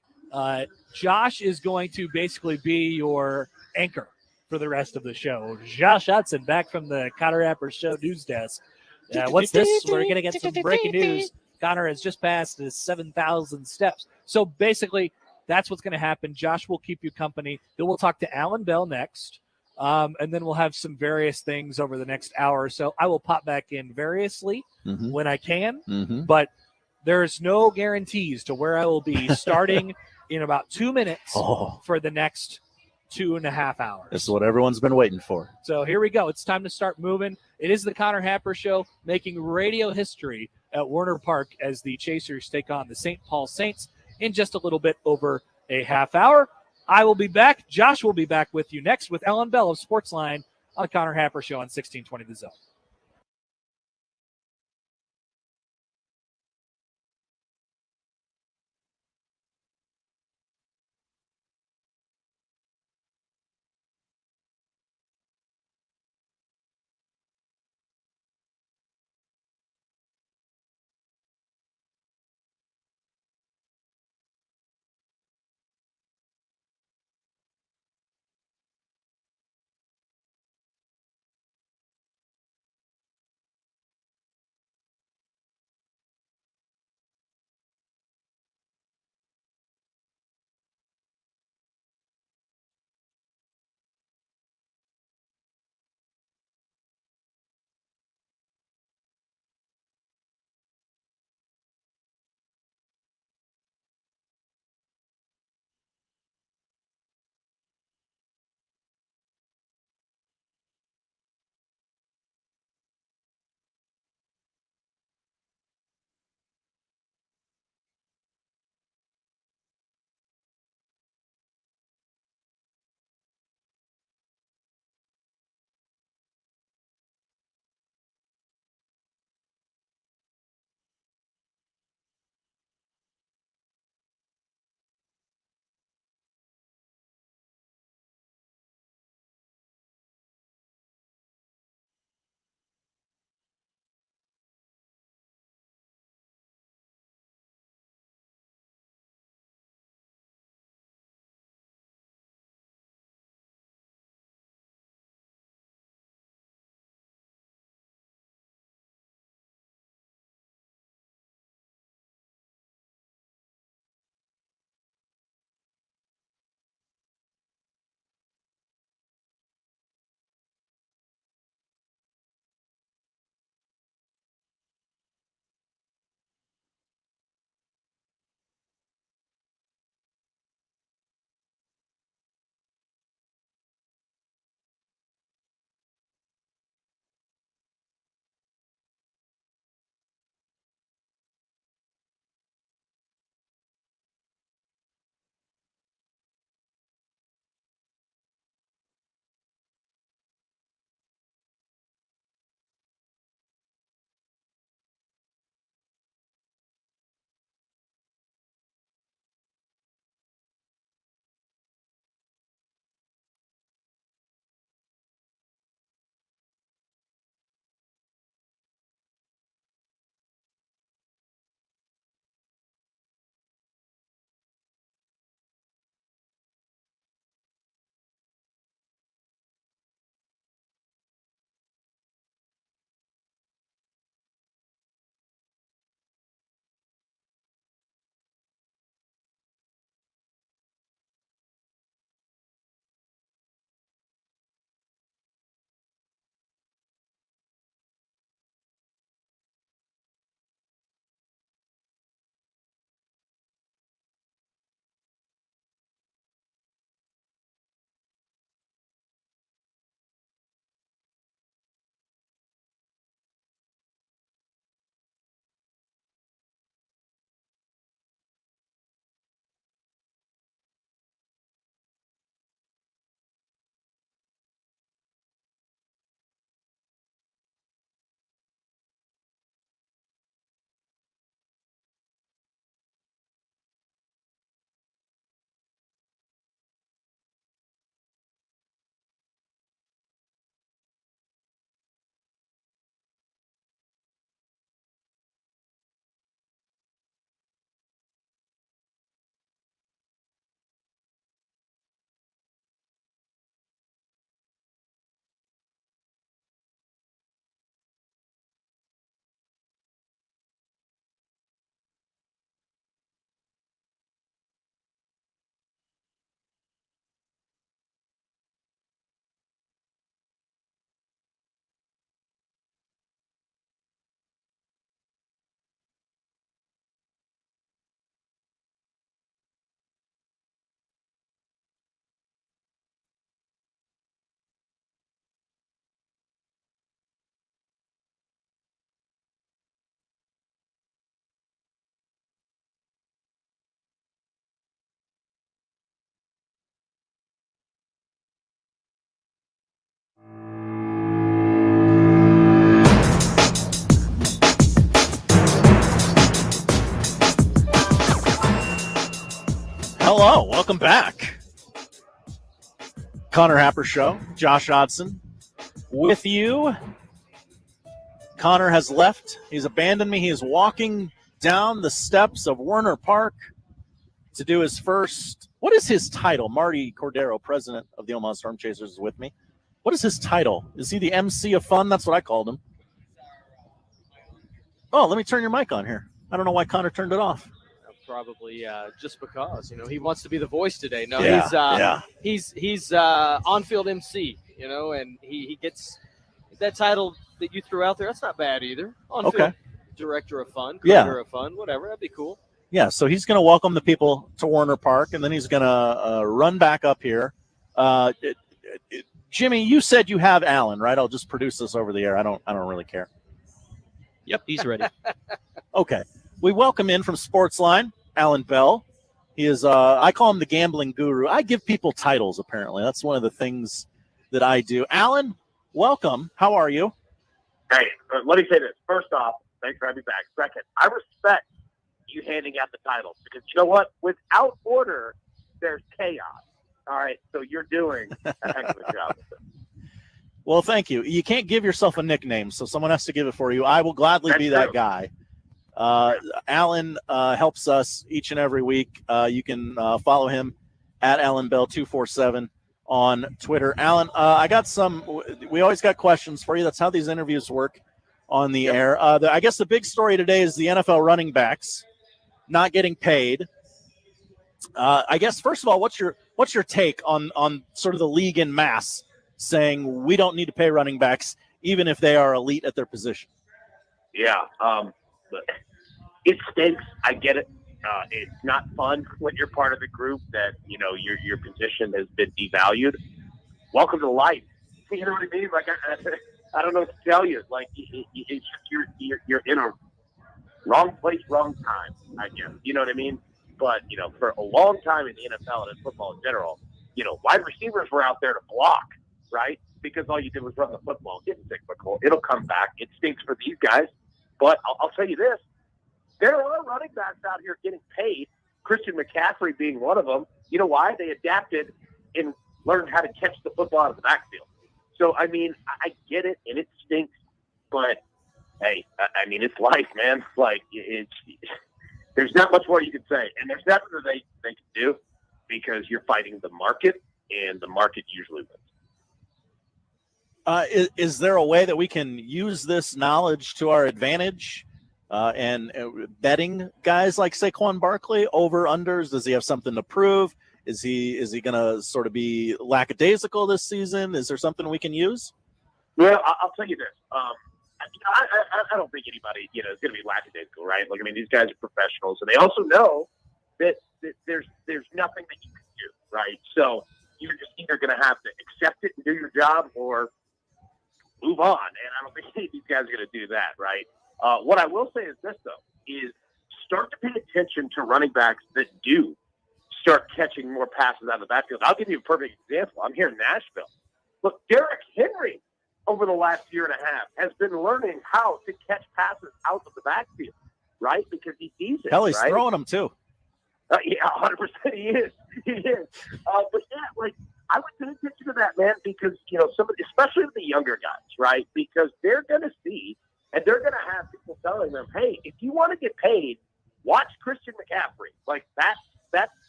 Josh is going to basically be your anchor for the rest of the show. Josh Hudson back from the Connor Happer Show news desk. What's this? We're going to get some breaking news. Connor has just passed his 7,000 steps. So basically, that's what's going to happen. Josh will keep you company. Then we'll talk to Allan Bell next. And then we'll have some various things over the next hour or so. I will pop back in variously when I can, but there's no guarantees to where I will be starting in about 2 minutes for the next 2.5 hours. This is what everyone's been waiting for. So here we go. It's time to start moving. It is the Connor Happer Show, making radio history at Werner Park as the Chasers take on the St. Paul Saints in just a little bit over a half hour. I will be back. Josh will be back with you next with Allan Bell of Sportsline on the Connor Happer Show on 1620 The Zone. Welcome back. Connor Happer Show. Josh Odson with you. Connor has left. He's abandoned me. He is walking down the steps of Werner Park to do his first. What is his title? Martie Cordaro, president of the Omaha Storm Chasers, is with me. What is his title? Is he the MC of fun? That's what I called him. Oh, let me turn your mic on here. I don't know why Connor turned it off. Probably just because he wants to be the voice today. No, Yeah, he's on-field MC, and he gets that title that you threw out there. That's not bad either. On-field director of fun, creator of fun, whatever. That'd be cool. Yeah, so he's going to welcome the people to Werner Park, and then he's going to run back up here. Jimmy, you said you have Allan, right? I'll just produce this over the air. I don't really care. Yep, he's ready. Okay. We welcome in from Sportsline, Allan Bell. He is, I call him the gambling guru. I give people titles, apparently. That's one of the things that I do. Allan, welcome. How are you? Hey, let me say this. First off, thanks for having me back. Second, I respect you handing out the titles because you know what? Without order, there's chaos. All right, so you're doing a heck of a job with it. Well, thank you. You can't give yourself a nickname, so someone has to give it for you. I will gladly be that guy. Allan helps us each and every week. You can follow him at Allan Bell 247 on Twitter. Allan, I got we always got questions for you. That's how these interviews work on the air. I guess the big story today is the NFL running backs not getting paid. I guess, first of all, what's your take on sort of the league in mass saying we don't need to pay running backs even if they are elite at their position? Yeah, it stinks. I get it. It's not fun when you're part of the group that your position has been devalued. Welcome to life. You know what I mean? Like I don't know what to tell you. Like you're in a wrong place, wrong time. I guess you know what I mean. But for a long time in the NFL and in football in general, wide receivers were out there to block, right? Because all you did was run the football. It's cyclical. It'll come back. It stinks for these guys. But I'll tell you this. There are running backs out here getting paid, Christian McCaffrey being one of them. You know why? They adapted and learned how to catch the football out of the backfield. So, I mean, I get it, and it stinks. But, hey, I mean, it's life, man. Like, there's not much more you can say. And there's nothing that they can do because you're fighting the market, and the market usually wins. Is there a way that we can use this knowledge to our advantage and betting guys like Saquon Barkley over unders? Does he have something to prove? Is he going to sort of be lackadaisical this season? Is there something we can use? Well, I'll tell you this. I don't think anybody is going to be lackadaisical, right? Like, I mean, these guys are professionals, and they also know that there's nothing that you can do, right? So you're just either going to have to accept it and do your job or move on. And I don't think any of these guys are going to do that, right? What I will say is this, though, is start to pay attention to running backs that do start catching more passes out of the backfield. I'll give you a perfect example. I'm here in Nashville. Look, Derrick Henry over the last year and a half has been learning how to catch passes out of the backfield, right? Because he sees it. Hell, he's right? throwing them too. Yeah, 100% he is. He is. But yeah, like I would pay attention to that, man, because somebody, especially the younger guys, right? Because they're going to see and they're going to have people telling them, "Hey, if you want to get paid, watch Christian McCaffrey." Like that's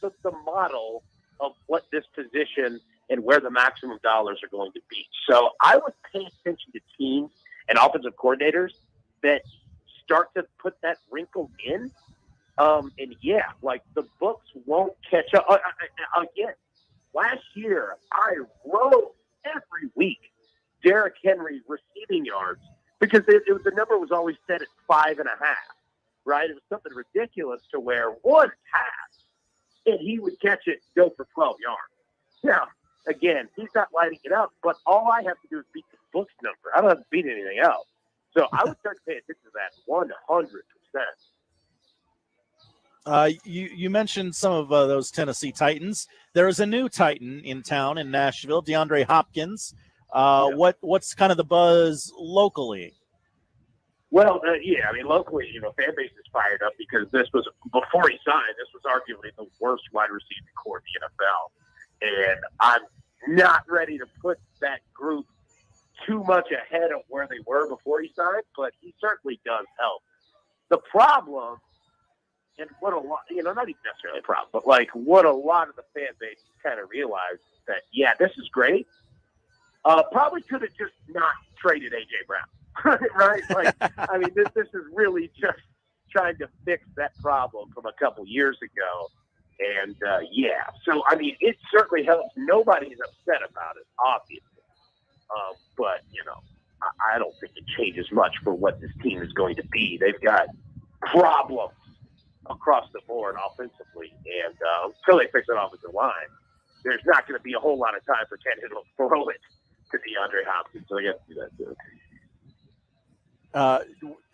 the model of what this position and where the maximum dollars are going to be. So I would pay attention to teams and offensive coordinators that start to put that wrinkle in. And yeah, like the books won't catch up. Again, last year I wrote every week Derrick Henry receiving yards because the number was always set at 5.5, right? It was something ridiculous to where one pass and he would catch it, go for 12 yards. Now, again, he's not lighting it up, but all I have to do is beat the book's number. I don't have to beat anything else. So I would start to pay attention to that 100%. You mentioned some of those Tennessee Titans. There is a new Titan in town in Nashville, DeAndre Hopkins. What's kind of the buzz locally? Well, yeah, I mean, locally, fan base is fired up because this was, before he signed, this was arguably the worst wide receiving core in the NFL. And I'm not ready to put that group too much ahead of where they were before he signed, but he certainly does help. The problem, and what a lot, not even necessarily a problem, but like what a lot of the fan base kind of realized that, yeah, this is great. Probably could have just not traded A.J. Brown. Right? Like, I mean, this is really just trying to fix that problem from a couple years ago. And, yeah, so, I mean, it certainly helps. Nobody's upset about it, obviously. But, I don't think it changes much for what this team is going to be. They've got problems across the board offensively. And until they fix that offensive line, there's not going to be a whole lot of time for Ken to throw it to DeAndre Hopkins. So, yeah, do that too.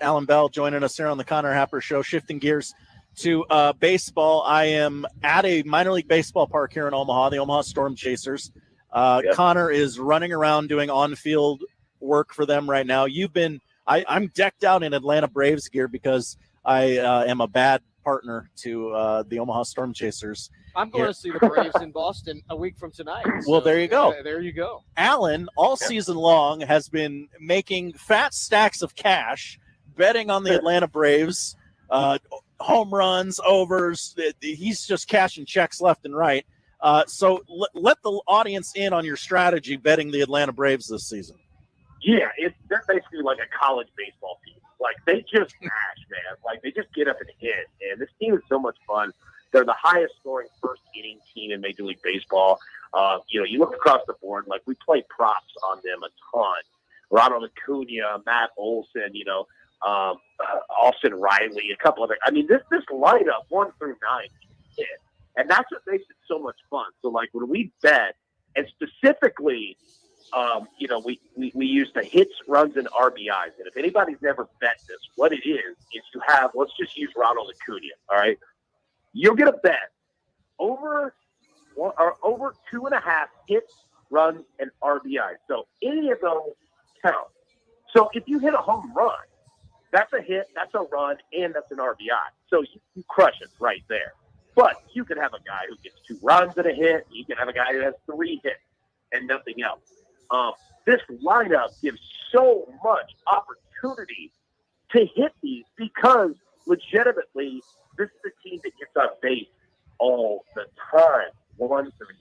Allan Bell joining us here on the Connor Happer Show. Shifting gears to baseball, I am at a minor league baseball park here in Omaha, the Omaha Storm Chasers. Connor is running around doing on-field work for them right now. I'm decked out in Atlanta Braves gear because I am a bad partner to the Omaha Storm Chasers. I'm going to see the Braves in Boston a week from tonight. Well, there you go. There you go. Allan, all season long, has been making fat stacks of cash, betting on the Atlanta Braves, home runs, overs. He's just cashing checks left and right. So let the audience in on your strategy betting the Atlanta Braves this season. Yeah, they're basically like a college baseball team. Like, they just smash, man. Like, they just get up and hit. And this team is so much fun. They're the highest scoring first inning team in Major League Baseball. You look across the board, like, we play props on them a ton. Ronald Acuna, Matt Olson, Austin Riley, a couple other. I mean, this lineup 1 through 9 hit, and that's what makes it so much fun. So, like, when we bet, and specifically, we use the hits, runs, and RBIs. And if anybody's never bet this, what it is you have. Let's just use Ronald Acuna. All right. You'll get a bet over 2.5 hits, runs, and RBIs. So any of those count. So if you hit a home run, that's a hit, that's a run, and that's an RBI. So you crush it right there. But you could have a guy who gets 2 runs and a hit. You can have a guy who has 3 hits and nothing else. This lineup gives so much opportunity to hit these because legitimately this is a team that gets on base all the time, 1 through 10.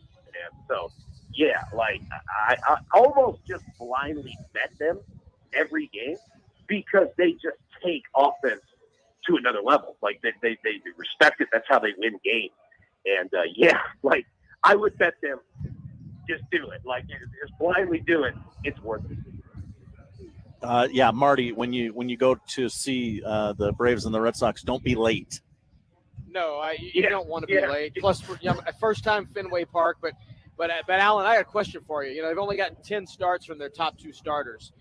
So, yeah, like I almost just blindly bet them every game because they just take offense to another level. Like they respect it. That's how they win games. And like I would bet them. Just do it. Like, just blindly do it. It's worth it. Marty, when you go to see the Braves and the Red Sox, don't be late. No, you don't want to be late. Plus, first time Fenway Park, but Allan, I got a question for you. They've only gotten 10 starts from their top 2 starters,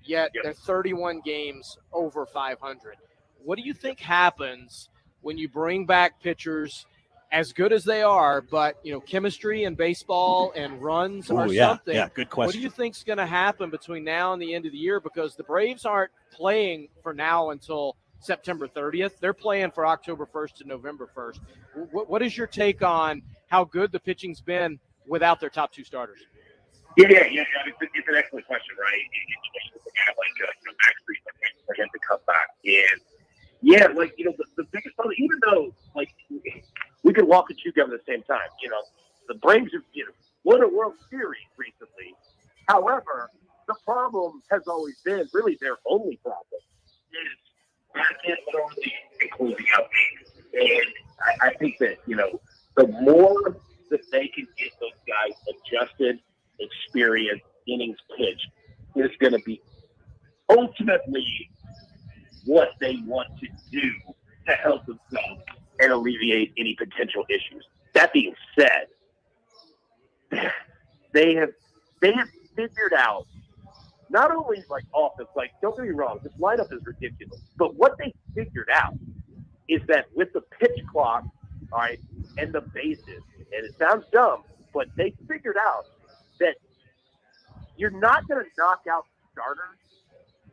yet they're 31 games over 500. What do you think happens when you bring back pitchers as good as they are, but chemistry and baseball and runs something? Yeah, good question. What do you think's going to happen between now and the end of the year? Because the Braves aren't playing for now until September 30th. They're playing for October 1st to November 1st. What is your take on how good the pitching's been without their top 2 starters? Yeah. It's an excellent question, right? You have like Max for him to come back, and the biggest problem, even though like we could walk and chew gum at the same time. The Braves have won a World Series recently. However, the problem has always been really their only problem is back end early and closing out games. And I think that the more that they can get those guys adjusted, experienced, innings pitched, is going to be ultimately what they want to do to help themselves and alleviate any potential issues. That being said, they have figured out not only like offense, like don't get me wrong, this lineup is ridiculous, but what they figured out is that with the pitch clock, all right, and the bases, and it sounds dumb, but they figured out that you're not going to knock out starters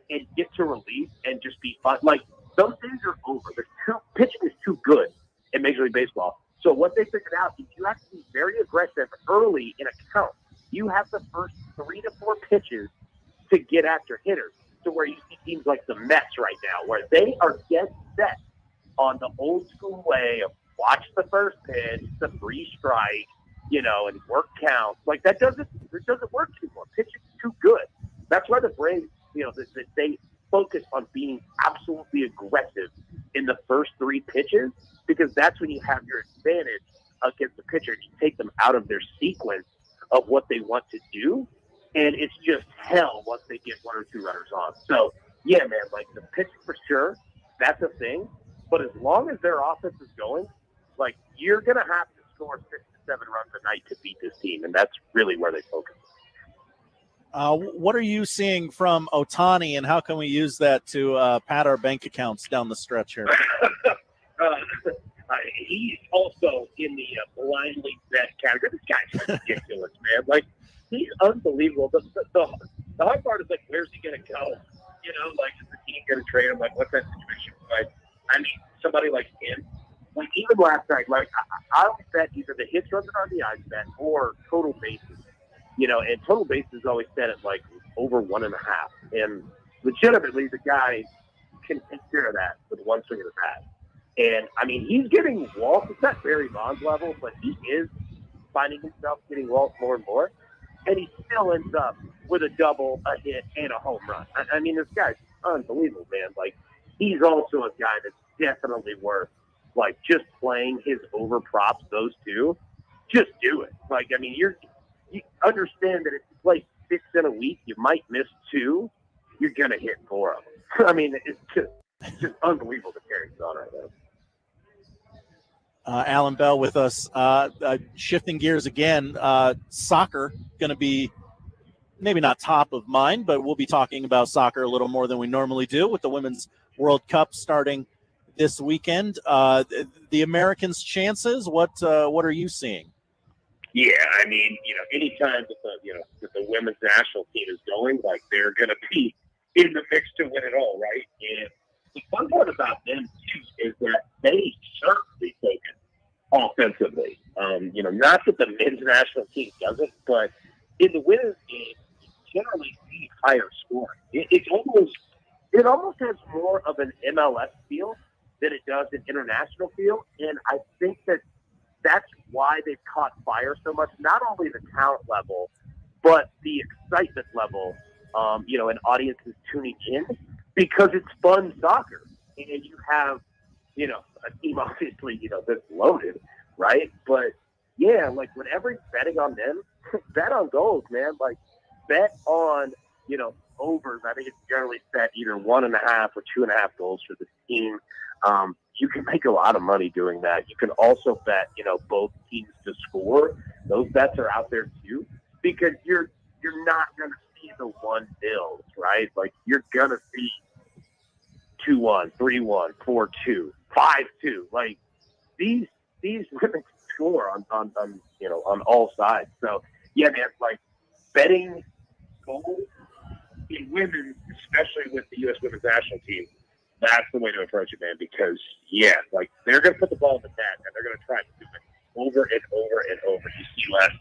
and get to relief and just be fun. Like, those days are over. Pitching is too good in Major League Baseball. So what they figured out is you have to be very aggressive early in a count. You have the first 3 to 4 pitches to get after hitters, to where you see teams like the Mets right now, where they are dead set on the old school way of watch the first pitch, the free strike, and work counts. Like, it doesn't work anymore. Pitching is too good. That's why the Braves, they focus on being absolutely aggressive in the first 3 pitches, because that's when you have your advantage against the pitcher. You take them out of their sequence of what they want to do, and it's just hell once they get 1 or 2 runners on. So, yeah, man, like, the pitching for sure, that's a thing. But as long as their offense is going, like, you're going to have to score 6 to 7 runs a night to beat this team, and that's really where they focus. What are you seeing from Ohtani, and how can we use that to pad our bank accounts down the stretch here? He's also in the blindly bet category. This guy's ridiculous, man. Like, he's unbelievable. The hard part is, like, where's he going to go? Like, is the team going to trade him? Like, what's that situation like? I mean, somebody like him, like, even last night, like, I always bet either the hits, runs, and RBIs bet or total bases. And total bases always set at, like, over 1.5. And legitimately, the guy can take care of that with one swing of the bat. And, I mean, he's getting walks. It's not Barry Bonds level, but he is finding himself getting walks more and more. And he still ends up with a double, a hit, and a home run. I mean, this guy's unbelievable, man. Like, he's also a guy that's definitely worth, like, just playing his over props, those two. Just do it. Like, I mean, you understand that if you play 6 in a week, you might miss 2. You're going to hit 4 of them. I mean, it's just unbelievable to carry on right now. Allan Bell with us. Shifting gears again, soccer going to be maybe not top of mind, but we'll be talking about soccer a little more than we normally do with the Women's World Cup starting this weekend. The Americans' chances, what are you seeing? Yeah, I mean, anytime that the women's national team is going, like, they're going to be in the mix to win it all, right? And the fun part about them, too, is that they certainly focus offensively. Not that the men's national team doesn't, but in the women's game, you generally see higher scoring. It almost has more of an MLS feel than it does an international feel, and I think that's why they've caught fire so much. Not only the talent level, but the excitement level. And audiences tuning in because it's fun soccer, and you have, a team obviously, that's loaded, right? But yeah, like, whenever you're betting on them, bet on goals, man. Like, bet on, overs. I think it's generally set either 1.5 or 2.5 goals for the team. You can make a lot of money doing that. You can also bet, both teams to score. Those bets are out there too, because you're not going to see the 1-0, right? Like, you're going to see 2-1, 3-1, 4-2, 5-2. Like, these women score on all sides. So yeah, man, like, betting goals in women, especially with the U.S. women's national team, that's the way to approach it, man. Because yeah, like, they're going to put the ball in the net and they're going to try to do it over and over and over. You see less,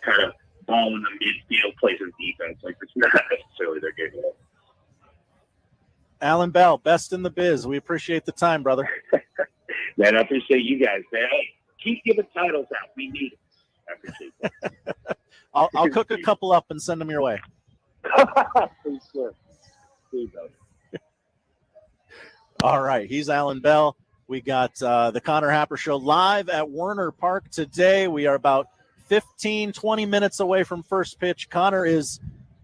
kind of ball in the midfield plays in defense. Like, it's not necessarily their game. Allan Bell, best in the biz. We appreciate the time, brother. Man, I appreciate you guys, man. Hey, keep giving titles out. We need it. I appreciate that. I'll cook a couple up and send them your way. Please, sir. Please, All right. He's Allan Bell. We got the Connor Happer Show live at Werner Park today. We are about 15, 20 minutes away from first pitch. Connor is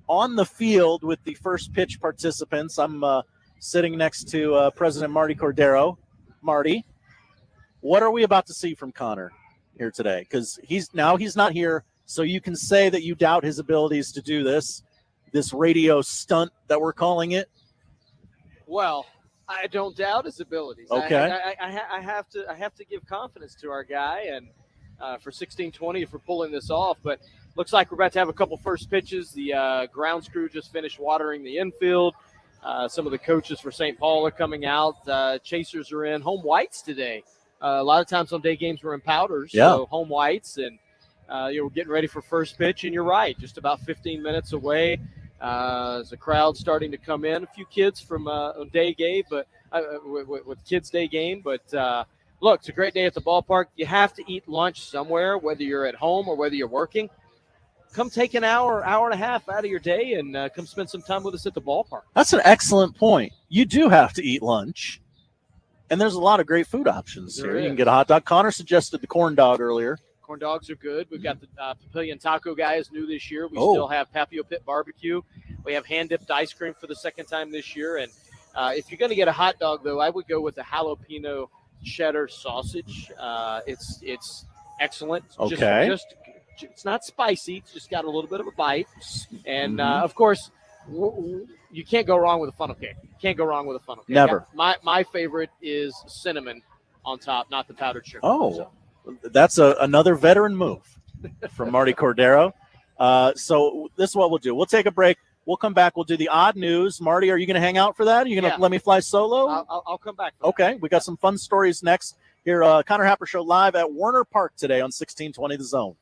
on the field with the first pitch participants. I'm sitting next to President Martie Cordaro. Martie, what are we about to see from Connor here today? Because he's not here, so you can say that you doubt his abilities to do this radio stunt that we're calling it. Well, I don't doubt his abilities. Okay. I have to give confidence to our guy, and for 16-20 if we're pulling this off. But looks like we're about to have a couple first pitches. The grounds crew just finished watering the infield. Some of the coaches for St. Paul are coming out. Chasers are in home whites today. A lot of times on day games we're in powders, so home whites, and we're getting ready for first pitch. And you're right, just about 15 minutes away. There's a crowd starting to come in. A few kids from day game, but with kids' day game. But look, it's a great day at the ballpark. You have to eat lunch somewhere, whether you're at home or whether you're working. Come take an hour and a half out of your day and come spend some time with us at the ballpark. That's an excellent point. You do have to eat lunch, and there's a lot of great food options There here. You is. can get a hot dog. Connor suggested the corn dog earlier. Corn dogs are good. We've got the Papillion Taco guy is new this year. We still have Papio Pit Barbecue. We have hand-dipped ice cream for the second time this year. And if you're going to get a hot dog, though, I would go with the jalapeno cheddar sausage. It's excellent. Okay. Just it's not spicy. It's just got a little bit of a bite. And, of course, you can't go wrong with a funnel cake. Can't go wrong with a funnel cake. Never. My favorite is cinnamon on top, not the powdered sugar. Oh, that's another veteran move from Martie Cordaro. So this is what we'll do. We'll take a break. We'll come back. We'll do the odd news. Marty, are you going to hang out for that? Are you going to let me fly solo? I'll come back. Okay. We got some fun stories next here. Connor Happer Show live at Werner Park today on 1620 The Zone.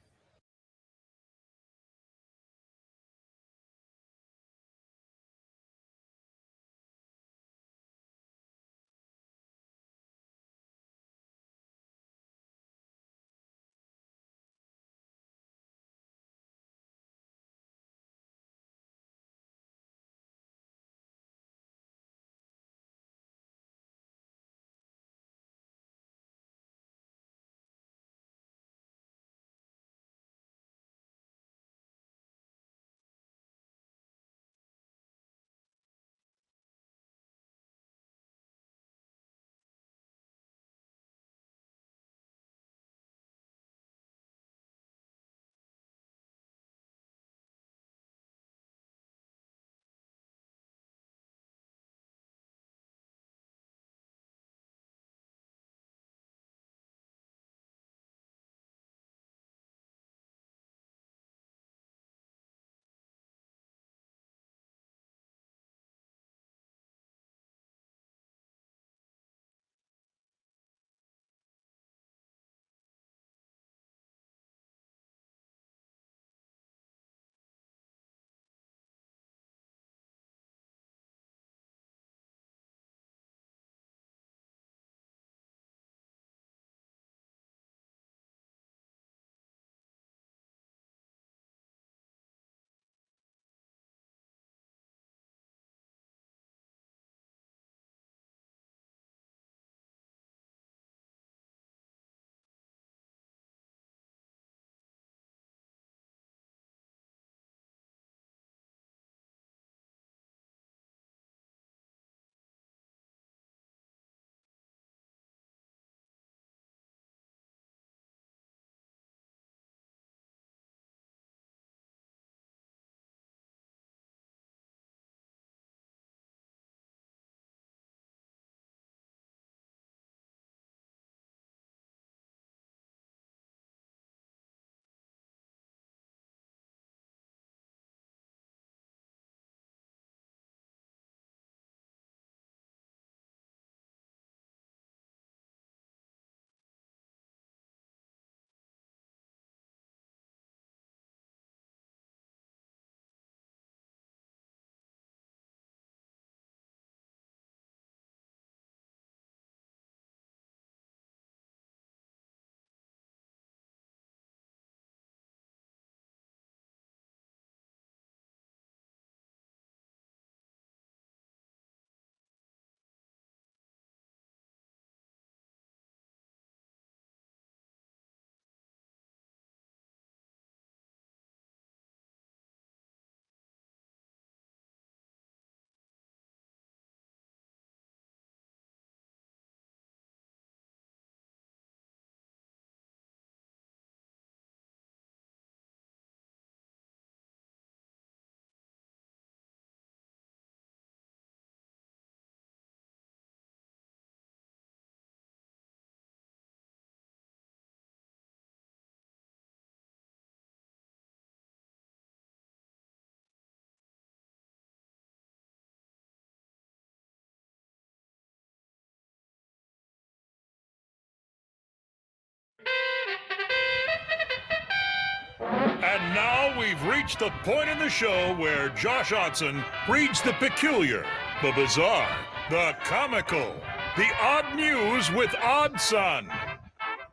And now we've reached the point in the show where Josh Otson reads the peculiar, the bizarre, the comical, the odd news with Odd Son.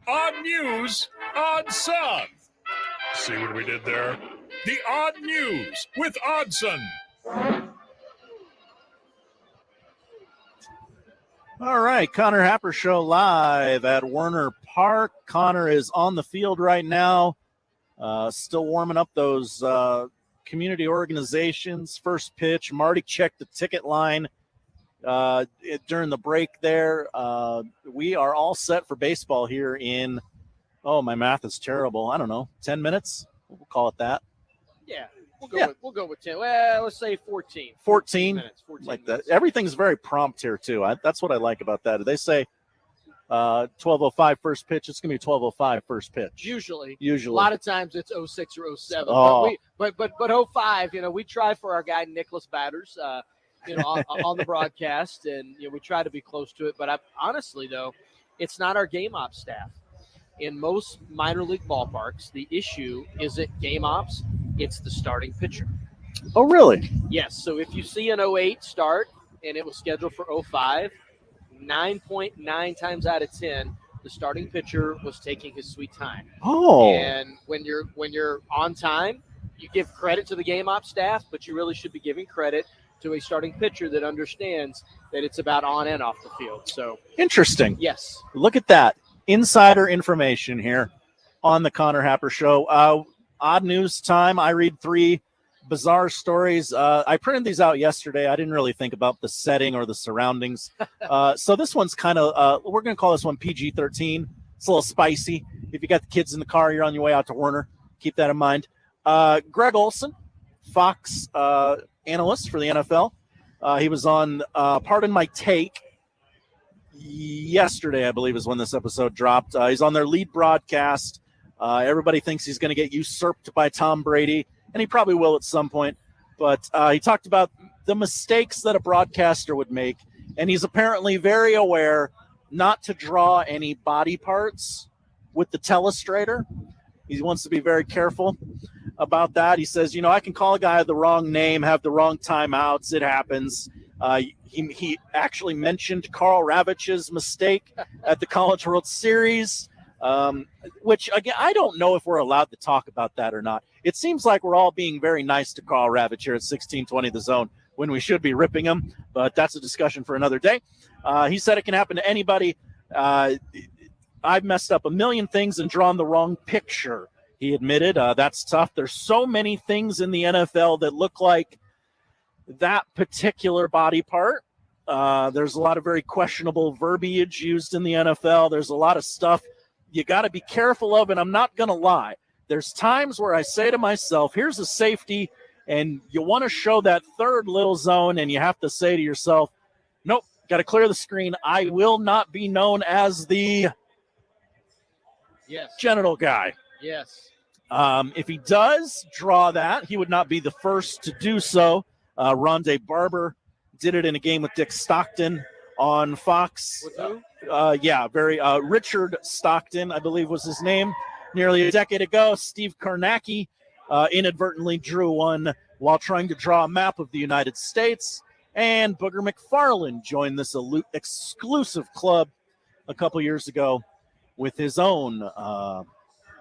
Odd news, Odd Son. See what we did there? The odd news with Oddson. All right, Connor Happer Show live at Werner Park. Connor is on the field right now, still warming up those community organizations. First pitch, Marty checked the ticket line during the break there. We are all set for baseball here in, my math is terrible. I don't know, 10 minutes? We'll call it that. Yeah, we'll go with 10. Well, let's say 14. 14 minutes. 14 like minutes. that. Everything's very prompt here too. That's what I like about that. They say 12:05 first pitch. It's gonna be 12:05 first pitch. Usually. A lot of times it's 06 or 07. Oh. But 05, we try for our guy Nicholas Batters, on the broadcast, and we try to be close to it. But honestly, though, it's not our game ops staff. In most minor league ballparks, the issue isn't game ops, it's the starting pitcher. Oh, really? Yes. So if you see an 08 start and it was scheduled for 05, 9.9 times out of 10, the starting pitcher was taking his sweet time. Oh. And when you're on time, you give credit to the game ops staff, but you really should be giving credit to a starting pitcher that understands that it's about on and off the field. So Interesting. yes. Look at that. Insider information here on the Connor Happer Show. Odd news time. I read 3 bizarre stories. I printed these out yesterday. I didn't really think about the setting or the surroundings. So this one's kind of, we're going to call this one PG-13. It's a little spicy. If you got the kids in the car, you're on your way out to Werner. Keep that in mind. Greg Olson, Fox analyst for the NFL. He was on Pardon My Take yesterday, I believe, is when this episode dropped. He's on their lead broadcast. Everybody thinks he's going to get usurped by Tom Brady, and he probably will at some point. But he talked about the mistakes that a broadcaster would make, and he's apparently very aware not to draw any body parts with the telestrator. He wants to be very careful about that. He says, I can call a guy the wrong name, have the wrong timeouts. It happens. He actually mentioned Carl Ravage's mistake at the College World Series, which, again, I don't know if we're allowed to talk about that or not. It seems like we're all being very nice to Carl Ravage here at 1620 The Zone when we should be ripping him, but that's a discussion for another day. He said it can happen to anybody. I've messed up a million things and drawn the wrong picture, he admitted. That's tough. There's so many things in the NFL that look like that particular body part. There's a lot of very questionable verbiage used in the NFL. There's a lot of stuff you got to be careful of, and I'm not going to lie. There's times where I say to myself, here's a safety, and you want to show that third little zone, and you have to say to yourself, nope, got to clear the screen. I will not be known as the genital guy. Yes. If he does draw that, he would not be the first to do so. Rondé Barber did it in a game with Dick Stockton on Fox. With who? Richard Stockton, I believe was his name. Nearly a decade ago, Steve Kornacki inadvertently drew one while trying to draw a map of the United States. And Booger McFarland joined this exclusive club a couple years ago with his own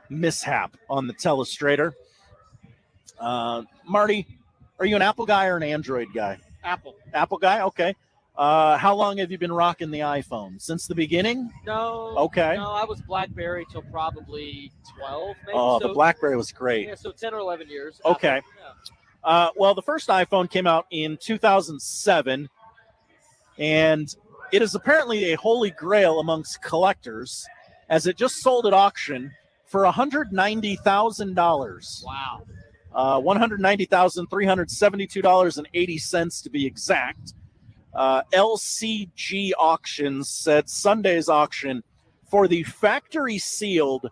mishap on the telestrator. Marty, are you an Apple guy or an Android guy? Apple. Apple guy? Okay. How long have you been rocking the iPhone? Since the beginning? No. Okay. No, I was BlackBerry till probably 12, maybe. Oh, the BlackBerry was great. Yeah, so 10 or 11 years. Okay. Apple, yeah. Well, the first iPhone came out in 2007, and it is apparently a holy grail amongst collectors, as it just sold at auction for $190,000. Wow. $190,372.80 to be exact. LCG Auctions said Sunday's auction for the factory sealed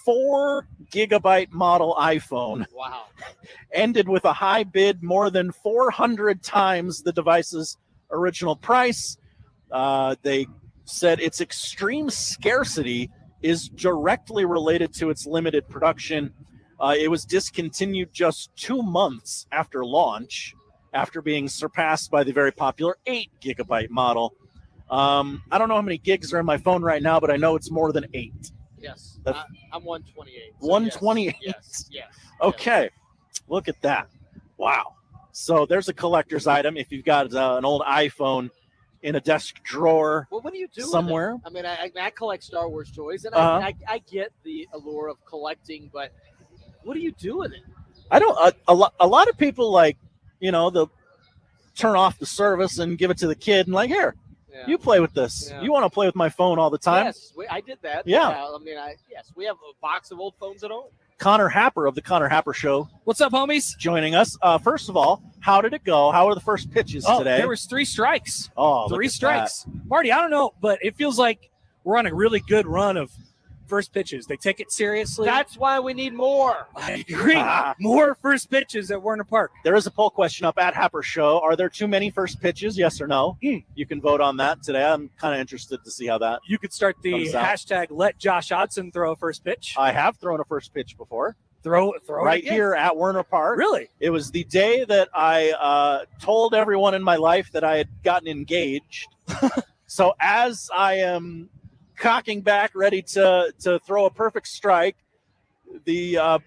4 gigabyte model iPhone ended with a high bid more than 400 times the device's original price. They said its extreme scarcity is directly related to its limited production. It was discontinued just 2 months after launch, after being surpassed by the very popular 8 gigabyte model. I don't know how many gigs are in my phone right now, but I know it's more than 8. Yes, That's- I'm 128. so 128. Yes. Okay, look at that. Wow. So there's a collector's item. If you've got an old iPhone in a desk drawer Well, what do you do with it? somewhere. I mean, I collect Star Wars toys, and Uh-huh. I get the allure of collecting, but what do you do with it? I don't. A lot of people they'll turn off the service and give it to the kid and here, you play with this. Yeah. You want to play with my phone all the time? Yes, I did that. Yeah. I mean, yes, we have a box of old phones at home. Connor Happer of the Connor Happer Show. What's up, homies? Joining us. First of all, how did it go? How were the first pitches today? There was 3 strikes. Oh, look 3 at strikes. Marty, I don't know, but it feels like we're on a really good run of first pitches. They take it seriously. That's why we need more. I agree. More first pitches at Werner Park. There is a poll question up at Happer Show. Are there too many first pitches? Yes or no? You can vote on that today. I'm kind of interested to see how that. You could start the comes out. hashtag Let Josh Hodson throw a first pitch. I have thrown a first pitch before. Throw right it again. here at Werner Park. Really? It was the day that I told everyone in my life that I had gotten engaged. So as I am cocking back, ready to throw a perfect strike, the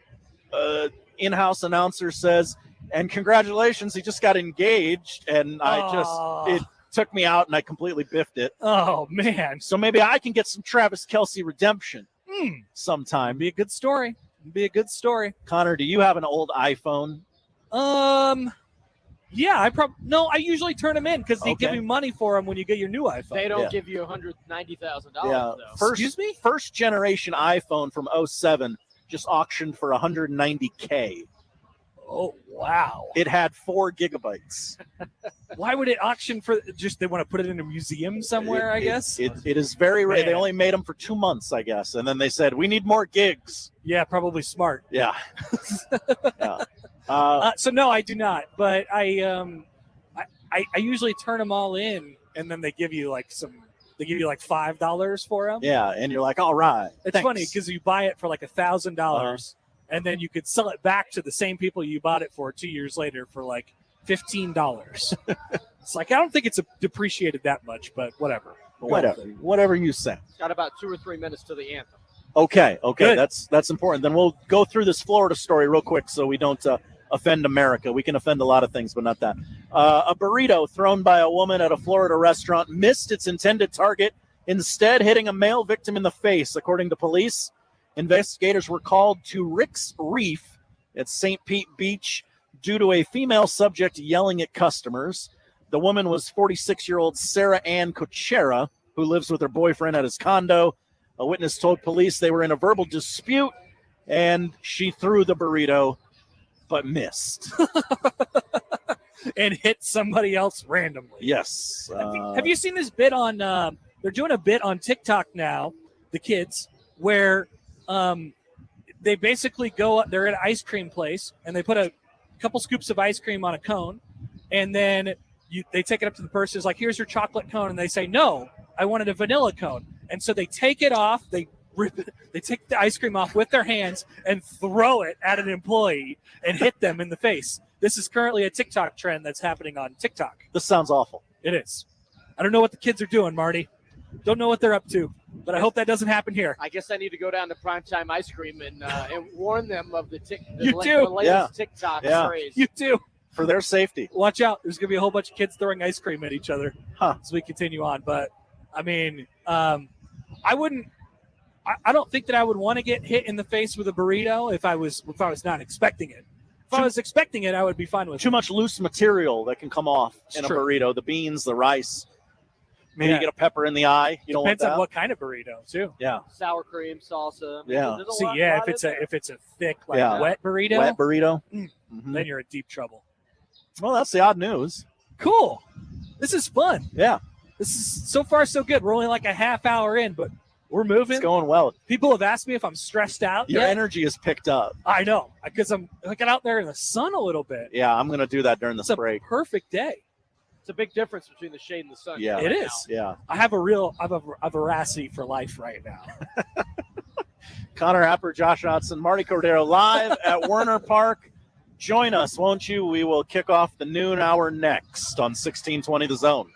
in-house announcer says, "And congratulations, he just got engaged." And it took me out, and I completely biffed it. Oh, man. So maybe I can get some Travis Kelce redemption sometime. Be a good story. Connor, do you have an old iPhone? Yeah, I usually turn them in because they give you money for them when you get your new iPhone. They don't give you $190,000. Yeah. Though. First generation iPhone from 07 just auctioned for $190K. Oh, wow. It had 4 gigabytes. Why would it auction for they want to put it in a museum somewhere, I guess? It is very rare. Man. They only made them for 2 months, I guess. And then they said, we need more gigs. Yeah, probably smart. Yeah. Yeah. So no, I do not. But I usually turn them all in, and then they give you $5 for them. Yeah, and you're like, all right. It's thanks. funny because you buy it for like $1,000, and then you could sell it back to the same people you bought it for 2 years later for like $15. It's like I don't think it's depreciated that much, but whatever. Whatever you say. Got about 2 or 3 minutes to the anthem. Okay, Good. that's important. Then we'll go through this Florida story real quick so we don't offend America. We can offend a lot of things, but not that. A burrito thrown by a woman at a Florida restaurant missed its intended target, instead hitting a male victim in the face, according to police. Investigators were called to Rick's Reef at St. Pete Beach due to a female subject yelling at customers. The woman was 46-year-old Sarah Ann Cochera, who lives with her boyfriend at his condo. A witness told police they were in a verbal dispute, and she threw the burrito, but missed. And hit somebody else randomly. Yes. Have you seen this bit on? They're doing a bit on TikTok now, the kids, where they basically go. They're at an ice cream place, and they put a couple scoops of ice cream on a cone, and then they take it up to the person. It's like, "Here's your chocolate cone," and they say, "No, I wanted a vanilla cone." And so they take it off. They rip it. They take the ice cream off with their hands and throw it at an employee and hit them in the face. This is currently a TikTok trend that's happening on TikTok. This sounds awful. It is. I don't know what the kids are doing, Marty. Don't know what they're up to, but I hope that doesn't happen here. I guess I need to go down to Primetime Ice Cream and warn them of the You do. latest TikTok craze. You do. For their safety. Watch out. There's going to be a whole bunch of kids throwing ice cream at each other as we continue on. But, I mean, I don't think that I would want to get hit in the face with a burrito if I was not expecting it. If I was expecting it, I would be fine with it. Too much loose material that can come off in true. a burrito. The beans, the rice. Maybe Yeah. you get a pepper in the eye. You don't want Depends that. on what kind of burrito, too. Yeah. Sour cream, salsa. Yeah. There's a See, lot- yeah, lot if it's a thick, like Yeah. wet burrito, Wet burrito. then you're in deep trouble. Well, that's the odd news. Cool. This is fun. Yeah. This is so far so good. We're only like a half hour in, but we're moving. It's going well. People have asked me if I'm stressed out. Your yet. energy is picked up. I know, because I'm looking out there in the sun a little bit. Yeah, I'm going to do that during the It's a break. perfect day. It's a big difference between the shade and the sun. Yeah. It is. Yeah. I have a veracity for life right now. Connor Happer, Josh Hodson, Martie Cordaro live at Werner Park. Join us, won't you? We will kick off the noon hour next on 1620 The Zone.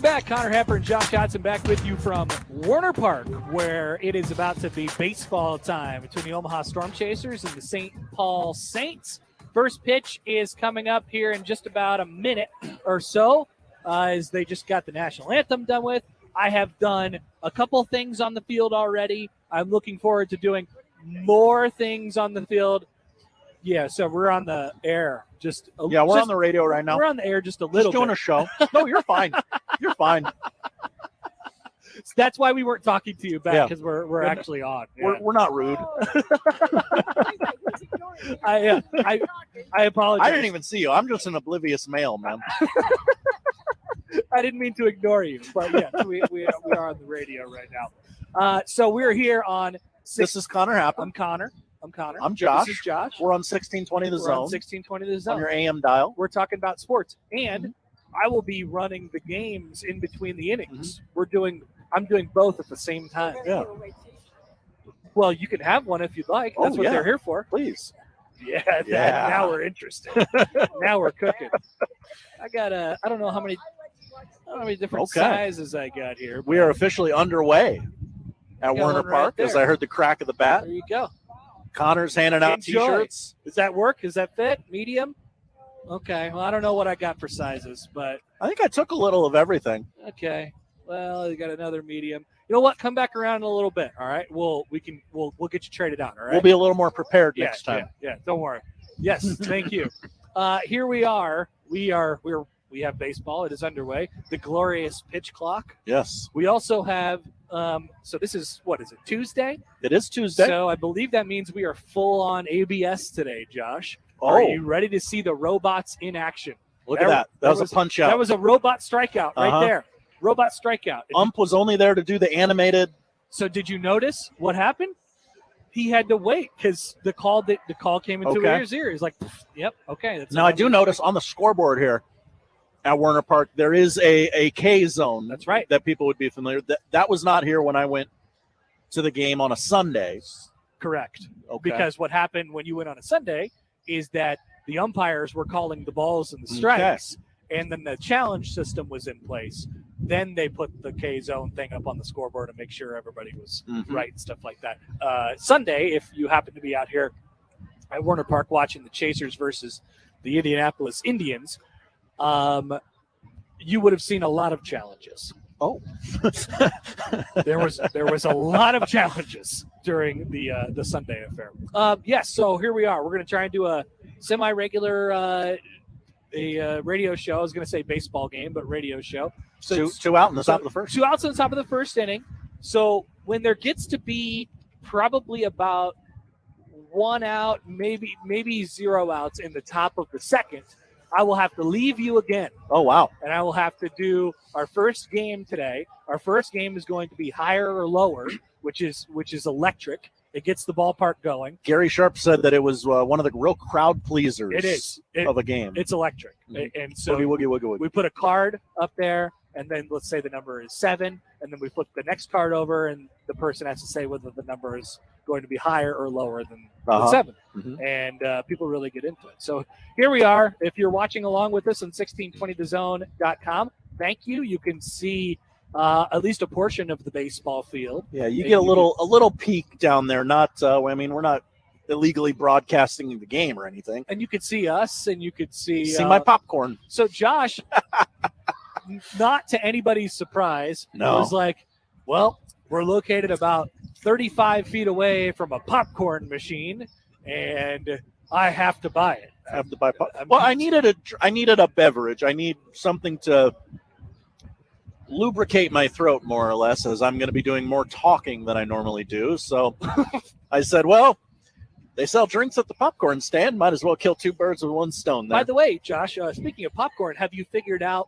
Welcome back. Connor Happer and Josh Johnson back with you from Werner Park, where it is about to be baseball time between the Omaha Storm Chasers and the St. Paul Saints. First pitch is coming up here in just about a minute or so, as they just got the national anthem done with. I have done a couple things on the field already. I'm looking forward to doing more things on the field. Yeah, so we're on the air. We're on the radio right now. We're on the air just a little Just doing bit. a show. No, you're fine. You're fine. So that's why we weren't talking to you back, because we're And actually on. Yeah. We're not rude. I apologize. I didn't even see you. I'm just an oblivious male, man. I didn't mean to ignore you, but yes, we are on the radio right now. So we're here on. This is Connor Happer. I'm Connor. I'm Josh. This is Josh. We're on 1620 The We're Zone. on 1620 The Zone. On your AM dial. We're talking about sports, and I will be running the games in between the innings. I'm doing both at the same time. Yeah. Well, you can have one if you'd like. That's what they're here for. Please. Yeah. Yeah. Now we're interested. Now we're cooking. I got I don't know how many different sizes I got here. We are officially underway at Got Werner one right Park, as there. I heard the crack of the bat. There you go. Connor's handing out Enjoy. T-shirts. Does that work? Does that fit? Medium? Okay. Well, I don't know what I got for sizes, but I think I took a little of everything. okay. Well, you got another medium. You know what? Come back around in a little bit. All right. We'll get you traded out. All right. We'll be a little more prepared next time. Yeah. Don't worry. Yes. Thank you. Here we are. We have baseball. It is underway. The glorious pitch clock. Yes. We also have. So this is what is it? Tuesday. It is Tuesday. So I believe that means we are full on ABS today, Josh. Oh. Are you ready to see the robots in action? Look at that. That was a punch out. That was a robot strikeout right there. Robot strikeout. Ump was only there to do the animated. So did you notice what happened? He had to wait because the call came into his ear. He's like, "Yep, okay." That's Now I do notice on the scoreboard here at Werner Park there is a K zone. That's right. That people would be familiar. That was not here when I went to the game on a Sunday. Correct. Okay. Because what happened when you went on a Sunday is that the umpires were calling the balls and the strikes, and then the challenge system was in place. Then they put the K zone thing up on the scoreboard to make sure everybody was right and stuff like that. Sunday, if you happen to be out here at Werner Park watching the Chasers versus the Indianapolis Indians, you would have seen a lot of challenges. Oh, there was a lot of challenges during the Sunday affair. Yes, so here we are. We're going to try and do a semi-regular radio show. I was going to say baseball game, but radio show. So two out in the top of the first. 2 outs in the top of the first inning. So when there gets to be probably about 1 out, maybe 0 outs in the top of the second, I will have to leave you again. Oh, wow. And I will have to do our first game today. Our first game is going to be higher or lower, which is electric. It gets the ballpark going. Gary Sharp said that it was one of the real crowd pleasers It is. of a game. It's electric. And so Woogie, woogie, woogie. we put a card up there, and then let's say the number is 7, and then we flip the next card over, and the person has to say whether the number is going to be higher or lower than 7. And people really get into it. So here we are. If you're watching along with us on 1620thezone.com, thank you. You can see at least a portion of the baseball field. Yeah, you get a little peek down there. Not, I mean, we're not illegally broadcasting the game or anything. And you could see us, and you could see my popcorn. So Josh, not to anybody's surprise, No. was like, well, we're located about 35 feet away from a popcorn machine, and I have to buy it. Well, I needed a beverage. I need something to lubricate my throat more or less, as I'm going to be doing more talking than I normally do. So I said, well, they sell drinks at the popcorn stand. Might as well kill 2 birds with 1 stone there. By the way, Josh, speaking of popcorn, have you figured out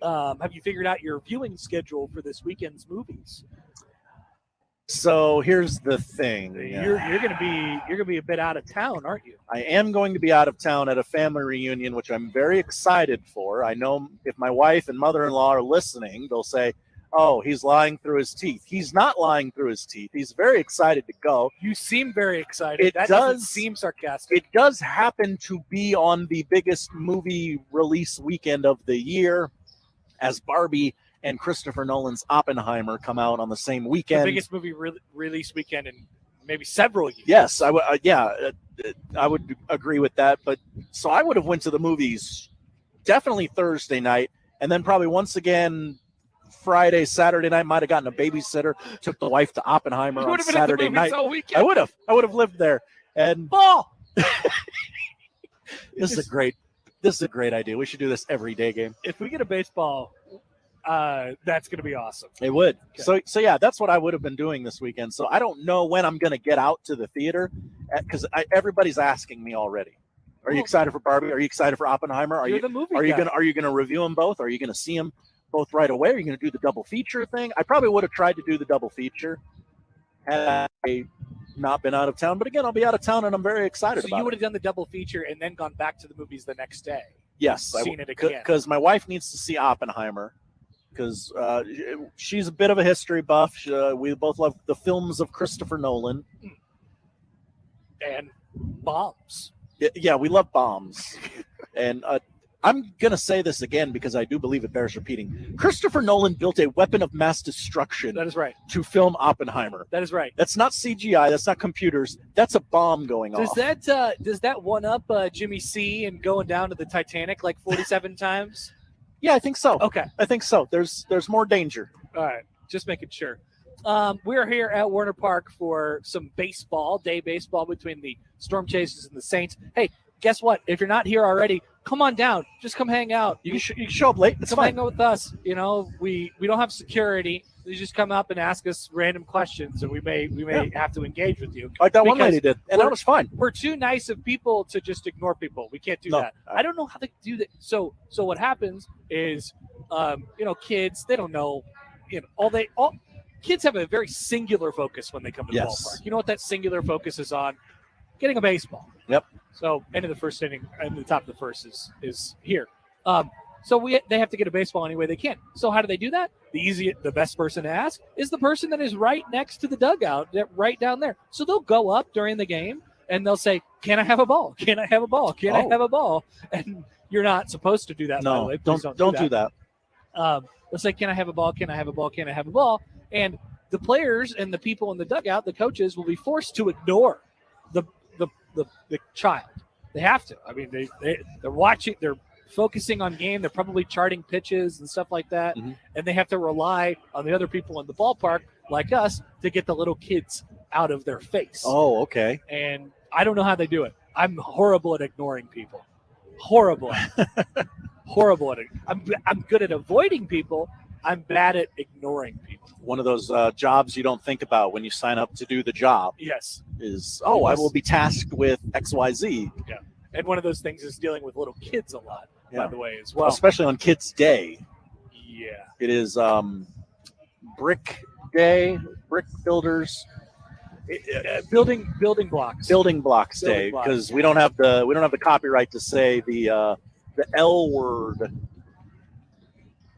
your viewing schedule for this weekend's movies? So here's the thing. You're gonna be a bit out of town, aren't you? I am going to be out of town at a family reunion, which I'm very excited for. I know if my wife and mother-in-law are listening, they'll say, oh, he's lying through his teeth. He's not lying through his teeth. He's very excited to go. You seem very excited. That doesn't seem sarcastic. It does happen to be on the biggest movie release weekend of the year as Barbie and Christopher Nolan's Oppenheimer come out on the same The weekend. biggest movie release weekend in maybe several years. Yes, I would agree with that. But so I would have went to the movies definitely Thursday night, and then probably once again Friday, Saturday night. Might have gotten a babysitter, took the wife to Oppenheimer You on would have been at the Saturday movies night. all weekend. I would have lived there. And ball. This is a great idea. We should do this every day game. If we get a baseball, that's going to be awesome. It would. Okay. So yeah, that's what I would have been doing this weekend. So I don't know when I'm going to get out to the theater because everybody's asking me already. Are you excited for Barbie? Are you excited for Oppenheimer? Are you going to review them both? Are you going to see them both right away? Are you going to do the double feature thing? I probably would have tried to do the double feature had I not been out of town. But again, I'll be out of town, and I'm very excited So about you it. would have done the double feature and then gone back to the movies the next day. Yes, seen it again. Because my wife needs to see Oppenheimer because she's a bit of a history buff. We both love the films of Christopher Nolan. And bombs. Yeah, we love bombs. And I'm going to say this again because I do believe it bears repeating. Christopher Nolan built a weapon of mass destruction. That is right. To film Oppenheimer. That is right. That's not CGI. That's not computers. That's a bomb going off. Does that one up Jimmy C and going down to the Titanic like 47 times? Yeah, I think so. Okay. I think so. There's more danger. All right. Just making sure. We're here at Werner Park for some day baseball between the Storm Chasers and the Saints. Hey, guess what? If you're not here already, come on down. Just come hang out. You can show up late. It's come fine. hang out with us. You know, we don't have security. You just come up and ask us random questions, and we may have to engage with you. Like that one lady did, and that was fine. We're too nice of people to just ignore people. We can't do that. I don't know how to do that. So what happens is, kids, they don't know, kids have a very singular focus when they come to the ballpark. You know what that singular focus is on? Getting a baseball. Yep. So end of the first inning, and the top of the first is here. So they have to get a baseball any way they can. So how do they do that? The best person to ask is the person that is right next to the dugout, right down there. So they'll go up during the game and they'll say, "Can I have a ball? Can I have a ball? Can I have a ball?" And you're not supposed to do that. By the way. Please don't do that. They'll say, "Can I have a ball? Can I have a ball? Can I have a ball?" And the players and the people in the dugout, the coaches, will be forced to ignore the child. They have to. I mean, they're watching. They're focusing on game. They're probably charting pitches and stuff like that. Mm-hmm. And they have to rely on the other people in the ballpark, like us, to get the little kids out of their face. Oh, okay. And I don't know how they do it. I'm horrible at ignoring people. Horrible. Horrible at it. I'm good at avoiding people. I'm bad at ignoring people. One of those jobs you don't think about when you sign up to do the job. Yes. Is, I will be tasked with XYZ. Yeah. And one of those things is dealing with little kids a lot, by the way, as well. Especially on Kids Day. Yeah. It is Brick Day, Brick Builders. Building blocks. Building Blocks Day, because we don't have the copyright to say the L word.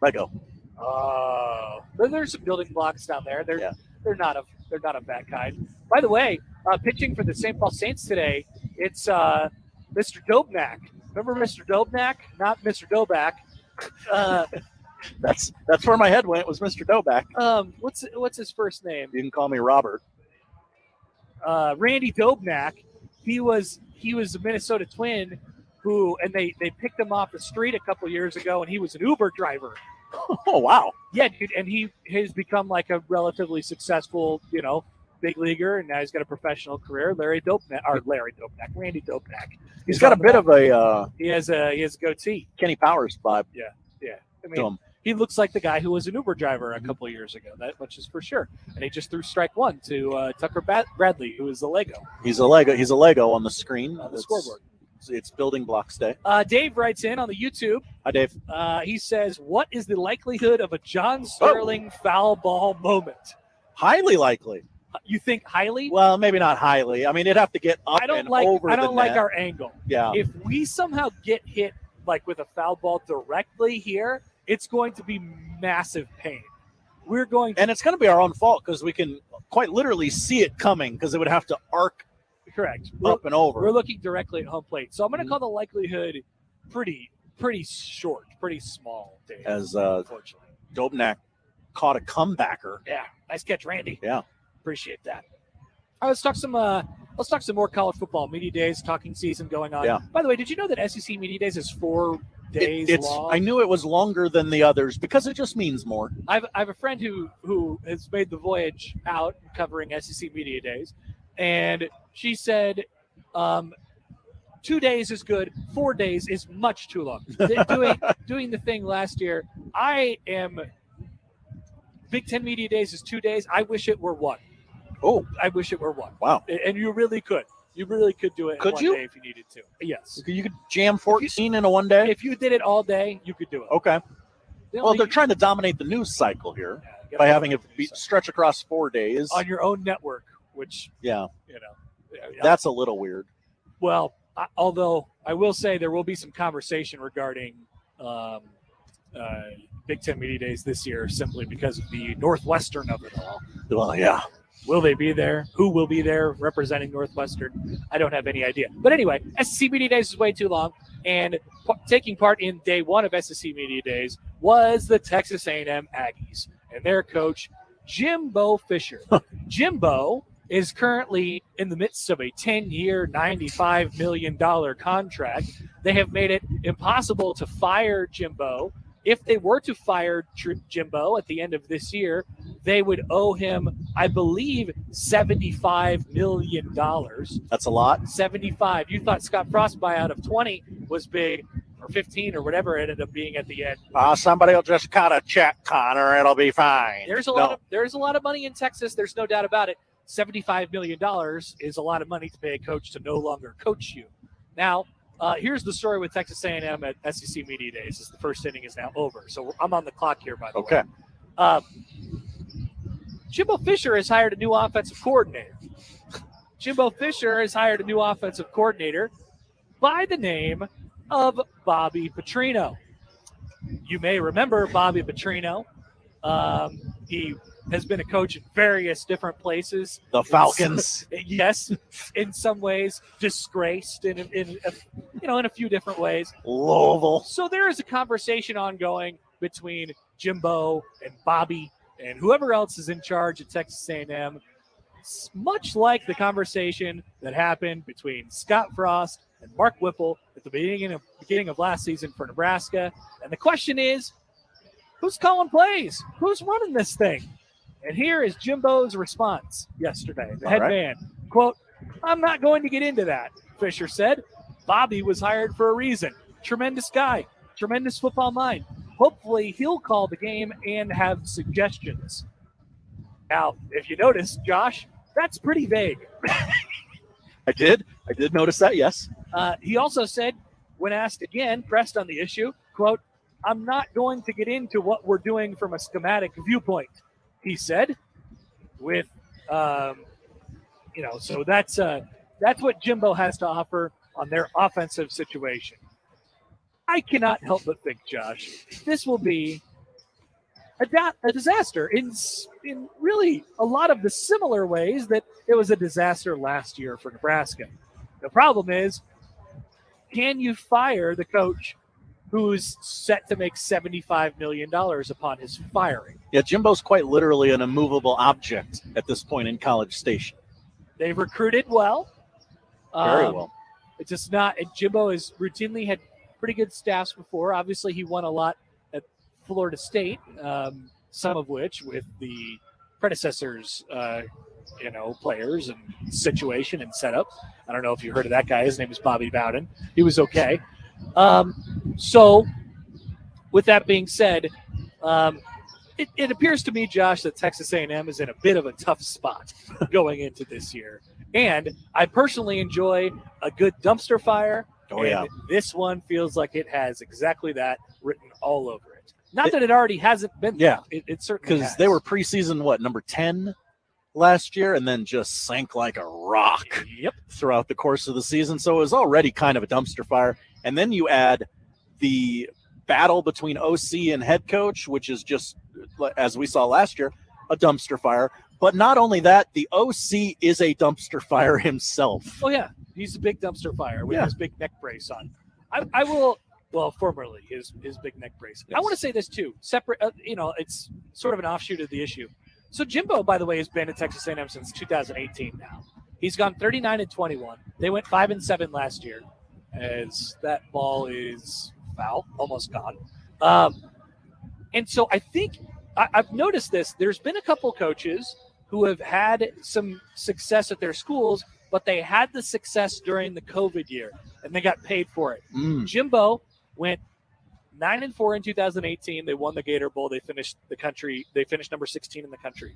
Lego. Oh, there's some building blocks down there. They're not of that kind. By the way, pitching for the St. Paul Saints today, it's Mr. Dobnak. Remember Mr. Dobnak? Not Mr. Doback. That's where my head went. Was Mr. Doback? What's his first name? You can call me Robert. Randy Dobnak. He was a Minnesota Twin and they picked him off the street a couple years ago, and he was an Uber driver. Oh, wow. Yeah, dude, and he has become like a relatively successful, big leaguer, and now he's got a professional career. Randy Dobnak. He's got a bit of a he has a goatee. Kenny Powers vibe. Yeah. I mean, he looks like the guy who was an Uber driver a couple of years ago. That much is for sure. And he just threw strike one to Tucker Bradley, who is the Lego. He's a Lego on the screen on the scoreboard. It's Building Blocks Day. Dave writes in on the YouTube. Hi, Dave. He says, "What is the likelihood of a John Sterling foul ball moment?" Highly likely. You think highly? Well, maybe not highly. I mean, it'd have to get up over the net. I don't like our angle. Yeah. If we somehow get hit like with a foul ball directly here, it's going to be massive pain. And it's going to be our own fault because we can quite literally see it coming because it would have to arc. Correct. Up and over. We're looking directly at home plate. So I'm going to call the likelihood pretty pretty short, pretty small, Dave. As unfortunately. Dobnak caught a comebacker. Yeah, nice catch, Randy. Yeah. Appreciate that. All right, let's talk some more college football media days. Talking season going on. Yeah. By the way, did you know that SEC media days is 4 days long? I knew it was longer than the others because it just means more. I have a friend who has made the voyage out covering SEC media days, and she said 2 days is good. 4 days is much too long. doing the thing last year, Big Ten media days is 2 days. I wish it were one. Oh, I wish it were one. Wow. And you really could. You really could do it Could in one you? day if you needed to. Yes. You could jam 14 in a one day? If you did it all day, you could do it. Okay. The Well, only- they're trying to dominate the news cycle here Yeah, by having it stretch across 4 days. on your own network, which, Yeah, yeah, that's a little weird. well, although I will say there will be some conversation regarding Big Ten media days this year simply because of the Northwestern of it all. Well, yeah. Will they be there? Who will be there representing Northwestern? I don't have any idea. But anyway, SEC Media Days is way too long. And taking part in day one of SEC Media Days was the Texas A&M Aggies and their coach, Jimbo Fisher. Jimbo is currently in the midst of a 10-year, $95 million contract. They have made it impossible to fire Jimbo. If they were to fire Jimbo at the end of this year, they would owe him, I believe, $75 million. That's a lot. 75. You thought Scott Frost buyout of 20 was big, or 15, or whatever it ended up being at the end. Somebody will just cut a check, Connor. It'll be fine. There's a lot of money in Texas. There's no doubt about it. $75 million is a lot of money to pay a coach to no longer coach you. Now, here's the story with Texas A&M at SEC Media Days. The first inning is now over. So I'm on the clock here, by the way. Okay. Jimbo Fisher has hired a new offensive coordinator. Jimbo Fisher has hired a new offensive coordinator by the name of Bobby Petrino. You may remember Bobby Petrino. He has been a coach in various different places. The Falcons. Yes, in some ways disgraced in a few different ways. Louisville. So there is a conversation ongoing between Jimbo and Bobby and whoever else is in charge at Texas A&M. It's much like the conversation that happened between Scott Frost and Mark Whipple at the beginning of last season for Nebraska. And the question is, who's calling plays? Who's running this thing? And here is Jimbo's response yesterday. The head man, quote, "I'm not going to get into that," Fisher said. "Bobby was hired for a reason. Tremendous guy, tremendous football mind. Hopefully he'll call the game and have suggestions." Now, if you notice, Josh, that's pretty vague. I did notice that, yes. He also said, when asked again, pressed on the issue, quote, "I'm not going to get into what we're doing from a schematic viewpoint," he said, with, so that's what Jimbo has to offer on their offensive situation. I cannot help but think, Josh, this will be a disaster in really a lot of the similar ways that it was a disaster last year for Nebraska. The problem is, can you fire the coach who's set to make $75 million upon his firing? Yeah, Jimbo's quite literally an immovable object at this point in College Station. They've recruited well. Very well. It's just not. Jimbo has routinely had pretty good staffs before. Obviously, he won a lot at Florida State, some of which with the predecessors, players and situation and setup. I don't know if you heard of that guy. His name is Bobby Bowden. He was okay. So with that being said, it appears to me, Josh, that Texas A&M is in a bit of a tough spot going into this year. And I personally enjoy a good dumpster fire. Oh, yeah. This one feels like it has exactly that written all over it. Not that it already hasn't been. Yeah. It certainly Because has. they were preseason, number 10 last year, and then just sank like a rock throughout the course of the season. So it was already kind of a dumpster fire. And then you add the battle between OC and head coach, which is just, as we saw last year, a dumpster fire. But not only that, the OC is a dumpster fire himself. Oh, yeah. He's a big dumpster fire with his big neck brace on. I will Well, formerly his big neck brace. I want to say this too. Separate, it's sort of an offshoot of the issue. So Jimbo, by the way, has been at Texas A&M since 2018 now. He's gone 39-21. They went 5-7 last year, as that ball is foul, almost gone. And so I think I've noticed this. There's been a couple coaches who have had some success at their schools, but they had the success during the COVID year, and they got paid for it. Jimbo went 9-4 in 2018. They won the Gator Bowl. They finished number 16 in the country.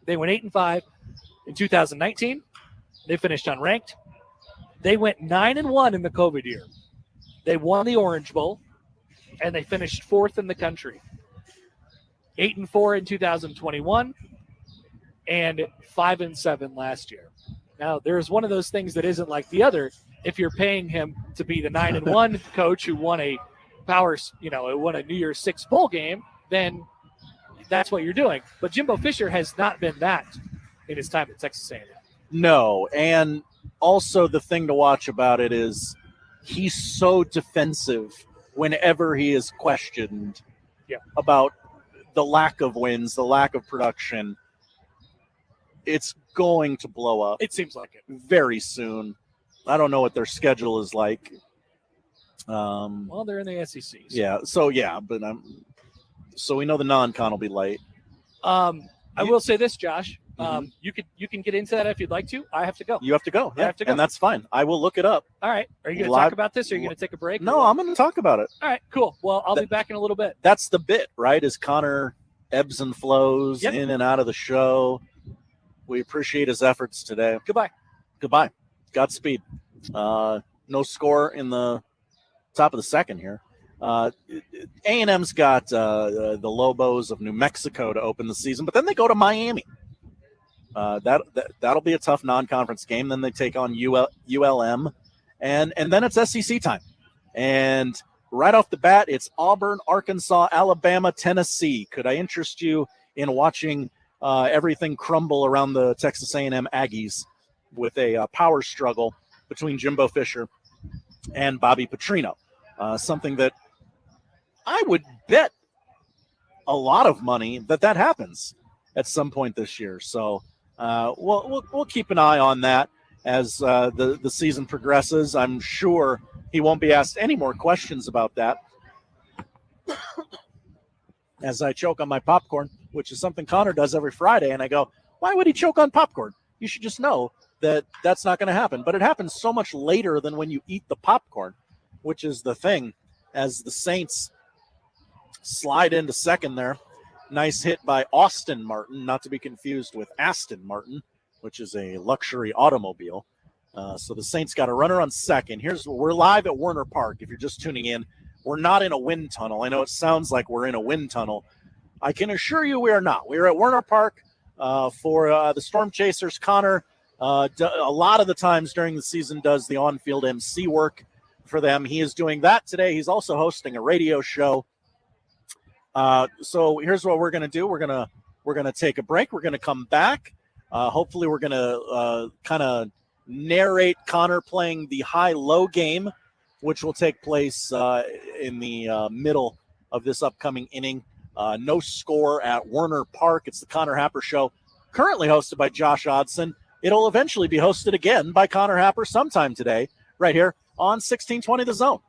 They went 8-5 in 2019. They finished unranked. They went 9-1 in the COVID year. They won the Orange Bowl, and they finished 4th in the country. 8-4 in 2021, and 5-7 last year. Now, there's one of those things that isn't like the other. If you're paying him to be the 9-1 coach who won a won a New Year's Six bowl game, then that's what you're doing. But Jimbo Fisher has not been that in his time at Texas A&M. No, and also the thing to watch about it is he's so defensive whenever he is questioned about the lack of wins, the lack of production. It's going to blow up. It seems like it. Very soon. I don't know what their schedule is like. Well, they're in the SEC. So we know the non-con will be late. I will say this, Josh. You can get into that if you'd like to. I have to go. You have to go. I have to go. And that's fine. I will look it up. All right. Are you going to talk about this, or are you going to take a break? No, I'm going to talk about it. All right, cool. Well, I'll be back in a little bit. That's the bit, right? Is Connor ebbs and flows in and out of the show. We appreciate his efforts today. Goodbye. Godspeed. No score in the top of the second here. A&M's got the Lobos of New Mexico to open the season, but then they go to Miami. That'll be a tough non-conference game. Then they take on ULM, and then it's SEC time. And right off the bat, it's Auburn, Arkansas, Alabama, Tennessee. Could I interest you in watching everything crumble around the Texas A&M Aggies with a power struggle between Jimbo Fisher and Bobby Petrino? Something that I would bet a lot of money that happens at some point this year. So we'll keep an eye on that as the season progresses. I'm sure he won't be asked any more questions about that. As I choke on my popcorn, which is something Connor does every Friday, and I go, why would he choke on popcorn? You should just know that that's not going to happen. But it happens so much later than when you eat the popcorn, which is the thing. As the Saints slide into second there. Nice hit by Austin Martin, not to be confused with Aston Martin, which is a luxury automobile. So the Saints got a runner on second. We're live at Werner Park. If you're just tuning in, we're not in a wind tunnel. I know it sounds like we're in a wind tunnel. I can assure you we are not. We are at Werner Park for the Storm Chasers. Connor, a lot of the times during the season, does the on-field emcee work for them. He is doing that today. He's also hosting a radio show. So here's what we're going to do. We're going to take a break. We're going to come back. Hopefully we're going to kind of narrate Connor playing the high-low game, which will take place in the middle of this upcoming inning. No score at Werner Park. It's the Connor Happer Show, currently hosted by Josh Odson. It'll eventually be hosted again by Connor Happer sometime today, right here on 1620 The Zone.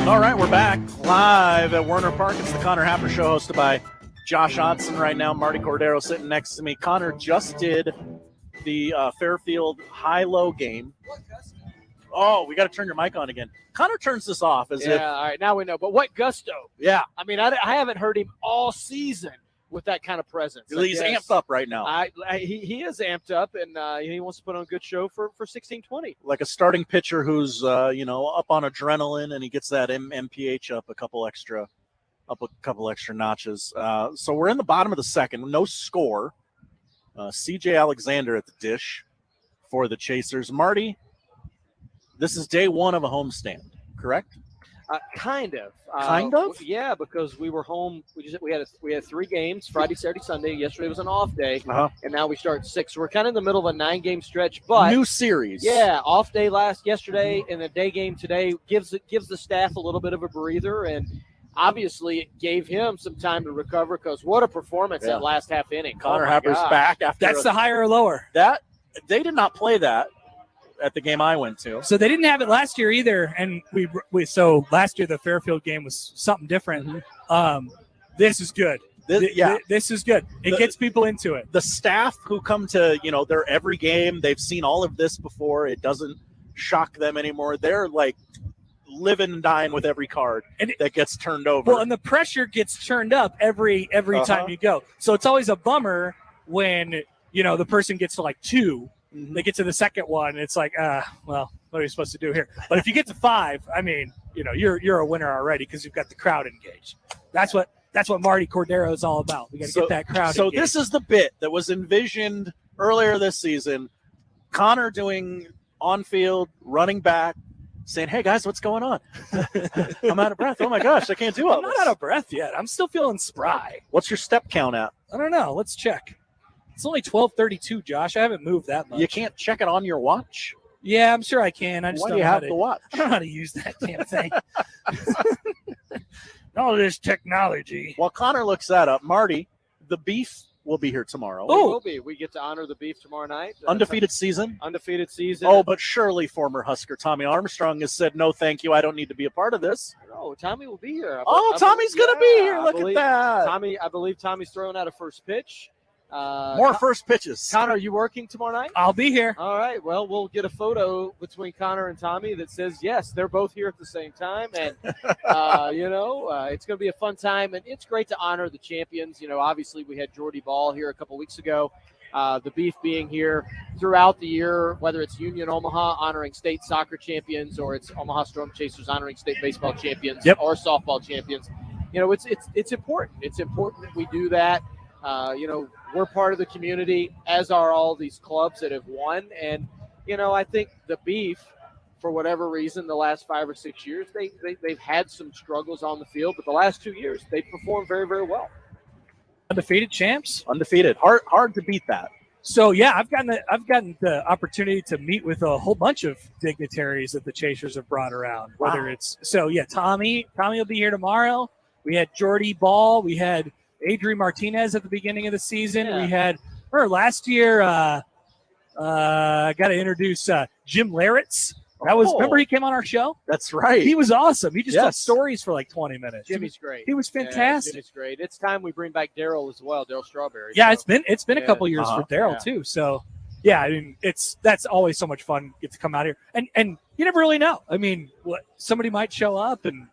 All right, we're back live at Werner Park. It's the Connor Happer Show, hosted by Josh Otson right now. Martie Cordaro sitting next to me. Connor just did the Fairfield high-low game. Oh, we got to turn your mic on again. Connor turns this off as if. All right, now we know. But what gusto? Yeah. I mean, I haven't heard him all season with that kind of presence. He's amped up right now. He is amped up, and he wants to put on a good show for 1620. Like a starting pitcher who's up on adrenaline, and he gets that MPH up a couple extra notches. So we're in the bottom of the second, no score. CJ Alexander at the dish for the Chasers. Martie, this is day one of a homestand, correct? Kind of. Kind of? Yeah, because we were home. We had 3 games: Friday, Saturday, Sunday. Yesterday was an off day, and now we start 6. So we're kind of in the middle of a 9-game stretch. But new series. Yeah, off day yesterday, and the day game today gives the staff a little bit of a breather, and obviously it gave him some time to recover. Because what a performance that last half inning! Connor Happer's back after. That's the higher or lower. That they did not play that at the game I went to. So they didn't have it last year either, and so last year the Fairfield game was something different. This is good. This is good. It gets people into it. The staff who come to their every game, they've seen all of this before. It doesn't shock them anymore. They're like living and dying with every card that gets turned over. Well, and the pressure gets turned up every time you go. So it's always a bummer when the person gets to like 2. They get to the second one, and it's like, well, what are you supposed to do here? But if you get to 5, I mean, you're a winner already because you've got the crowd engaged. That's what Martie Cordaro is all about. We got to get that crowd So engaged. this is the bit that was envisioned earlier this season. Connor doing on-field, running back, saying, hey, guys, what's going on? I'm out of breath. Oh, my gosh, I can't do all I'm this. not out of breath yet. I'm still feeling spry. What's your step count at? I don't know. Let's check. It's only 12:32, Josh. I haven't moved that much. You can't check it on your watch? Yeah, I'm sure I can. I just Why don't do you know have how the watch? I don't know how to use that damn thing. All this technology. While Connor looks that up, Martie, the beef will be here tomorrow. We will be. We get to honor the beef tomorrow night. Undefeated season? Undefeated season. Oh, but surely former Husker Tommy Armstrong has said, no, thank you. I don't need to be a part of this. No, Tommy will be here. Tommy's going to be here. Look at that. I believe Tommy's throwing out a first pitch. More first pitches. Connor, are you working tomorrow night? I'll be here. All right. Well, we'll get a photo between Connor and Tommy that says, yes, they're both here at the same time. And, it's going to be a fun time. And it's great to honor the champions. Obviously we had Jordy Ball here a couple weeks ago. The beef being here throughout the year, whether it's Union Omaha honoring state soccer champions or it's Omaha Storm Chasers honoring state baseball champions or softball champions. It's important. It's important that we do that. We're part of the community, as are all these clubs that have won. And, I think the beef, for whatever reason, the last 5 or 6 years, they've had some struggles on the field, but the last 2 years, they've performed very, very well. Undefeated champs? Undefeated. Hard to beat that. So, yeah, I've gotten the opportunity to meet with a whole bunch of dignitaries that the Chasers have brought around. Wow. Tommy will be here tomorrow. We had Jordy Ball. We had Adrian Martinez at the beginning of the season. Yeah. We had last year. I got to introduce Jim Larritz. Remember he came on our show? That's right. He was awesome. He just told stories for like 20 minutes. Jimmy's great. He was fantastic. Jimmy's great. It's time we bring back Daryl as well, Daryl Strawberry. Yeah, it's been a couple years for Daryl too. So yeah, I mean that's always so much fun. Get to come out here and you never really know. I mean, somebody might show up, and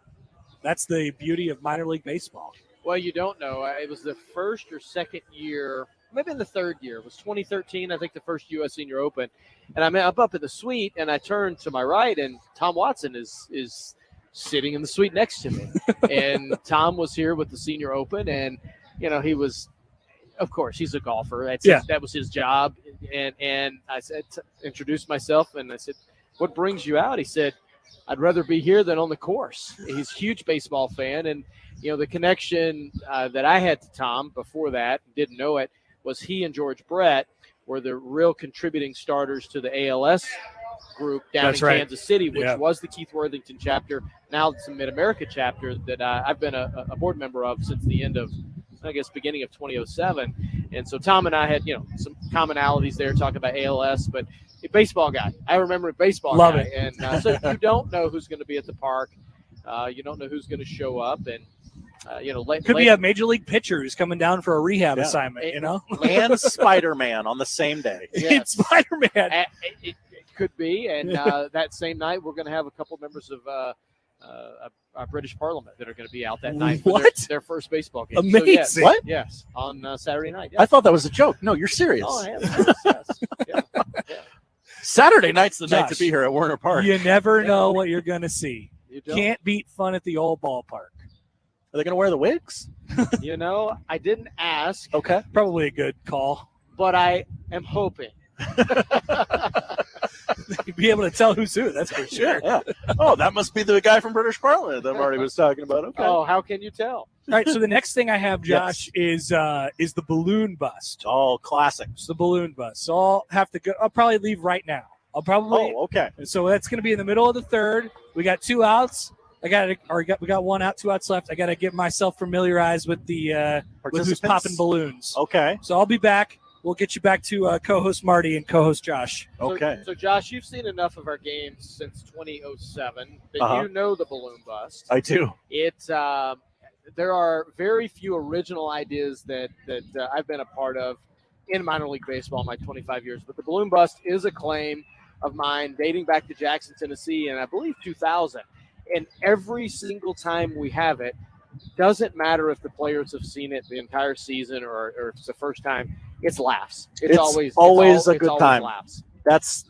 that's the beauty of minor league baseball. Well, you don't know. It was the first or second year, maybe in the third year. It was 2013, I think, the first U.S. Senior Open. And I'm up in the suite, and I turn to my right, and Tom Watson is sitting in the suite next to me. And Tom was here with the Senior Open, and, he was, of course, he's a golfer. That was his job. And I said, introduced myself, and I said, what brings you out? He said, I'd rather be here than on the course. He's a huge baseball fan, and the connection that I had to Tom before that, didn't know it, was he and George Brett were the real contributing starters to the ALS group down in Kansas City, which was the Keith Worthington chapter. Now it's the Mid-America chapter that I've been a board member of since the end of, beginning of 2007. And so Tom and I had, some commonalities there talking about ALS, but a baseball guy. I remember a baseball Love guy. it. And so you don't know who's going to be at the park. You don't know who's going to show up, and Could be a major league pitcher who's coming down for a rehab assignment, And Spider-Man on the same day. It's Spider-Man. It could be, and that same night we're going to have a couple members of our British Parliament that are going to be out that night for their first baseball game. Amazing. So, What? Yes, on Saturday night. I thought that was a joke. No, you're serious. Oh, I am. Yes. Yeah. Saturday night's the night to Josh, be here at Werner Park. You never know what you're going to see. You don't. Can't beat fun at the old ballpark. Are they going to wear the wigs? I didn't ask. Okay. Probably a good call. But I am hoping. You'd be able to tell who's who, that's for sure. Yeah. Oh, that must be the guy from British Parliament that Marty was talking about. Okay. Oh, how can you tell? All right, so the next thing I have, Josh, is the balloon bust. Oh, classic. It's the balloon bust. So I'll have to go. I'll probably leave right now. I'll probably. Oh, okay. So that's going to be in the middle of the third. We got 2 outs. We got 1 out, 2 outs left. I got to get myself familiarized with the with who's popping balloons. Okay. So I'll be back. We'll get you back to co-host Marty and co-host Josh. Okay. So Josh, you've seen enough of our games since 2007 that you know the balloon bust. I do. There are very few original ideas that I've been a part of in minor league baseball in my 25 years. But the balloon bust is a claim of mine dating back to Jackson, Tennessee, and I believe 2000. And every single time we have it, doesn't matter if the players have seen it the entire season or if it's the first time, it's laughs. It's always a good time. Laughs. That's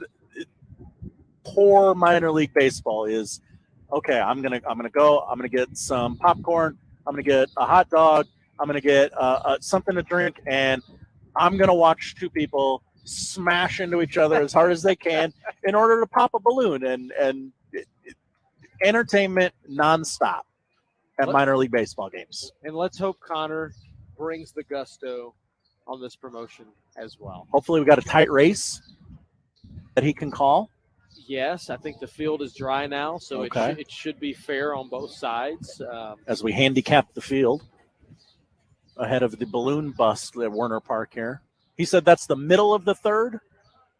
poor minor league baseball is okay. I'm gonna go. I'm gonna get some popcorn. I'm gonna get a hot dog. I'm gonna get something to drink, and I'm gonna watch 2 people smash into each other as hard as they can in order to pop a balloon and entertainment nonstop at minor league baseball games. And let's hope Connor brings the gusto on this promotion as well. Hopefully we got a tight race that he can call. Yes, I think the field is dry now, so it should be fair on both sides. As we handicap the field ahead of the balloon bust at Werner Park here. He said that's the middle of the third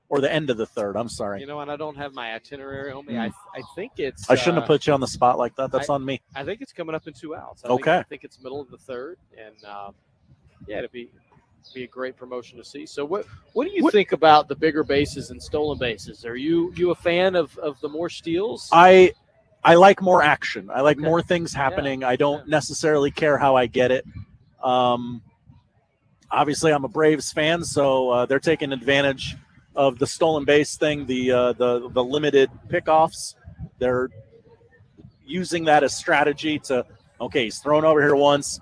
or the end of the third. I'm sorry. And I don't have my itinerary on me. I think it's. I shouldn't have put you on the spot like that. That's on me. I think it's coming up in 2 outs. I think it's middle of the third, and it'd be a great promotion to see. So what do you think about the bigger bases and stolen bases? Are you a fan of the more steals? I like more action. I like more things happening. I don't necessarily care how I get it. Obviously, I'm a Braves fan, so they're taking advantage of the stolen base thing, the limited pickoffs. They're using that as strategy to, okay, he's thrown over here once,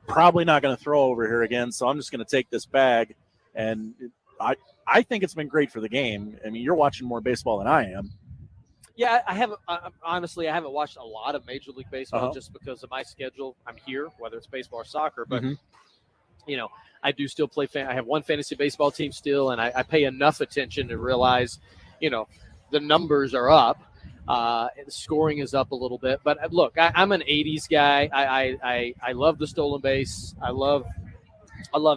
probably not going to throw over here again, so I'm just going to take this bag. And I think it's been great for the game. I mean, you're watching more baseball than I am. Yeah, I haven't honestly. I haven't watched a lot of Major League Baseball just because of my schedule. I'm here, whether it's baseball or soccer, but I do still play. I have one fantasy baseball team still, and I pay enough attention to realize, the numbers are up, the scoring is up a little bit. But look, I'm an '80s guy. I love the stolen base. I love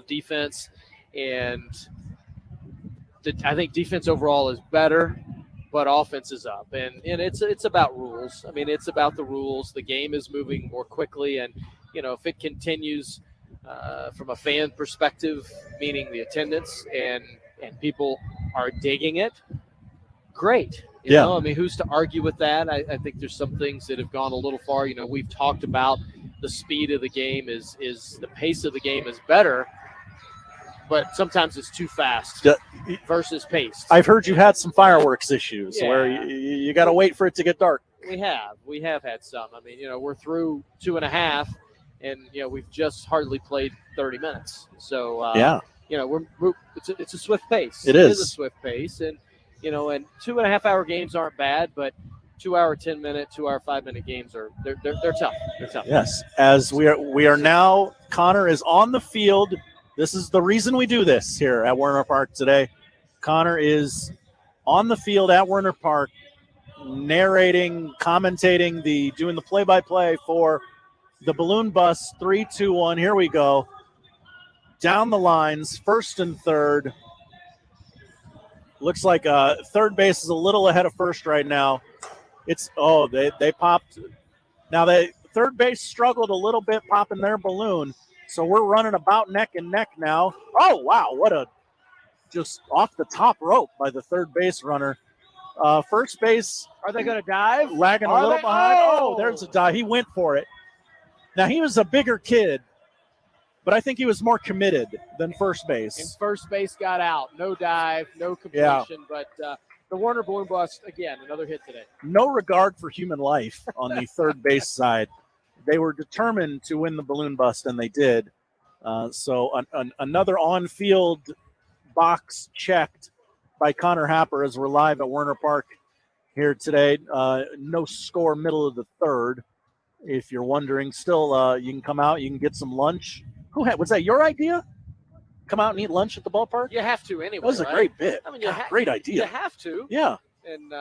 defense, and I think defense overall is better. But offense is up, and it's about rules. I mean, it's about the rules. The game is moving more quickly, and if it continues from a fan perspective, meaning the attendance and people are digging it, great. You know, I mean, who's to argue with that? I think there's some things that have gone a little far. We've talked about the speed of the game is the pace of the game is better. But sometimes it's too fast versus pace. I've heard you had some fireworks issues where you got to wait for it to get dark. We have had some. I mean, we're through 2.5, and we've just hardly played 30 minutes. So it's a swift pace. It is a swift pace, and and 2.5-hour games aren't bad, but 2-hour 10-minute, 2-hour 5-minute games they're tough. They're tough. Yes, as we are now. Connor is on the field. This is the reason we do this here at Werner Park today. Connor is on the field at Werner Park, narrating, commentating, doing the play-by-play for the balloon bus. 3, 2, 1. Here we go. Down the lines, first and third. Looks like third base is a little ahead of first right now. They popped Now, the third base struggled a little bit popping their balloon, so we're running about neck and neck now. Oh, wow, what a just off the top rope by the third base runner. First base. Are they going to dive? Lagging a little behind. Oh, there's a dive. He went for it. Now, he was a bigger kid, but I think he was more committed than first base. And first base got out. No dive, no completion, but the Werner balloon bust, again, another hit today. No regard for human life on the third base side. They were determined to win the balloon bust, and they did. So another on-field box checked by Connor Happer as we're live at Werner Park here today. No score, middle of the third. If you're wondering, still you can come out, you can get some lunch. Was that your idea? Come out and eat lunch at the ballpark? You have to anyway. That was a great bit. I mean, great idea. You have to. Yeah. And,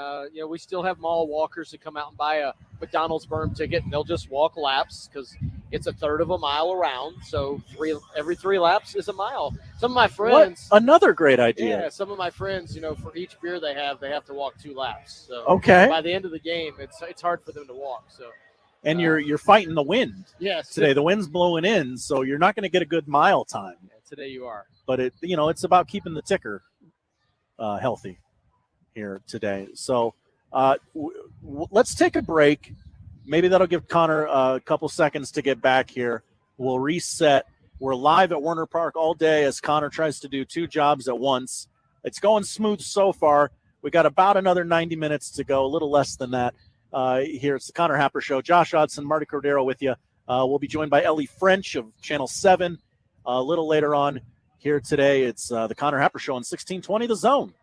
we still have mall walkers that come out and buy a McDonald's berm ticket, and they'll just walk laps because it's a third of a mile around. So every 3 laps is a mile. Some of my friends. Another great idea. Yeah, some of my friends, for each beer they have to walk 2 laps. So okay. By the end of the game, it's hard for them to walk. So. And you're fighting the wind. Yes. Today the wind's blowing in, so you're not going to get a good mile time. Yeah, today you are. But it's about keeping the ticker healthy here today. So let's take a break. Maybe that'll give Connor a couple seconds to get back here. We'll reset. We're live at Werner Park all day as Connor tries to do 2 jobs at once. It's going smooth so far. We got about another 90 minutes to go, a little less than that. Here it's the Connor Happer Show. Josh Hodson, Martie Cordaro with you. We'll be joined by Ellie French of Channel 7 a little later on here today. It's the Connor Happer Show on 1620 The Zone.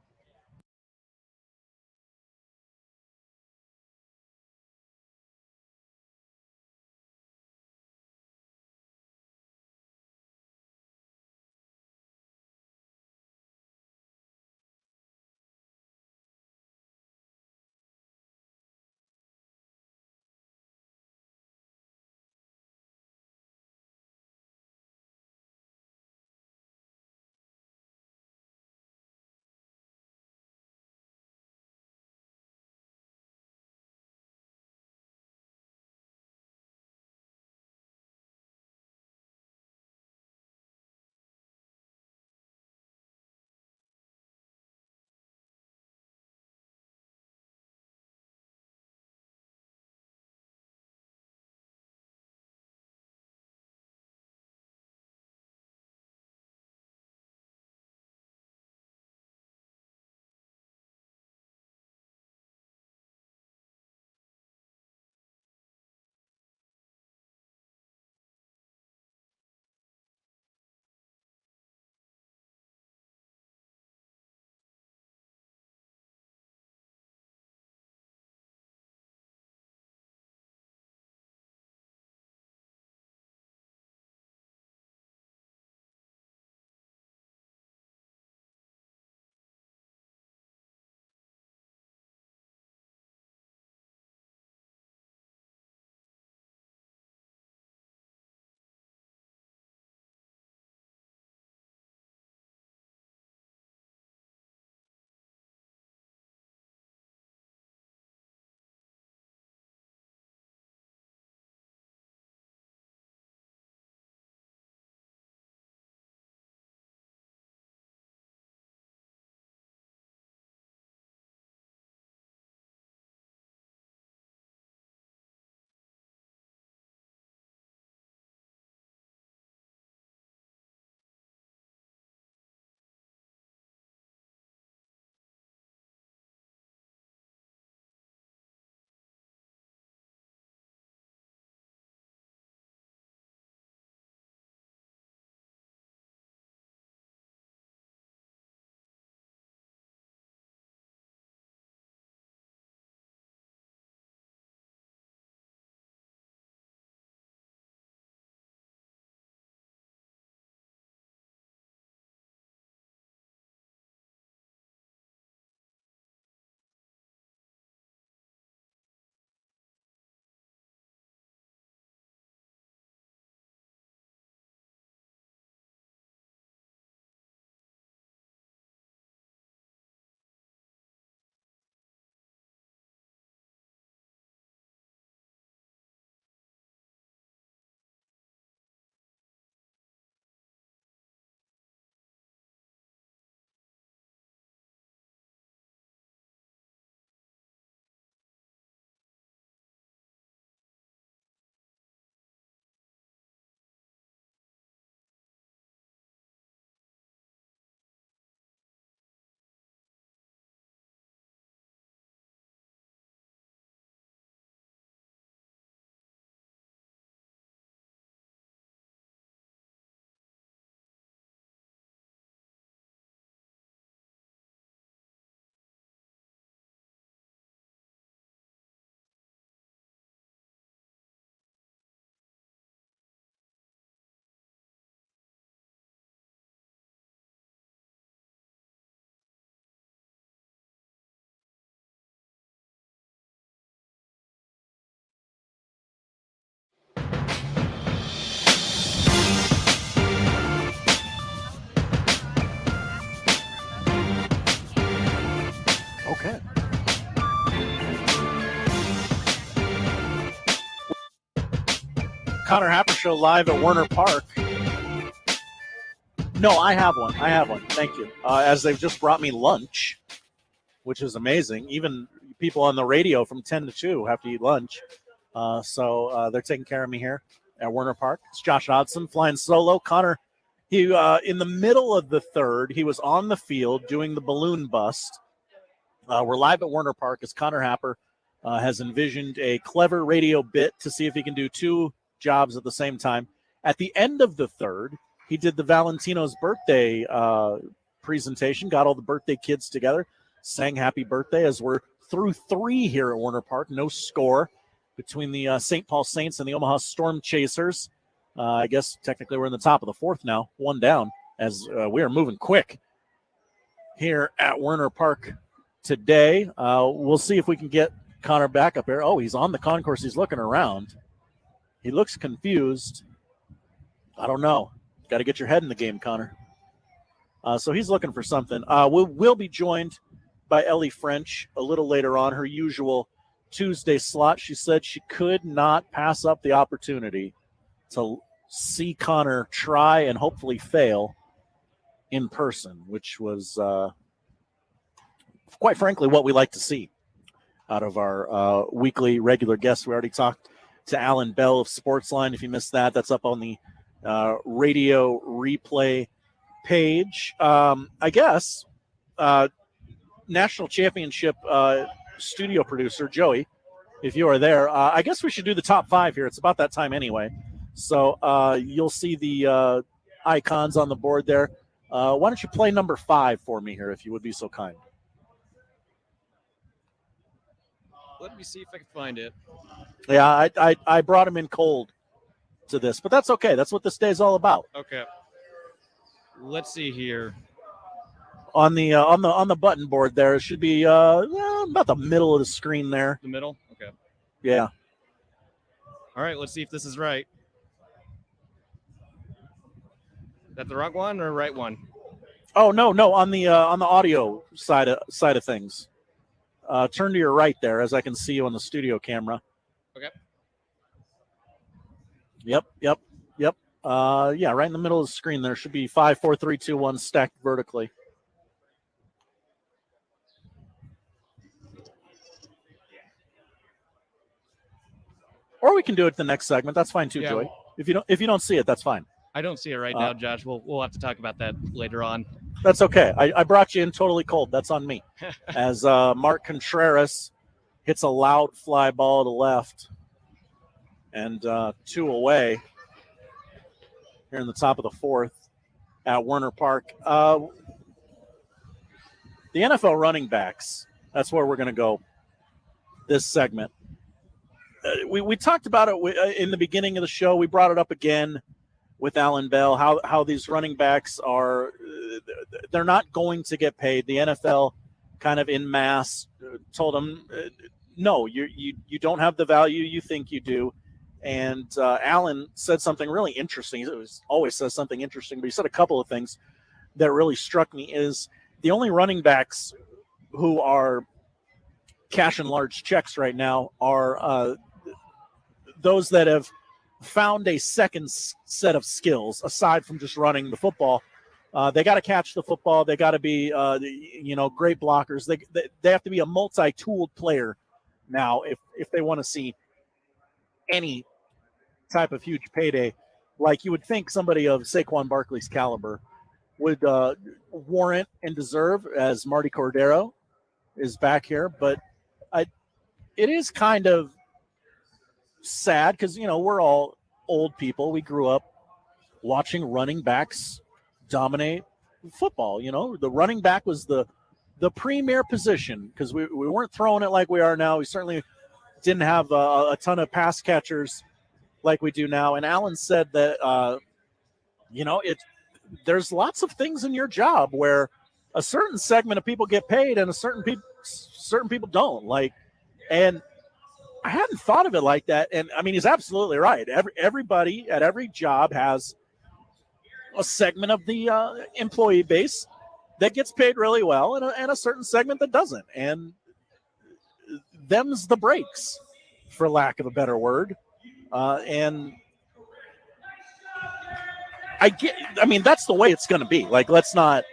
Connor Happer Show live at Werner Park. No, I have one. Thank you. As they've just brought me lunch, which is amazing. Even people on the radio from 10 to 2 have to eat lunch. So they're taking care of me here at Werner Park. It's Josh Hodson flying solo. Connor, he in the middle of the third, he was on the field doing the balloon bust. We're live at Werner Park as Connor Happer has envisioned a clever radio bit to see if he can do two jobs at the same time. At the end of the third, he did the Valentino's birthday presentation, got all the birthday kids together, sang happy birthday as we're through 3 here at Werner Park. No score between the St. Paul Saints and the Omaha Storm Chasers. I guess technically we're in the top of the 4th now, 1 down, as we are moving quick here at Werner Park today. We'll see if we can get Connor back up here. Oh, he's on the concourse. He's looking around. He looks confused. I don't know. Got to get your head in the game, Connor. So he's looking for something. We'll be joined by Ellie French a little later on, her usual Tuesday slot. She said she could not pass up the opportunity to see Connor try and hopefully fail in person, which was, quite frankly, what we like to see out of our weekly regular guests. We already talked to Allan Bell of Sportsline. If you missed that, that's up on the radio replay page. I guess national championship studio producer Joey, if you are there, I guess we should do the top 5 here. It's about that time anyway. So you'll see the icons on the board there. Why don't you play number 5 for me here, if you would be so kind? Let me see if I can find it. Yeah, I brought him in cold to this, but that's okay. That's what this day is all about. Okay. Let's see here. On the button board there, it should be about the middle of the screen there. The middle? Okay. Yeah. All right, let's see if this is right. Is that the wrong one or right one? Oh no, on the audio side of things. Turn to your right there, as I can see you on the studio camera. Okay. Yep. Yeah, right in the middle of the screen there should be 5, 4, 3, 2, 1 stacked vertically. Or we can do it the next segment. That's fine too, Yeah. Joey. If you don't see it, that's fine. I don't see it right now, Josh. We'll have to talk about that later on. That's okay. I brought you in totally cold. That's on me. As Mark Contreras hits a loud fly ball to left. And 2 away here in the top of the 4th at Werner Park. The NFL running backs, that's where we're going to go this segment. We talked about it in the beginning of the show. We brought it up again with Allan Bell, how these running backs they're not going to get paid. The NFL kind of in mass told them, no, you don't have the value you think you do. And Allan said something really interesting. He always says something interesting, but he said a couple of things that really struck me. Is the only running backs who are cashing large checks right now are those that have found a second set of skills aside from just running the football. They got to catch the football. They got to be, great blockers. They have to be a multi-tooled player now if they want to see any type of huge payday, like you would think somebody of Saquon Barkley's caliber would warrant and deserve, as Martie Cordaro is back here. But it is kind of sad because, we're all old people. We grew up watching running backs dominate football. The running back was the premier position because we weren't throwing it like we are now. We certainly didn't have a ton of pass catchers like we do now. And Allan said that, there's lots of things in your job where a certain segment of people get paid and certain people don't. And I hadn't thought of it like that. And I mean, he's absolutely right. Everybody at every job has a segment of the employee base that gets paid really well and a certain segment that doesn't. And them's the breaks, for lack of a better word. And I mean, that's the way it's going to be. Like, let's not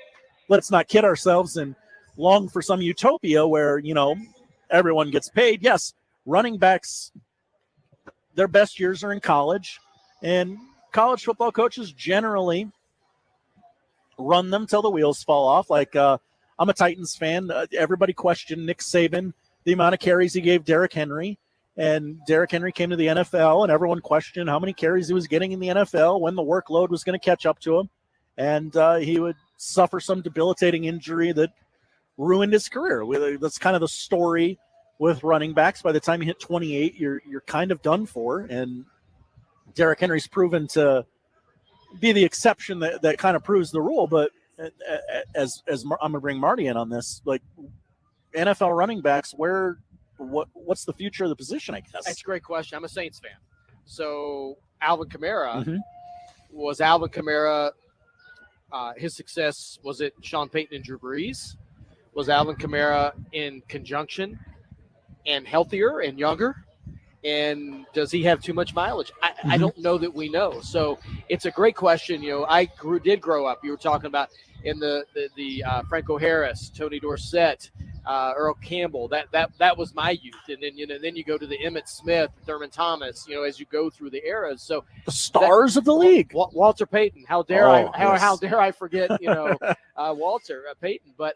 kid ourselves and long for some utopia where, everyone gets paid. Yes, running backs, their best years are in college, and college football coaches generally run them till the wheels fall off. Like, I'm a Titans fan. Everybody questioned Nick Saban, the amount of carries he gave Derrick Henry. And Derrick Henry came to the NFL, and everyone questioned how many carries he was getting in the NFL, when the workload was going to catch up to him. And he would suffer some debilitating injury that ruined his career. That's kind of the story with running backs. By the time you hit 28, you're kind of done for. And Derrick Henry's proven to be the exception that kind of proves the rule. But as I'm going to bring Marty in on this, like NFL running backs, what's the future of the position, I guess? That's a great question. I'm a Saints fan. So Alvin Kamara, was Alvin Kamara, his success, was it Sean Payton and Drew Brees? Was Alvin Kamara in conjunction and healthier and younger? And does he have too much mileage? I don't know that we know. So it's a great question. I did grow up. You were talking about in the Franco Harris, Tony Dorsett, Earl Campbell. That was my youth. And then you go to the Emmitt Smith, Thurman Thomas. As you go through the eras. So the stars of the league. Walter Payton. How dare I forget? Walter Payton. But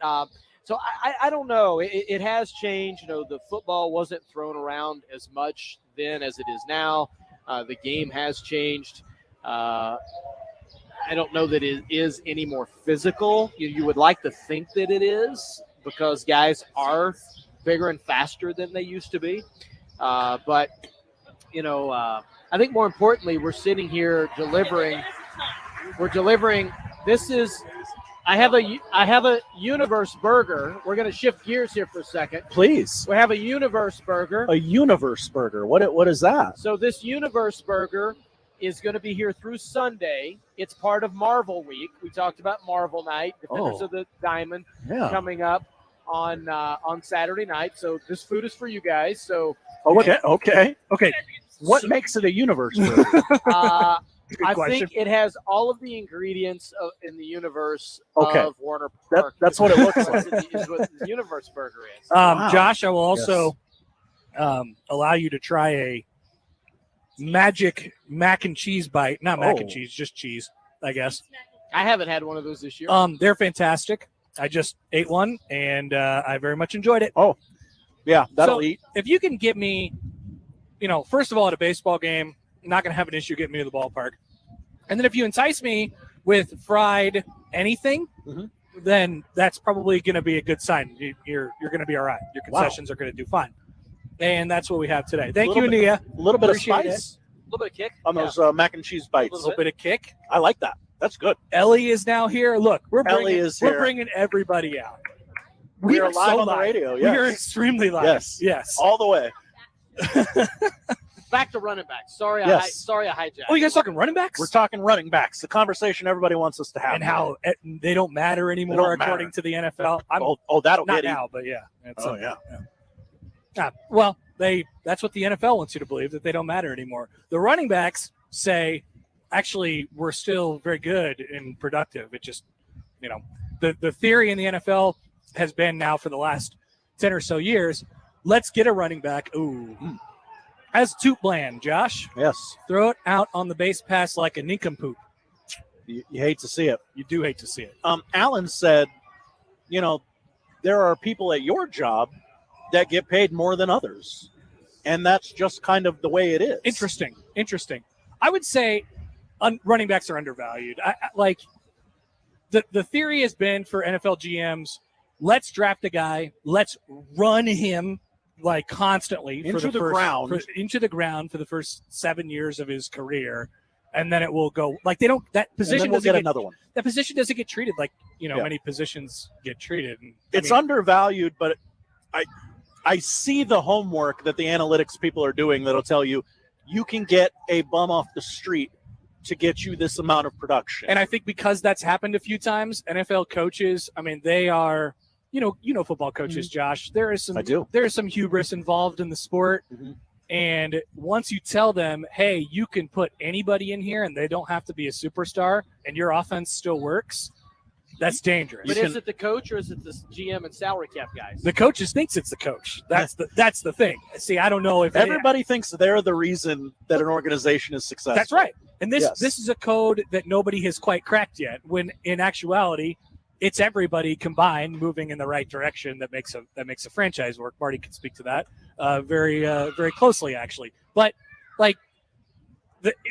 so I don't know. It has changed. The football wasn't thrown around as much then as it is now. The game has changed. I don't know that it is any more physical. You would like to think that it is, because guys are bigger and faster than they used to be. But I think more importantly, we're sitting here delivering. We're delivering. I have a Universe Burger. We're going to shift gears here for a second. Please. We have a Universe Burger. A Universe Burger. What is that? So this Universe Burger is going to be here through Sunday. It's part of Marvel Week. We talked about Marvel Night, Defenders of the Diamond, coming up on Saturday night. So this food is for you guys. So okay. What makes it a Universe Burger? I think it has all of the ingredients in the universe of Werner Park. That's what it looks like. Is what the Universe Burger is. Josh, I will also allow you to try a magic mac and cheese bite. Not mac and cheese, just cheese, I guess. I haven't had one of those this year. They're fantastic. I just ate one, and I very much enjoyed it. Oh, yeah, that'll eat. If you can get me, first of all, at a baseball game, I'm not going to have an issue getting me to the ballpark. And then if you entice me with fried anything, then that's probably going to be a good sign. You're going to be all right. Your concessions are going to do fine. And that's what we have today. Thank you, Nia. A little bit of Appreciate spice. A little bit of kick. On those mac and cheese bites. A little bit of kick. I like that. That's good. Ellie is now here. Look, we're here. bringing everybody out. We are live on the radio. Yes. We are extremely live. Yes. All the way. Back to running backs. Sorry, I hijacked. Oh, you guys talking running backs? We're talking running backs. The conversation everybody wants us to have. And how they don't matter anymore according to the NFL. That'll not get now, but yeah. Yeah. Well, that's what the NFL wants you to believe, that they don't matter anymore. The running backs say, actually, we're still very good and productive. It just, the theory in the NFL has been now for the last 10 or so years, let's get a running back. Ooh. As Tootland, Josh. Yes. Throw it out on the base pass like a nincompoop. You hate to see it. You do hate to see it. Allan said, there are people at your job that get paid more than others. And that's just kind of the way it is. Interesting. I would say running backs are undervalued. The theory has been for NFL GMs, let's draft a guy, let's run him constantly into the ground for the first 7 years of his career, and then it will go that position doesn't get another one. That position doesn't get treated like many positions get treated. It's undervalued, but I see the homework that the analytics people are doing that'll tell you can get a bum off the street to get you this amount of production. And I think because that's happened a few times, NFL coaches, they are. Football coaches, Josh. There is some hubris involved in the sport. And once you tell them, hey, you can put anybody in here and they don't have to be a superstar and your offense still works, that's dangerous. But is it the coach or is it the GM and salary cap guys? The coaches thinks it's the coach. That's the thing. See, I don't know if everybody thinks they're the reason that an organization is successful. That's right. And this is a code that nobody has quite cracked yet, when in actuality it's everybody combined moving in the right direction that makes a franchise work. Martie can speak to that very closely, actually. But like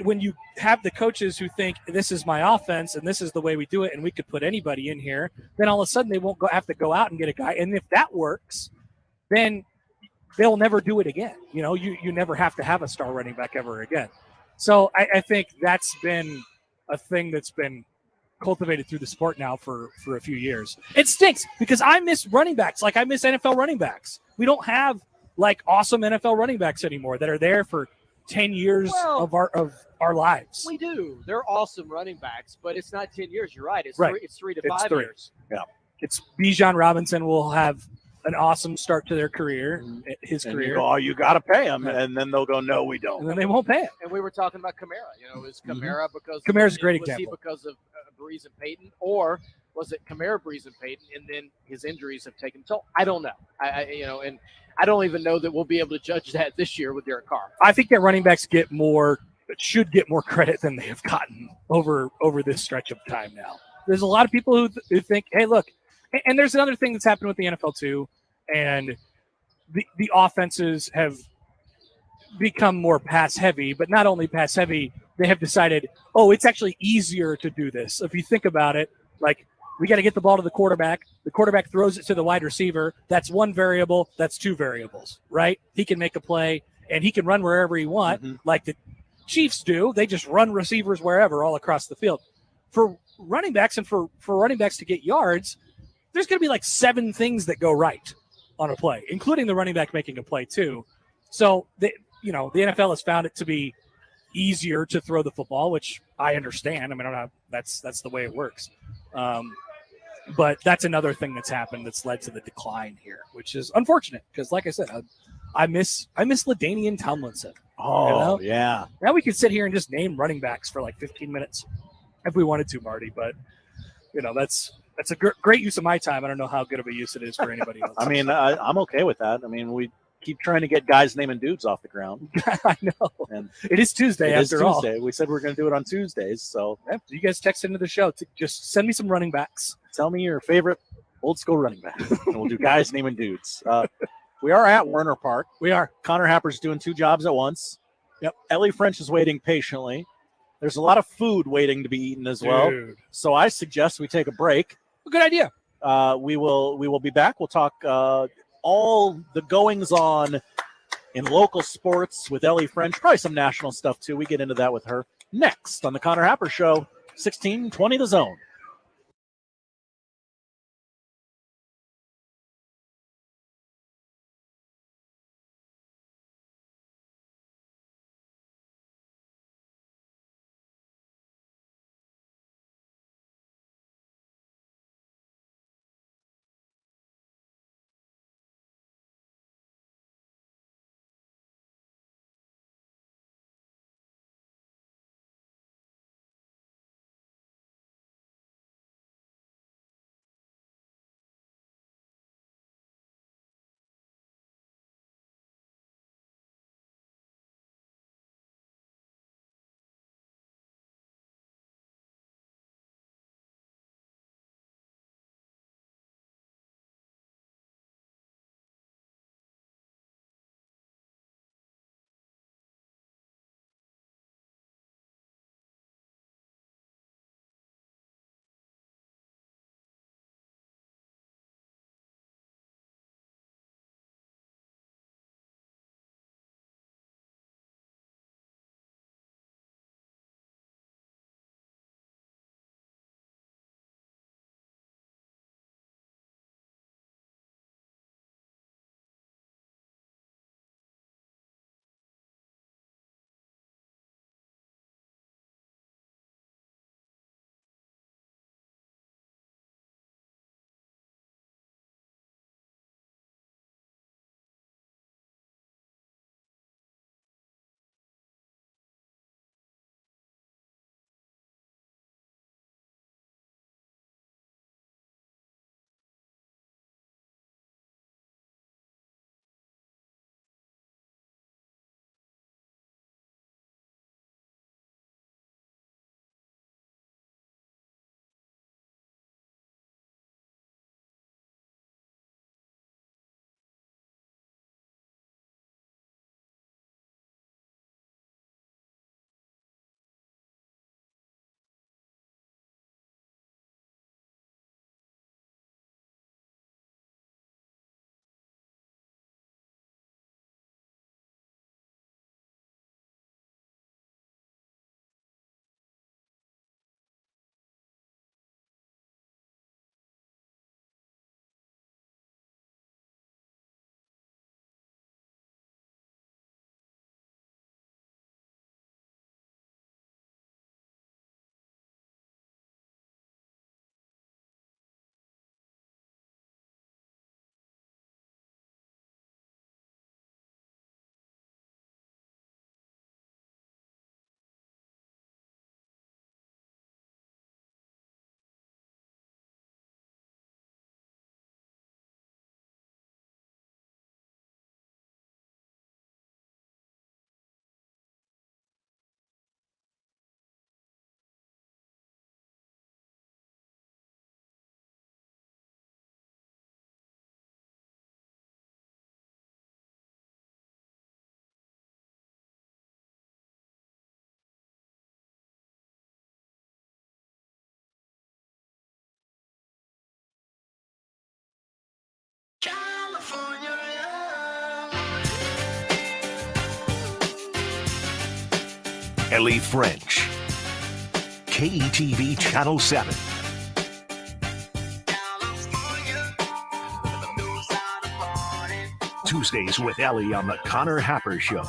when you have the coaches who think this is my offense and this is the way we do it, and we could put anybody in here, then all of a sudden they won't have to go out and get a guy. And if that works, then they'll never do it again. You never have to have a star running back ever again. So I think that's been a thing that's been cultivated through the sport now for a few years. It stinks because I miss running backs. Like, I miss NFL running backs. We don't have like awesome NFL running backs anymore that are there for 10 years of our lives. We do. They're awesome running backs, but it's not 10 years. You're right. It's Right. It's 3 to It's 5 3. years. Yeah. It's Bijan Robinson will have an awesome start to their career, his And career. you go, oh, you got to pay him. And then they'll go, no, we don't. And then they won't pay him. And we were talking about Kamara. Is Kamara because Kamara's a great was example. he because of Breeze and Peyton, or was it Kamara, Breeze, and Peyton, and then his injuries have taken toll? I don't know. And I don't even know that we'll be able to judge that this year with Derek Carr. I think that running backs should get more credit than they have gotten over this stretch of time now. There's a lot of people who think, hey, look, and there's another thing that's happened with the NFL too, and the offenses have become more pass heavy, but not only pass heavy, they have decided, it's actually easier to do this. If you think about it, like, we got to get the ball to the quarterback. The quarterback throws it to the wide receiver. That's one variable. That's 2 variables, right? He can make a play, and he can run wherever he wants, like the Chiefs do. They just run receivers wherever all across the field. For running backs and for running backs to get yards, there's going to be like 7 things that go right on a play, including the running back making a play too. So, the NFL has found it to be easier to throw the football, which I understand. I mean, I don't know, that's the way it works. But that's another thing that's happened that's led to the decline here, which is unfortunate because, like I said, I miss LaDainian Tomlinson. Oh, yeah. Now we could sit here and just name running backs for like 15 minutes if we wanted to, Martie. But that's a great use of my time. I don't know how good of a use it is for anybody else. I mean, I'm okay with that. I mean, we keep trying to get guys naming dudes off the ground. I know. And it is Tuesday after all. We said we are going to do it on Tuesdays. So you guys text into the show to just send me some running backs. Tell me your favorite old school running back, and we'll do guys naming dudes. We are at Werner Park. We are. Connor Happer's doing 2 jobs at once. Yep. Ellie French is waiting patiently. There's a lot of food waiting to be eaten as well. So I suggest we take a break. Good idea. We will be back. We'll talk all the goings on in local sports with Ellie French, probably some national stuff too. We get into that with her next on the Connor Happer Show, 1620 The Zone. Ellie French. KETV Channel 7. Tuesdays with Ellie on the Connor Happer Show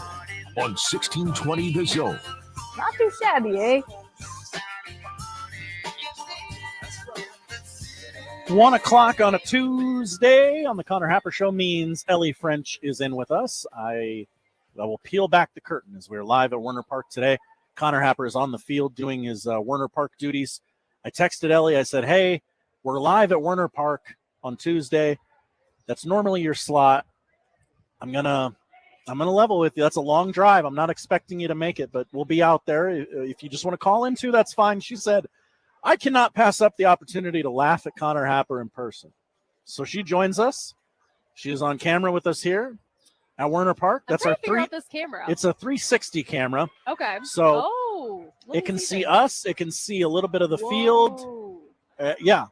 on 1620 The Zone. Not too shabby, eh? 1 o'clock on a Tuesday on the Connor Happer Show means Ellie French is in with us. I will peel back the curtain as we're live at Werner Park today. Connor Happer is on the field doing his Werner Park duties. I texted Ellie. I said, hey, we're live at Werner Park on Tuesday. That's normally your slot. I'm gonna level with you. That's a long drive. I'm not expecting you to make it, but we'll be out there. If you just want to call in too, that's fine. She said, I cannot pass up the opportunity to laugh at Connor Happer in person. So she joins us. She is on camera with us here at Werner Park. That's our this camera. It's a 360 camera. Okay. So it can see us. It can see a little bit of the field. Yeah.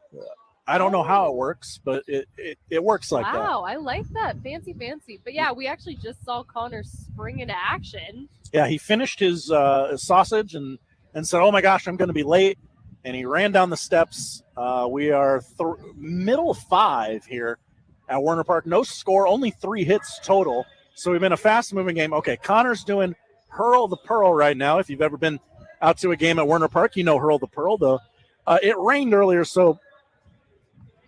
I don't know how it works, but it works like that. Wow, I like that. Fancy. But yeah, we actually just saw Connor spring into action. Yeah, he finished his sausage and said, oh my gosh, I'm going to be late. And he ran down the steps. We are middle 5 here at Werner Park. No score, only 3 hits total. So we've been a fast-moving game. Okay, Connor's doing Hurl the Pearl right now. If you've ever been out to a game at Werner Park, you know Hurl the Pearl. Though it rained earlier, so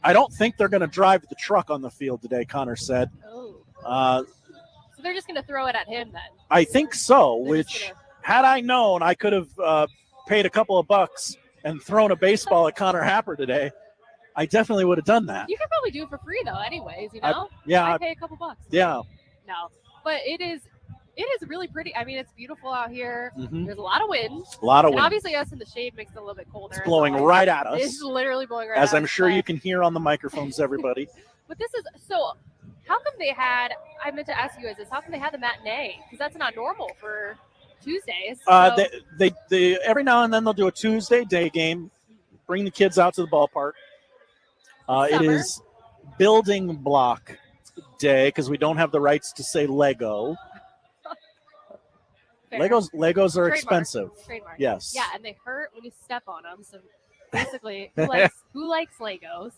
I don't think they're going to drive the truck on the field today, Connor said. So they're just going to throw it at him then? I think so, which had I known, I could have paid a couple of bucks and thrown a baseball at Connor Happer today. I definitely would have done that. You could probably do it for free though, anyways. You know, I pay a couple bucks. Yeah. No, but it is really pretty. I mean, it's beautiful out here. Mm-hmm. There's a lot of wind. A lot of wind. Obviously, us in the shade makes it a little bit colder. It's blowing right at us. It's literally blowing right at us. As I'm sure you can hear on the microphones, everybody. But this is so. How come they had? I meant to ask you guys this. How come they had the matinee? Because that's not normal for Tuesdays. So. They every now and then they'll do a Tuesday day game. Bring the kids out to the ballpark. It is building block day because we don't have the rights to say Lego. Legos are expensive. Trademark. Yes. Yeah, and they hurt when you step on them. So basically, who likes Legos?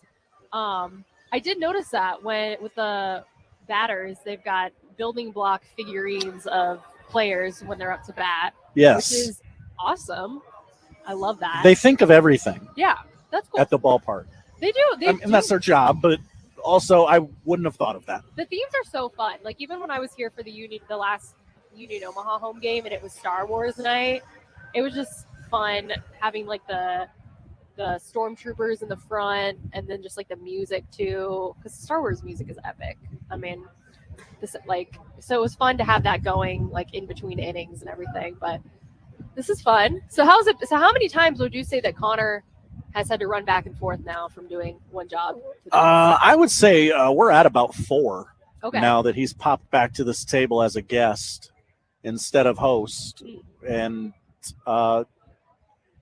I did notice that with the batters, they've got building block figurines of players when they're up to bat. Yes. Which is awesome. I love that. They think of everything. Yeah, that's cool. At the ballpark. They do. And that's their job, but also I wouldn't have thought of that. The themes are so fun. Like even when I was here for the last Union Omaha home game and it was Star Wars night, it was just fun having like the stormtroopers in the front and then just like the music too, because Star Wars music is epic. I mean, so it was fun to have that going like in between innings and everything. But this is fun. So how many times would you say that Connor has had to run back and forth now from doing one job to the next? I would say we're at about 4 now that he's popped back to this table as a guest instead of host. And,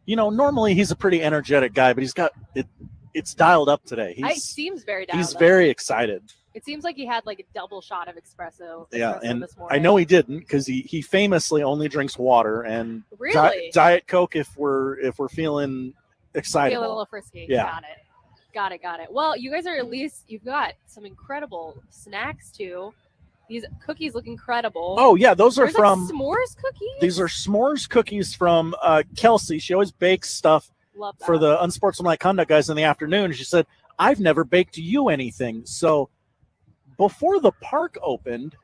normally he's a pretty energetic guy, but he's got it. It's dialed up today. It seems very dialed He's up. very excited. It seems like he had like a double shot of espresso. Yeah, and this morning. I know he didn't because he famously only drinks water and Really? Diet Coke if we're feeling excited. Feel a little frisky. Yeah. Got it. Well, you guys are you've got some incredible snacks too. These cookies look incredible. Oh yeah, those are There's from s'mores cookies. These are s'mores cookies from Kelsey. She always bakes stuff for the unsportsmanlike conduct guys in the afternoon. She said, "I've never baked you anything." So before the park opened,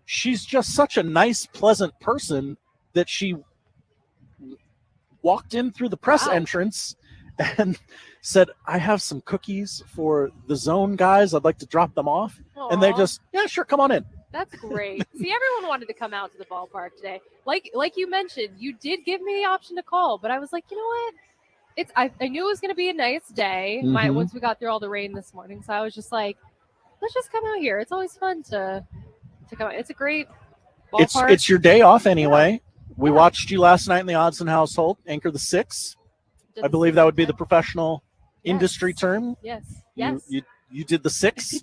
she's just such a nice, pleasant person that she walked in through the press entrance and said, I have some cookies for the zone guys. I'd like to drop them off. Aww. And they just, yeah, sure, come on in. That's great. See, everyone wanted to come out to the ballpark today. Like you mentioned, you did give me the option to call, but I was like, you know what? I knew it was going to be a nice day once we got through all the rain this morning. So I was just like, let's just come out here. It's always fun to come out. It's a great ballpark. It's your day off anyway. We watched you last night in the Odson household, Anchor the Six. I believe that would be the professional industry term. Yes. You did the six?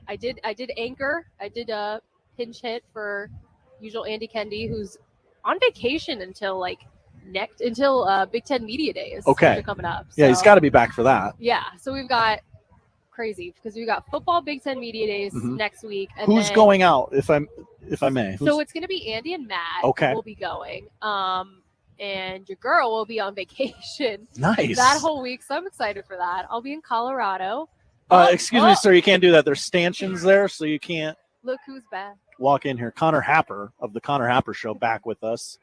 I did anchor. I did a pinch hit for usual Andy Kendi, who's on vacation until Big Ten Media Days. Okay. Which are coming up. Yeah, he's got to be back for that. Yeah, so we've got crazy because we've got football Big Ten Media Days Mhm. next week. And Who's then- going out, if I may? So it's going to be Andy and Matt. Okay. Will be going. And your girl will be on vacation. Nice. That whole week. So I'm excited for that. I'll be in Colorado. Excuse me, sir. You can't do that. There's stanchions there, so you can't Look who's back. walk in here. Connor Happer of the Connor Happer Show back with us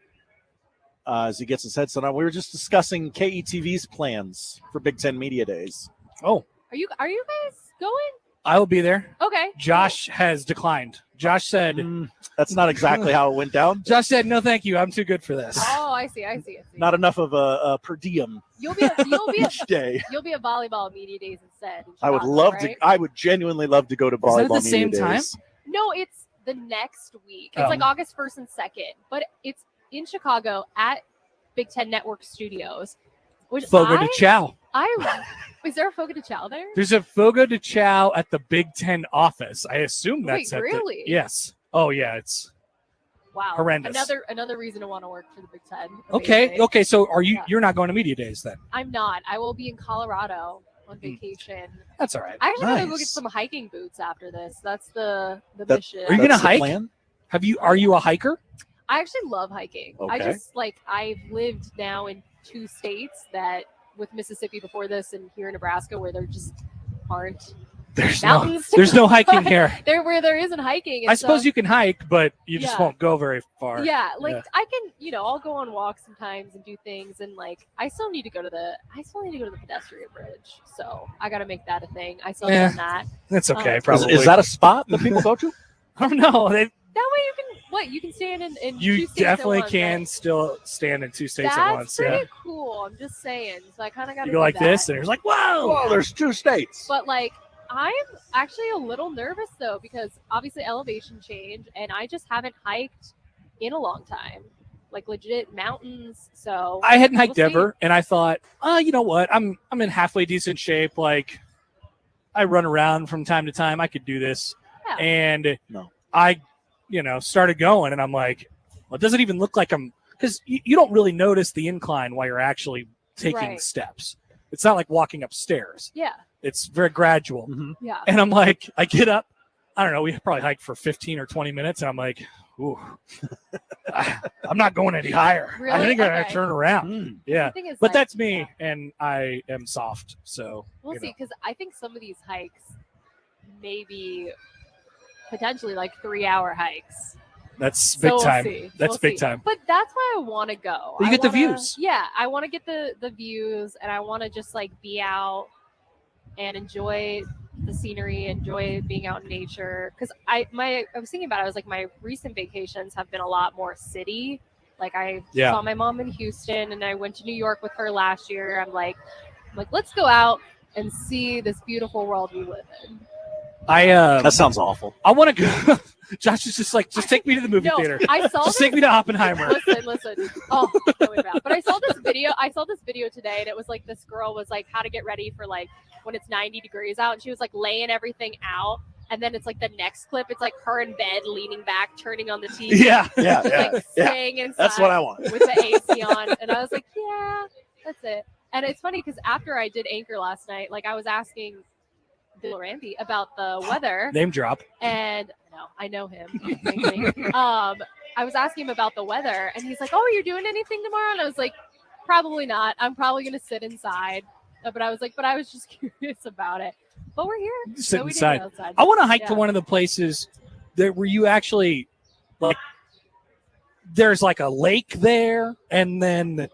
as he gets his headset on. We were just discussing KETV's plans for Big Ten Media Days. Oh, Are you guys going? I will be there. Okay. Josh has declined. Josh said that's not exactly how it went down. Josh said, "No, thank you. I'm too good for this." Oh, I see. Not enough of a per diem You'll be each day. You'll be at volleyball media days instead. in I would Chicago, love right? to. I would genuinely love to go to volleyball Is that at the media same days. time? No, it's the next week. It's Oh. like August 1st and 2nd, but it's in Chicago at Big Ten Network Studios. Which Fogo de Chao. Is there a Fogo de Chao there? There's a Fogo de Chao at the Big Ten office. I assume that's Wait, at really? yes. Oh yeah, it's Wow. horrendous. Another reason to want to work for the Big Ten. okay. Amazing. Okay, so are you? Yeah. You're not going to media days then? I'm not. I will be in Colorado on vacation. That's all right. I actually gotta go get Nice. some hiking boots after this. That's the mission. Are you going to hike? Are you a hiker? I actually love hiking. I Okay. just I've lived now in 2 states that with Mississippi before this and here in Nebraska where there just aren't There's mountains. to there's no go hiking on. here. There where there isn't hiking. I suppose you can hike, but you just Yeah. won't go very far. Yeah, I can, I'll go on walks sometimes and do things, and I still need to go to the pedestrian bridge. So I got to make that a thing. I still haven't done that. That's okay. Is Probably. Is that a spot that people go to? I don't know. That way you can stand in You 2 states definitely at once, can right? still stand in 2 states That's at once. pretty Yeah. cool. I'm just saying. So I kind of got to You go like this, and you're like, whoa! Whoa, there's 2 states. But I'm actually a little nervous though because obviously elevation change, and I just haven't hiked in a long time, legit mountains. So I hadn't hiked we'll see. ever, and I thought, you know what? I'm in halfway decent shape. I run around from time to time. I could do this, Yeah. and No. I, started going, and I'm like, well, it doesn't even look like I'm because you don't really notice the incline while you're actually taking Right. steps. It's not like walking upstairs. Yeah. It's very gradual. Yeah. And I'm like, I get up. I don't know. We probably hiked for 15 or 20 minutes. And I'm like, ooh, I'm not going any higher. I Really? think I gotta Okay. turn around. Yeah. The thing is, But that's me. And I am soft. So We'll you see, know. because I think some of these hikes may be potentially 3-hour hikes. That's So big we'll time. see. That's We'll big see. time. But that's why I want to go. You I get the wanna- views. Yeah, I want to get the views, and I want to just be out and enjoy the scenery, enjoy being out in nature. Because I was thinking about it. I was my recent vacations have been a lot more city. I Yeah. saw my mom in Houston, and I went to New York with her last year. I'm like, let's go out and see this beautiful world we live in. That sounds awful. I want to go. Josh is just just take me to the movie No, theater. I saw just this- take me to Oppenheimer. Listen. Oh, no, wait, but I saw this video today, and it was this girl was how to get ready for when it's 90 degrees out, and she was laying everything out. And then it's the next clip. It's her in bed, leaning back, turning on the TV. Yeah. Staying inside. That's what I want. With the AC on. And I was like, yeah, that's it. And it's funny because after I did Anchor last night, I was asking Bill Randy about the weather. Name drop. And I know him. I was asking him about the weather, and he's like, "Oh, you're doing anything tomorrow?" And I was like, "Probably not. I'm probably gonna sit inside." But I was just curious about it. But we're here. Sit so we did inside. go outside. I want to hike to Yeah. one of the places where you actually there's a lake there, and then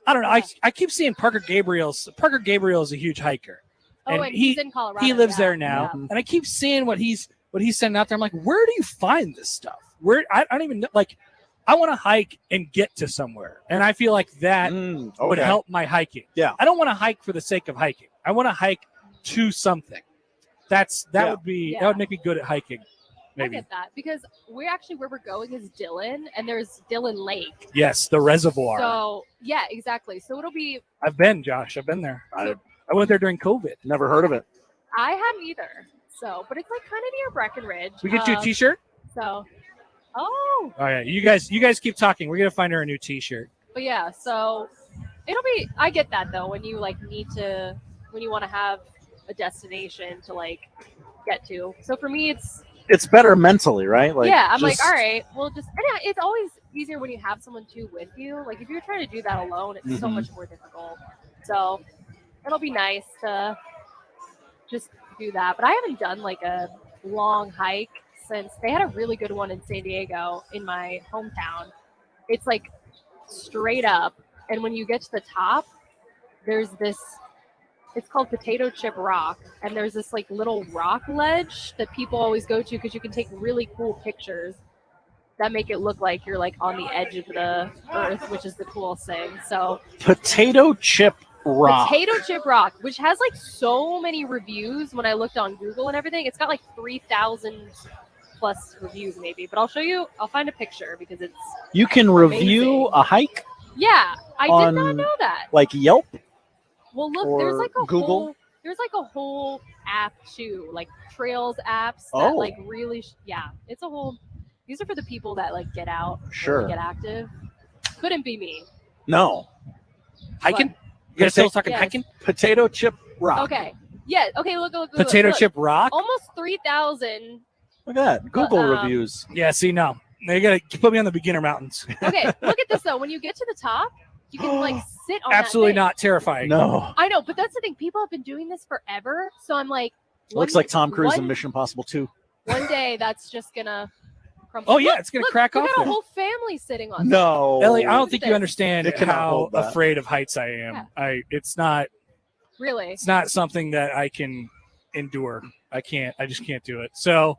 I don't know. I keep seeing Parker Gabriel's. Parker Gabriel is a huge hiker. Oh, and he's in Colorado. He lives yeah. there now, Yeah. and I keep seeing what he's sending out there. I'm like, where do you find this stuff? Where I don't even know. I want to hike and get to somewhere, and I feel like that would okay. help my hiking. Yeah. I don't want to hike for the sake of hiking. I want to hike to something. That would be that would make me good at hiking. I Maybe. get that because where we're going is Dillon, and there's Dillon Lake. Yes, the reservoir. So yeah, exactly. So it'll be. I've been, Josh. I've been there. I went there during COVID. Never heard of it. I haven't either. So, but it's kind of near Breckenridge. We get you a T-shirt. So Oh, All right, you guys keep talking. We're gonna find her a new T-shirt. but yeah, so it'll be. I get that though when you like need to when you want to have a destination to like get to. So for me, It's better mentally, right? Like, yeah. I'm like, just- all right, well, just and it's always easier when you have someone too with you. Like if you're trying to do that alone, it's so Mhm. much more difficult. So it'll be nice to just do that. But I haven't done like a long hike since they had a really good one in San Diego in my hometown. It's like straight up, and when you get to the top, there's this. It's called Potato Chip Rock, and there's this like little rock ledge that people always go to because you can take really cool pictures that make it look like you're like on the edge of the earth, which is the coolest thing. So Potato Chip Rock. Potato Chip Rock, which has like so many reviews when I looked on Google and everything. It's got like 3,000 plus reviews maybe, but I'll show you. I'll find a picture because it's You can review a hike yeah. I did on, not know that. like Yelp. Well, look, or there's like a Google? whole there's like a whole app too, like Trails apps that Oh. like really yeah, it's a whole. These are for the people that like get out, Sure. really get active. Couldn't be me. No. Hiking? But- You guys still talking Yes. hiking? Potato Chip Rock. Okay. Yeah. Okay. Look. Potato Chip Rock? Almost 3,000. Look at that. Google um, reviews. Yeah. See, no, you gotta put me on the beginner mountains. Okay. Look at this though. When you get to the top, you can like sit on. Absolutely that thing. not terrifying. No. I know, but that's the thing. People have been doing this forever, so I'm like. Looks one- like Tom Cruise in one- Mission Impossible 2. One day, that's just gonna. Crumble. Oh, yeah, Look, it's gonna look, crack we off got a there. whole family sitting on. No. Ellie, I don't Look think at you this. understand It cannot how hold that. afraid of heights I am. Yeah. It's not. Really? It's not something that I can endure. I just can't do it. So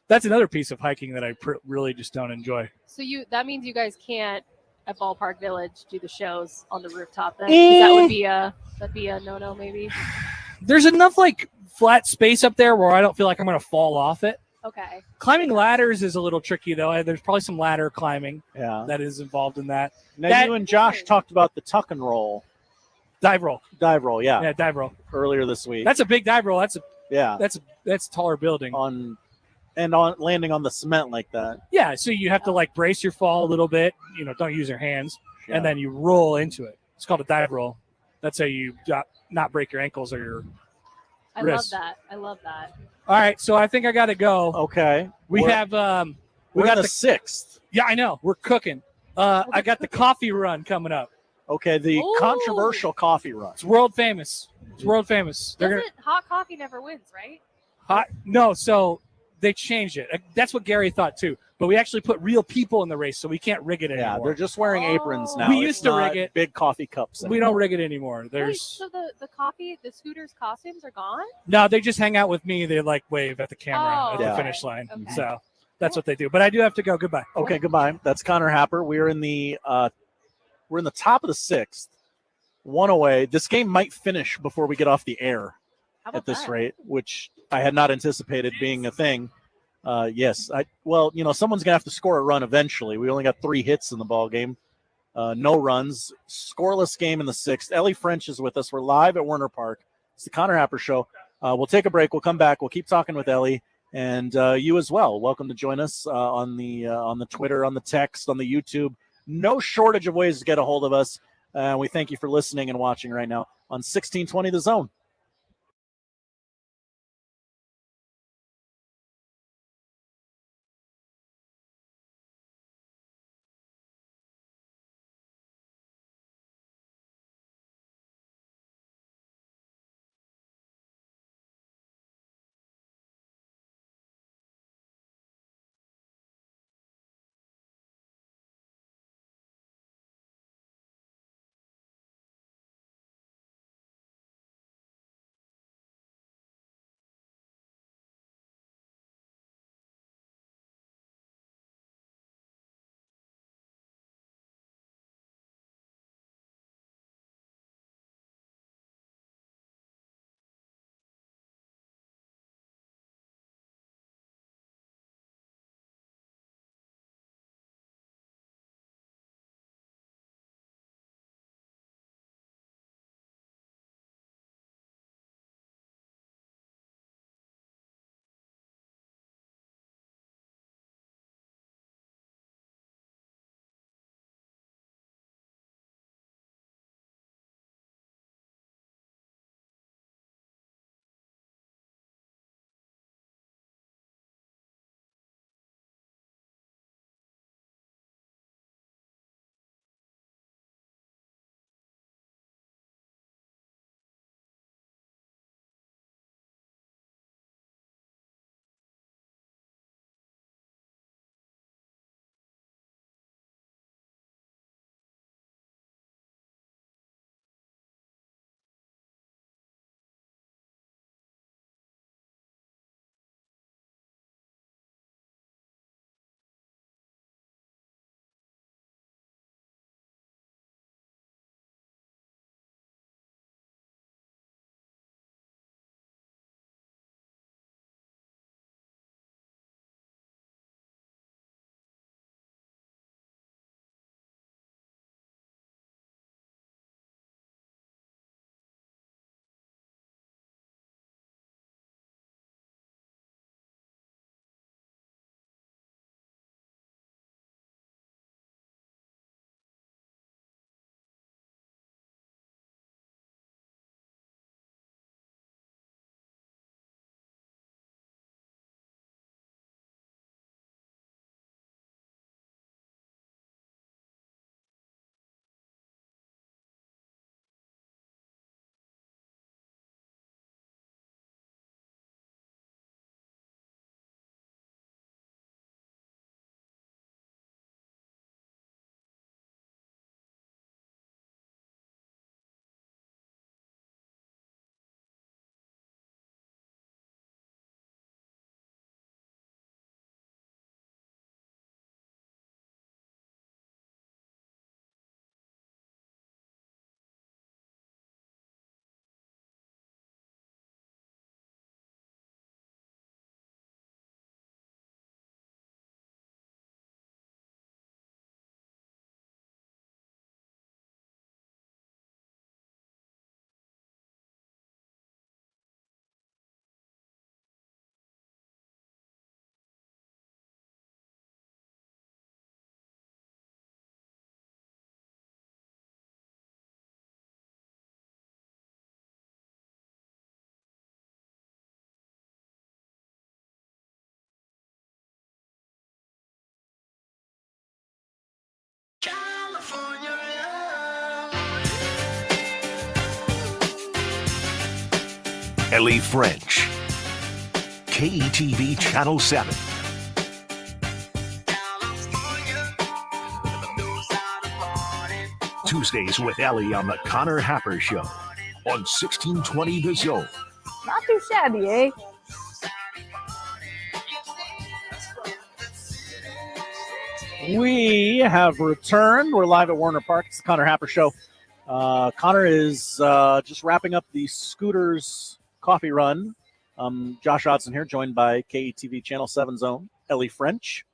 that's another piece of hiking that I really just don't enjoy. So that means you guys can't at Ballpark Village do the shows on the rooftop then? 'Cause that would be a no maybe. There's enough like flat space up there where I don't feel like I'm going to fall off it. Okay. Climbing ladders is a little tricky though. There's probably some ladder climbing that is involved in that. Now, you and Josh talked about the tuck and roll. Dive roll. Dive roll, yeah. Yeah, dive roll. Earlier this week. That's a big dive roll. Yeah. That's taller building. On landing on the cement like that. Yeah, so you have to like brace your fall a little bit. Don't use your hands, and then you roll into it. It's called a dive roll. That's how you not break your ankles or your wrists. I love that. All right, so I think I got to go. Okay. We We're have we got the 6th. Yeah, I know. We're cooking. I got the coffee run coming up. Okay, the Ooh. controversial coffee run. It's world famous. It's world famous. They're Doesn't hot coffee never wins, right? hot. No, so they changed it. That's what Gary thought too. But we actually put real people in the race, so we can't rig it anymore. Yeah, they're just wearing aprons now. We It's used to not rig it. Big coffee cups. We don't rig it anymore. Wait, There's so the scooters costumes are gone? no. They just hang out with me. They like wave at the camera at Oh, the okay. finish line. Okay. So that's what they do. But I do have to go. Goodbye. Okay, goodbye. That's Connor Happer. We're in the top of the 6th. One away. This game might finish before we get off the air at this rate, which I had not anticipated being a thing. Yes, someone's gonna have to score a run eventually. We only got 3 hits in the ball game, no runs, scoreless game in the 6th. Ellie French is with us. We're live at Werner Park. It's the Connor Happer Show. We'll take a break. We'll come back. We'll keep talking with Ellie and you as well. Welcome to join us on the Twitter, on the text, on the YouTube. No shortage of ways to get a hold of us. We thank you for listening and watching right now on 1620 The Zone. Ellie French. KETV Channel 7. Tuesdays with Ellie on the Connor Happer Show on 1620 The Zone. Not too shabby, eh? We have returned. We're live at Werner Park. It's the Connor Happer Show. Connor is just wrapping up the Scooters coffee run. Josh Hodson here, joined by KETV Channel 7 Zone, Ellie French.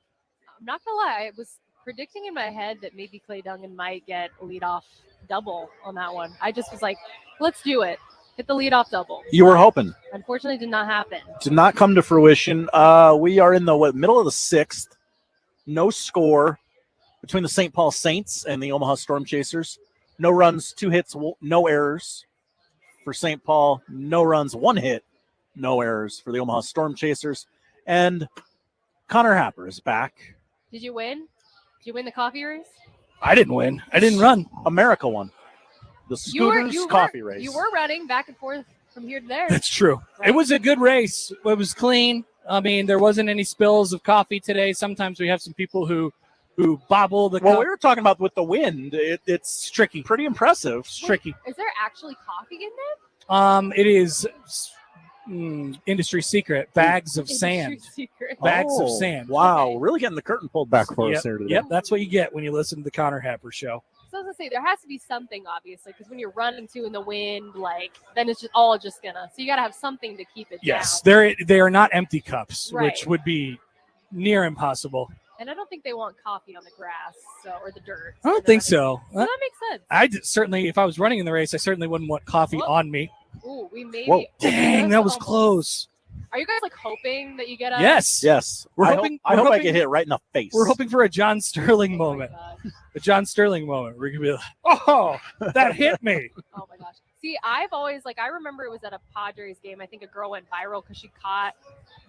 I'm not gonna lie, I was predicting in my head that maybe Clay Dungan might get a leadoff double on that one. I just was like, let's do it. Hit the leadoff double. You were hoping. Unfortunately, did not happen. Did not come to fruition. We are in the middle of the sixth. No score between the St. Paul Saints and the Omaha Storm Chasers. No runs, 2 hits, no errors for St. Paul. No runs, 1 hit, no errors for the Omaha Storm Chasers. And Connor Happer is back. Did you win? Did you win the coffee race? I didn't win. I didn't run. America won. The Scooters coffee race. You were running back and forth from here to there. That's true. Right? It was a good race. It was clean. I mean, there wasn't any spills of coffee today. Sometimes we have some people who bobble the Well, we were talking about with the wind. It's tricky. Pretty impressive. It's tricky. Is there actually coffee in there? It is industry secret. Bags of sand. Secret. Bags of sand. Wow, we're really getting the curtain pulled back for Yep, us here today. Yep, that's what you get when you listen to the Connor Happer Show. So I was gonna say there has to be something, obviously, because when you're running in the wind, like then it's just all gonna. So you got to have something to keep it Yes, down. they are not empty cups, Right. which would be near impossible. And I don't think they want coffee on the grass or the dirt. I don't think so. So that makes sense. I certainly, if I was running in the race, I certainly wouldn't want coffee on me. Ooh, we maybe. Whoa, dang, that was almost. close. Are you guys like hoping that you get a? Yes. We're I hoping, hope- I we're hope I hoping- get hit right in the face. We're hoping for a John Sterling moment. A John Sterling moment. We're gonna be like, oh, that hit me. Oh my gosh. See, I've always I remember it was at a Padres game. I think a girl went viral because she caught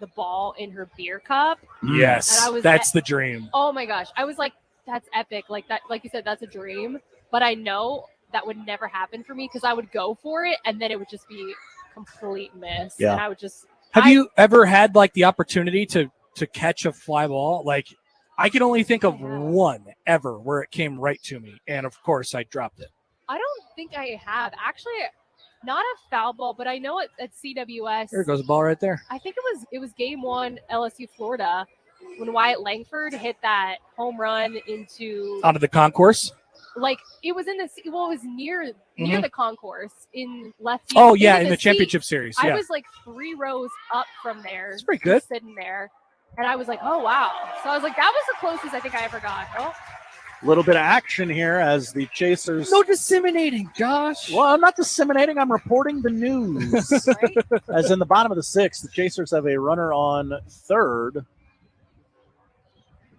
the ball in her beer cup. Yes, And I was that's the dream. Oh my gosh. I was like, that's epic. Like that, like you said, that's a dream. But I know that would never happen for me because I would go for it and then it would just be complete miss. Yeah. And I would just Have you ever had like the opportunity to catch a fly ball? Like, I can only think of one ever where it came right to me, and of course I dropped it. I don't think I have. Actually, not a foul ball, but I know at CWS. There goes a ball right there. I think it was game 1 LSU Florida when Wyatt Langford hit that home run into Onto the concourse. like it was in the it was near Mhm. the concourse in left field. Oh yeah, in the seat. championship series. I Yeah. was like 3 rows up from there. It's pretty good. Sitting there. And I was like, oh wow. So I was like, that was the closest I think I ever got. Oh, A little bit of action here as the Chasers. No disseminating, Josh. Well, I'm not disseminating. I'm reporting the news. As in the bottom of the 6th, the Chasers have a runner on third.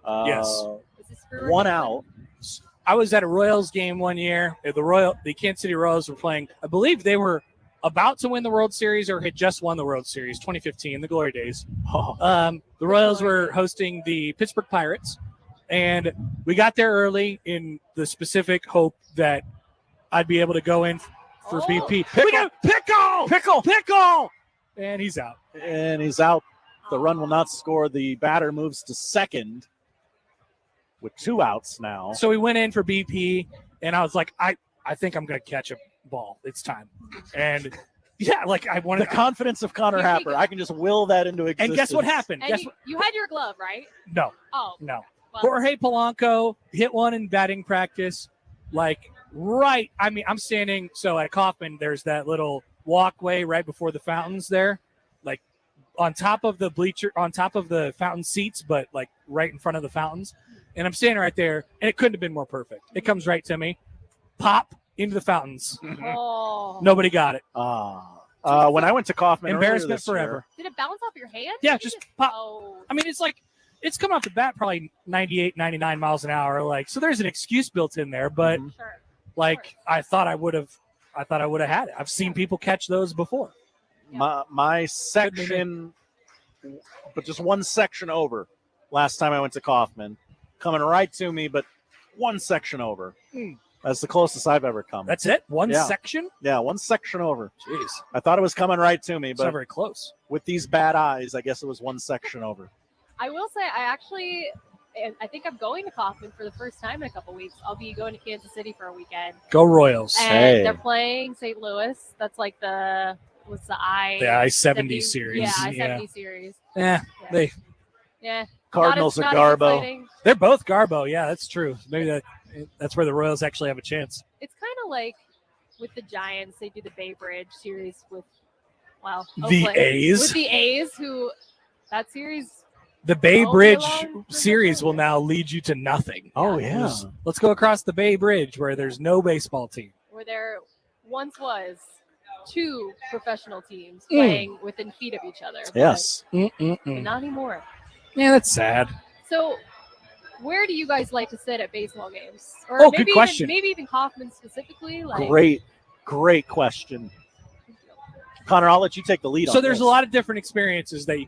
Yes. 1 out. I was at a Royals game one year. The Kansas City Royals were playing. I believe they were about to win the World Series or had just won the World Series, 2015, the glory days. The Royals were hosting the Pittsburgh Pirates, and we got there early in the specific hope that I'd be able to go in for BP. Pickle, and he's out. And he's out. The run will not score. The batter moves to second with 2 outs now. So we went in for BP, and I was like, I think I'm going to catch a ball. It's time. And yeah, like I wanted the confidence of Connor Here you Happer. go. I can just will that into existence. And guess what happened? and you had your glove, right? No. Oh. No. Well, Jorge Polanco hit one in batting practice, like right. I mean, I'm standing. So at Kauffman, there's that little walkway right before the fountains there, like on top of the bleacher, on top of the fountain seats, but like right in front of the fountains. And I'm standing right there, and it couldn't have been more perfect. It comes right to me, pop into the fountains. Oh. Nobody got it. When I went to Kauffman, Embarrassment earlier this year- forever. Did it bounce off your hand? Yeah, just pop. Oh. I mean, it's like it's coming off the bat probably 98, 99 miles an hour. Like, so there's an excuse built in there, but like I thought I would have had it. I've seen people catch those before. My section, but just one section over. Last time I went to Kauffman, coming right to me, but one section over. That's the closest I've ever come. That's it? One Yeah. section? Yeah, one section over. Jeez. I thought it was coming right to me, It's not but very close. with these bad eyes, I guess it was one section over. I will say, I think I'm going to Kaufman for the first time in a couple weeks. I'll be going to Kansas City for a weekend. Go Royals. And they're playing St. Louis. That's like the I-70 series. Yeah, I-70 series. Yeah. Yeah. Cardinals not are as Garbo. exciting. They're both Garbo. Yeah, that's true. Maybe that's where the Royals actually have a chance. It's kind of like with the Giants, they do the Bay Bridge series with, The Oakland. A's? With the A's, that series. The Bay won't be Bridge along for series will now lead you to nothing. Oh, yeah. Let's go across the Bay Bridge where there's no baseball team. Where there once was 2 professional teams playing within feet of each other. Yes. But not anymore. Yeah, that's sad. So, where do you guys like to sit at baseball games? Or Oh, maybe good question. Maybe even Kaufman specifically. Like, Great question. Connor, I'll let you take the lead on So there's this. a lot of different experiences that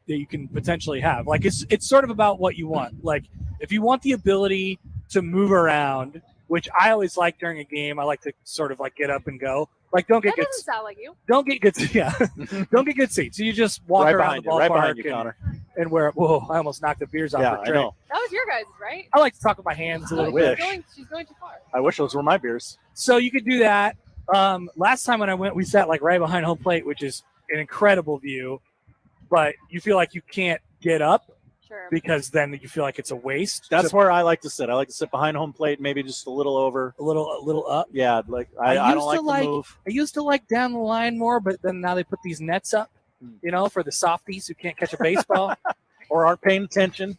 you can potentially have. Like it's sort of about what you want. Like if you want the ability to move around, which I always like during a game, I like to sort of like get up and go. Like don't get that good. doesn't sound like you. Don't get good. Yeah, don't get good seats. You just walk Right around the behind you, right behind ballpark you, Connor. and where. Whoa! I almost knocked the beers off Yeah, her I tray. know. That was your guys, right? I like to talk with my hands a little bit. She's going too far. I wish those were my beers. So you could do that. Last time when I went, we sat like right behind home plate, which is an incredible view, but you feel like you can't get up because then you feel like it's a waste. That's So- where I like to sit. I like to sit behind home plate, maybe just a little over. a little up. Yeah, like I used don't like to to move. I used to like down the line more, but then now they put these nets up, for the softies who can't catch a baseball or aren't paying attention,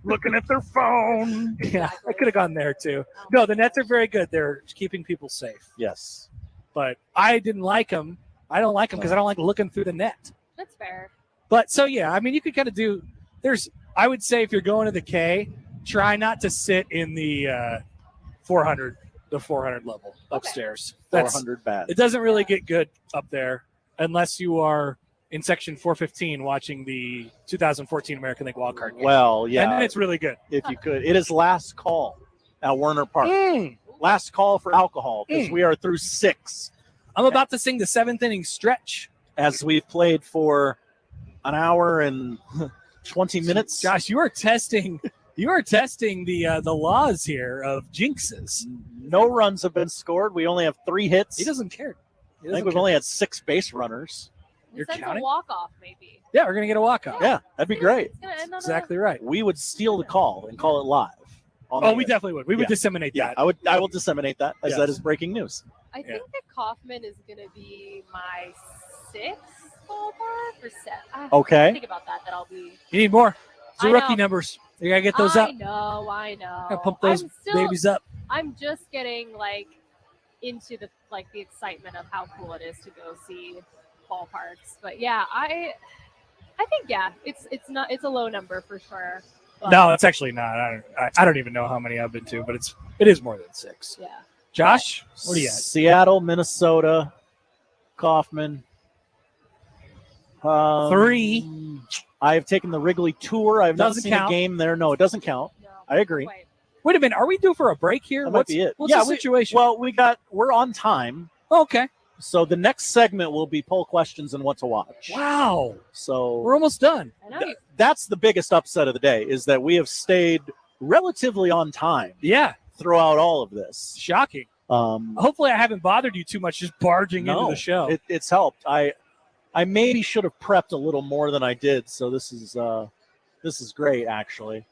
looking at their phone. Yeah, I could have gone there too. No, the nets are very good. They're keeping people safe. Yes, but I didn't like them. I don't like them because I don't like looking through the net. That's fair. But so yeah, I mean, you could kind of do. I would say if you're going to the K, try not to sit in the 400 level upstairs. That's 400 bad. It doesn't really get good up there unless you are in section 415 watching the 2014 American League wildcard game. Well, yeah, and then it's really good. If you could, it is last call at Werner Park. Last call for alcohol because we are through 6. I'm about to sing the 7th inning stretch as we've played for an hour and 20 minutes. Josh, you are testing the laws here of jinxes. No runs have been scored. We only have 3 hits. He doesn't care. I think we've only had 6 base runners. You're Sends counting? a walk-off, maybe. Yeah, we're gonna get a walk-off. Yeah, that'd be great. It's gonna end on Exactly right. We would steal the call and call it live. Oh, we definitely would. We would disseminate Yeah, that. I will disseminate that as Yes. that is breaking news. I think that Kaufman is going to be my 6th ballpark or 7. Okay. Think about that. That I'll be. You need more. It's the I rookie know. numbers. You gotta get those up. I know. Gotta pump those babies up. I'm just getting into the excitement of how cool it is to go see ballparks. But yeah, I think it's a low number for sure. But No, it's actually not. I don't even know how many I've been to, but it is more than 6. Yeah. Josh, what are you at? Seattle, Minnesota, Kaufman. 3. I have taken the Wrigley tour. I have not Doesn't seen count. a game there. No, it doesn't count. I agree. Wait a minute. Are we due for a break here? That might be it. What's the situation? We're on time. Okay. So the next segment will be poll questions and what to watch. Wow. So we're almost done. That's the biggest upset of the day is that we have stayed relatively on time. Yeah. Throughout all of this. Shocking. Hopefully I haven't bothered you too much just barging into the show. It's helped. I maybe should have prepped a little more than I did. So this is great actually.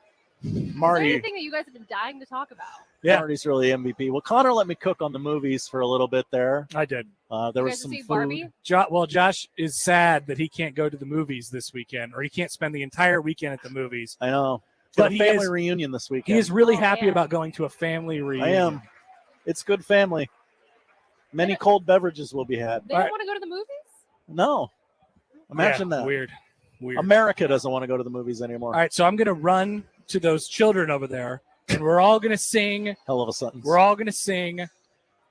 Is there Martie, anything that you guys have been dying to talk about? Yeah. Martie's really MVP. Well, Connor let me cook on the movies for a little bit there. I did. There You was guys some see food. Barbie? Josh is sad that he can't go to the movies this weekend, or he can't spend the entire weekend at the movies. I know. But But he family is- reunion this He weekend. is really happy about going to a family reunion. I am. It's good family. Many cold beverages will be had. They don't want to go to the movies? No. Imagine Yeah, that. Weird. America doesn't want to go to the movies anymore. All right, so I'm going to run to those children over there, and we're all going to sing. Hell of a sentence. We're all going to sing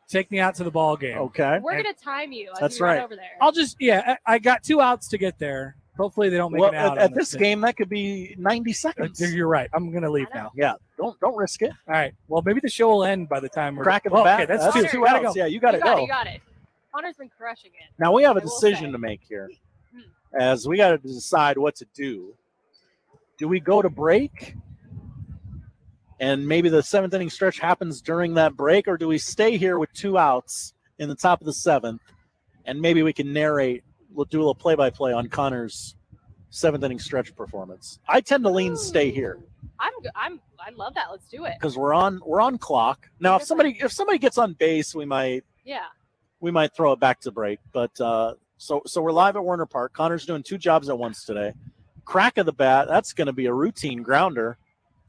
Take Me Out to the Ball Game. Okay. We're going to time you as That's you run right. over there. I'll just, I got 2 outs to get there. Hopefully they don't make Well, it out. at on this thing. game, that could be 90 seconds. You're right. I'm gonna leave now. Yeah, don't risk it. All right. Well, maybe the show will end by the time we're Crack of the okay, bat. that's two. Gotta Gotta go. go. Yeah, you got to You go. got it. Connor's been crushing it. Now we have a I will decision say. to make here, as we got to decide what to do. Do we go to break, and maybe the 7th inning stretch happens during that break, or do we stay here with 2 outs in the top of the 7th, and maybe we can narrate? We'll do a little play-by-play on Connor's 7th inning stretch performance. I tend to lean stay here I love that. Let's do it. because we're on clock now. If somebody gets on base, we might throw it back to break. But so we're live at Werner Park. Connor's doing 2 jobs at once today. Crack of the bat. That's going to be a routine grounder,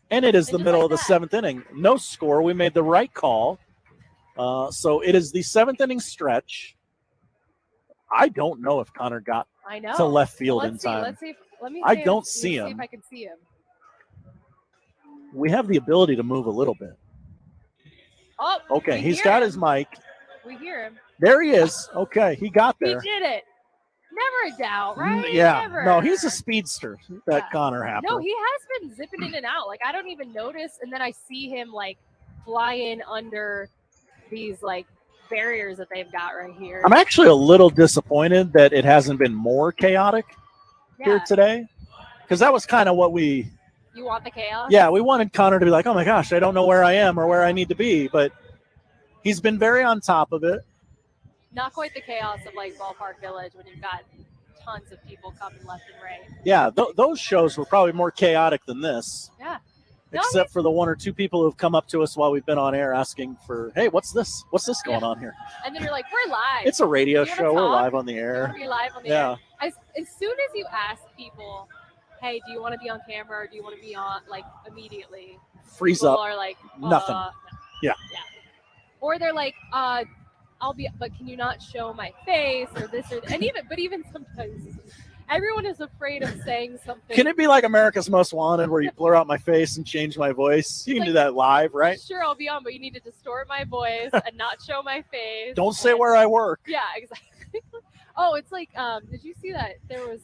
and it is the middle of the 7th inning. No score. We made the right call. So it is the 7th inning stretch. I don't know if Connor got to left field in time. Let's see. I don't see Let me him. see if I can see him. We have the ability to move a little bit. Oh, Okay, we he's hear got him. his mic. We hear him. There he is. Okay, he got He there. did it. Never a doubt, right? Yeah. Never. No, he's a speedster, that Connor Happer. No, he has been zipping in and out. Like I don't even notice, and then I see him like fly in under these like barriers that they've got right here. I'm actually a little disappointed that it hasn't been more chaotic here Yeah. today, because that was kind of what we. You want the chaos? Yeah, we wanted Connor to be like, oh my gosh, I don't know where I am or where I need to be, but he's been very on top of it. Not quite the chaos of like Ballpark Village when you've got tons of people coming left and right. Yeah, those shows were probably more chaotic than this. Yeah. No, Except for the 1 or 2 people who have come up to us while we've been on air asking for, hey, what's this? What's this going on here? and then you're like, we're live. It's a radio Do you wanna show. We're talk? live on the Do you air. wanna be live on the Yeah. air? As soon as you ask people, hey, do you want to be on camera or do you want to be on, like, immediately? Freeze people up. are like, Nothing. Yeah. Or they're like, I'll be, but can you not show my face or this or and even sometimes everyone is afraid of saying something. Can it be like America's Most Wanted where you blur out my face and change my voice? You can do that live, right? Sure, I'll be on, but you need to distort my voice and not show my face. Don't say where I work. Yeah, exactly. Oh, it's like, did you see that there was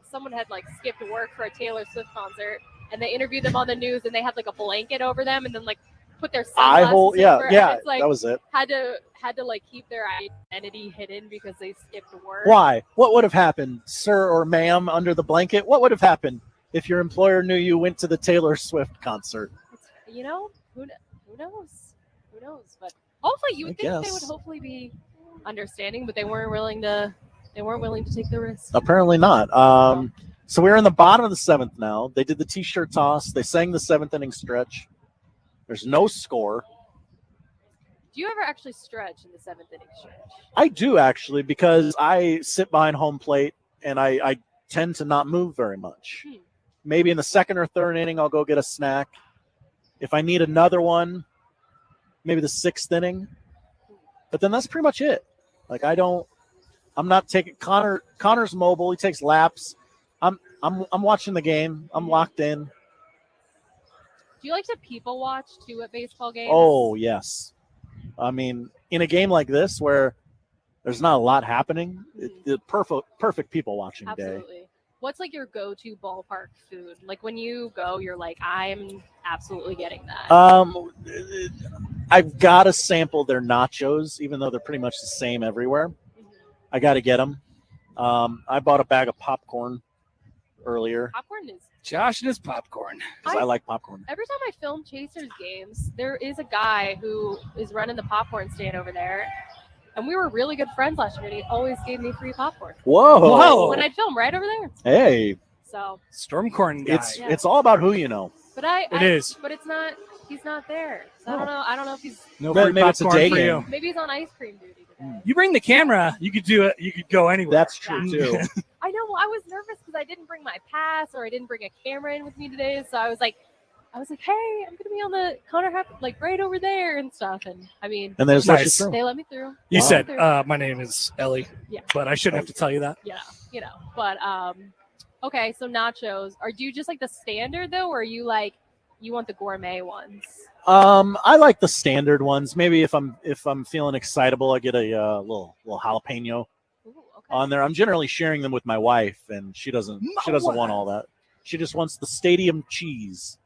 someone had like skipped work for a Taylor Swift concert, and they interviewed them on the news, and they had like a blanket over them, and then like put their sunglasses over, and it's, like, that was it. Had to like keep their identity hidden because they skipped work. Why? What would have happened, sir or ma'am, under the blanket? What would have happened if your employer knew you went to the Taylor Swift concert? You know, who knows? Who knows? But hopefully, you would think they would guess. hopefully be understanding, but they weren't willing to. They weren't willing to take the risk. Apparently not. So we're in the bottom of the 7th now. They did the T-shirt toss. They sang the 7th inning stretch. There's no score. Do you ever actually stretch in the 7th inning stretch? I do, actually, because I sit behind home plate and I tend to not move very much. Maybe in the 2nd or 3rd inning, I'll go get a snack. If I need another one, maybe the 6th inning. But then that's pretty much it. Like I'm not taking Connor's mobile. He takes laps. I'm watching the game. I'm locked in. Do you like to people watch too at baseball games? Oh, yes. I mean, in a game like this where there's not a lot happening, the perfect people watching day. Absolutely. What's like your go-to ballpark food? Like when you go, you're like, I'm absolutely getting that. I've got to sample their nachos, even though they're pretty much the same everywhere. I got to get them. I bought a bag of popcorn earlier Popcorn is. Josh and his popcorn. because I like popcorn. Every time I film Chasers games, there is a guy who is running the popcorn stand over there. And we were really good friends last year, and he always gave me free popcorn. Whoa. When I'd film right over there. Hey, So, Stormcorn guy. it's all about who you know. but It is. But it's not. He's not there. So I don't know. I don't know if he's. No Maybe free it's a popcorn day for game. you. Maybe he's on ice cream duty today. You bring the camera, you could do it. You could go anywhere. That's true, too. I know. Well, I was nervous because I didn't bring my pass or I didn't bring a camera in with me today. So I was like, hey, I'm gonna be on the Connor Happer, like right over there and stuff. And I mean, And they just let you through. They let me through. You They let said, me through. my name is Ellie. Yeah. But I shouldn't have to tell you that. Yeah. But okay. So nachos. Are you just like the standard though, or are you like you want the gourmet ones? I like the standard ones. Maybe if I'm feeling excitable, I get a little jalapeno. Ooh, on there. I'm generally sharing them with my wife, and she doesn't want all that. She just wants the stadium cheese.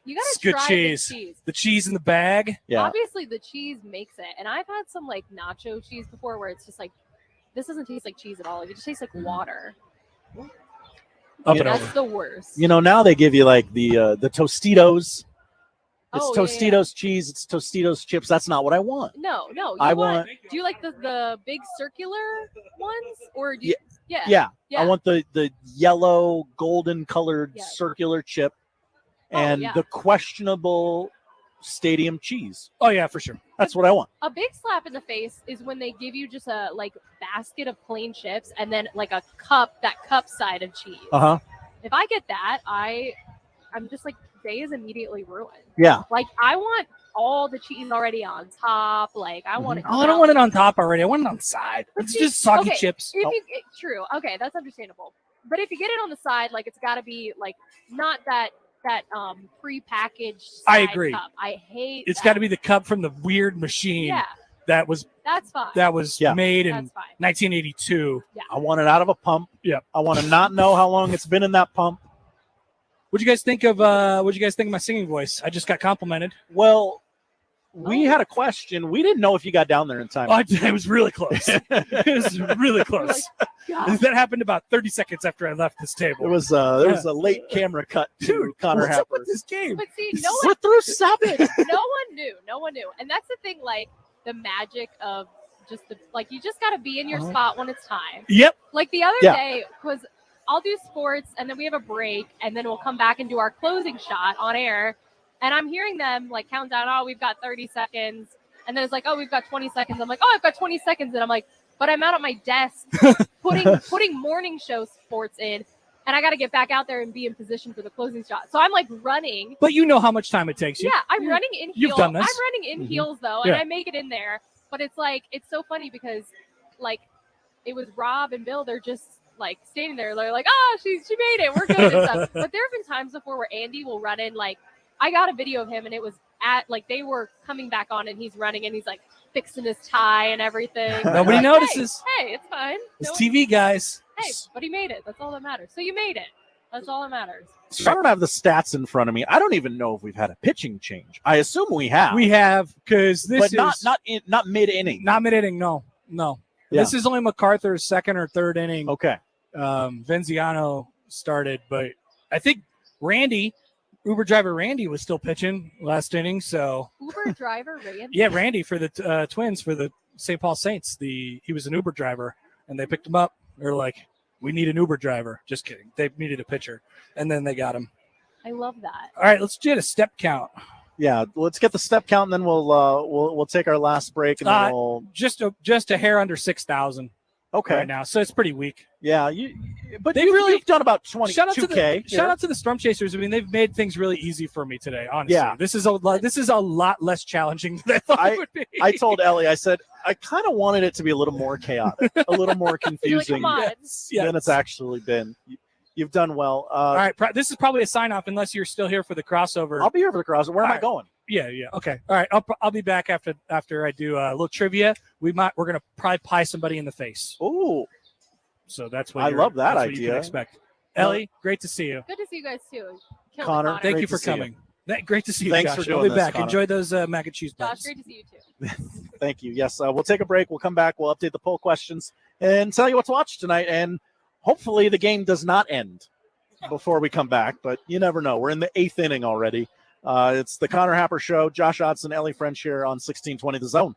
You It's gotta good try cheese. the cheese. The cheese in the bag. Yeah. Obviously, the cheese makes it. And I've had some like nacho cheese before where it's just like, this doesn't taste like cheese at all. Like, it just tastes like water. Up and That's over. the worst. Now they give you like the Tostitos. It's Oh, Tostitos cheese. It's Tostitos chips. That's not what I want. No. I want. Do you like the big circular ones, or do you? Yeah. I want the yellow, golden colored circular chip, and the questionable stadium cheese. Oh yeah, for sure. That's what I want. A big slap in the face is when they give you just a like basket of plain chips and then like a cup, that cup side of cheese. If I get that, I'm just like, day is immediately ruined. Yeah. Like I want all the cheese already on top. Like I want it. Oh, I don't want it on top already. I want it on the side. It's just soggy Okay, chips. True. Okay, that's understandable. But if you get it on the side, like it's got to be like not that pre-packaged. I side agree. Cup. I hate. It's got to be the cup from the weird machine. Yeah. That's fine. made in That's fine. 1982. Yeah. I want it out of a pump. Yeah. I want to not know how long it's been in that pump. What'd you guys think of my singing voice? I just got complimented. Well, we had a question. We didn't know if you got down there in time. Oh, it was really close. It was really close. That happened about 30 seconds after I left this table. It was there was a late camera cut to Connor what's Happer. up with this game? But see, We're through 7. No one knew. And that's the thing, like the magic of just you just got to be in your spot when it's time. Yep. Like the other day, because I'll do sports and then we have a break and then we'll come back and do our closing shot on air. And I'm hearing them like count down, oh, we've got 30 seconds. And then it's like, oh, we've got 20 seconds. I'm like, oh, I've got 20 seconds. And I'm like, but I'm out at my desk putting morning show sports in. And I got to get back out there and be in position for the closing shot. So I'm like running. But you know how much time it takes you. Yeah, I'm running in heels. You've done this. I'm running in heels though, and I make it in there. But it's like, it's so funny because like it was Rob and Bill. They're just like standing there. They're like, oh, she made it. We're good and stuff. But there have been times before where Andy will run in. Like I got a video of him and it was at like they were coming back on and he's running and he's like fixing his tie and everything. Nobody like, notices. Hey, it's fine. It's TV guys. Hey, but he made it. That's all that matters. So you made it. That's all that matters. I don't have the stats in front of me. I don't even know if we've had a pitching change. I assume we have. We have because this but is not mid inning. Not mid inning. No. Yeah. This is only MacArthur's second or third inning. Okay. Venziano started, but I think Uber driver Randy was still pitching last inning. So Uber driver Randy. Yeah, Randy for the Twins for the St. Paul Saints. He was an Uber driver, and they picked him up. They're like, we need an Uber driver. Just kidding. They needed a pitcher, and then they got him. I love that. All right, let's get a step count. Yeah, let's get the step count, and then we'll take our last break, and then we'll just a hair under 6,000. Okay. Right now, so it's pretty weak. Yeah, but you've done about 22K. Shout out to the Storm Chasers. I mean, they've made things really easy for me today. Honestly, Yeah. this is a lot less challenging than I thought it would be. I told Ellie, I said I kind of wanted it to be a little more chaotic, a little more confusing than it's actually been. You've done well. All right, this is probably a sign off unless you're still here for the crossover. I'll be here for the crossover. Where am I going? Yeah. Okay. All right. I'll be back after I do a little trivia. We're gonna probably pie somebody in the face. Ooh. So that's what I love that that's what you idea. can expect. Ellie, great to see you. Good to see you guys too. Connor, Thank great you for to see you. coming. Great to see you, Thanks Josh. for doing I'll be this, back. Connor. Enjoy those mac and cheese Josh, buns. great to see you too. Thank you. Yes, we'll take a break. We'll come back. We'll update the poll questions and tell you what to watch tonight. And hopefully the game does not end before we come back, but you never know. We're in the 8th inning already. It's the Connor Happer Show. Josh Odson, Ellie French here on 1620 The Zone.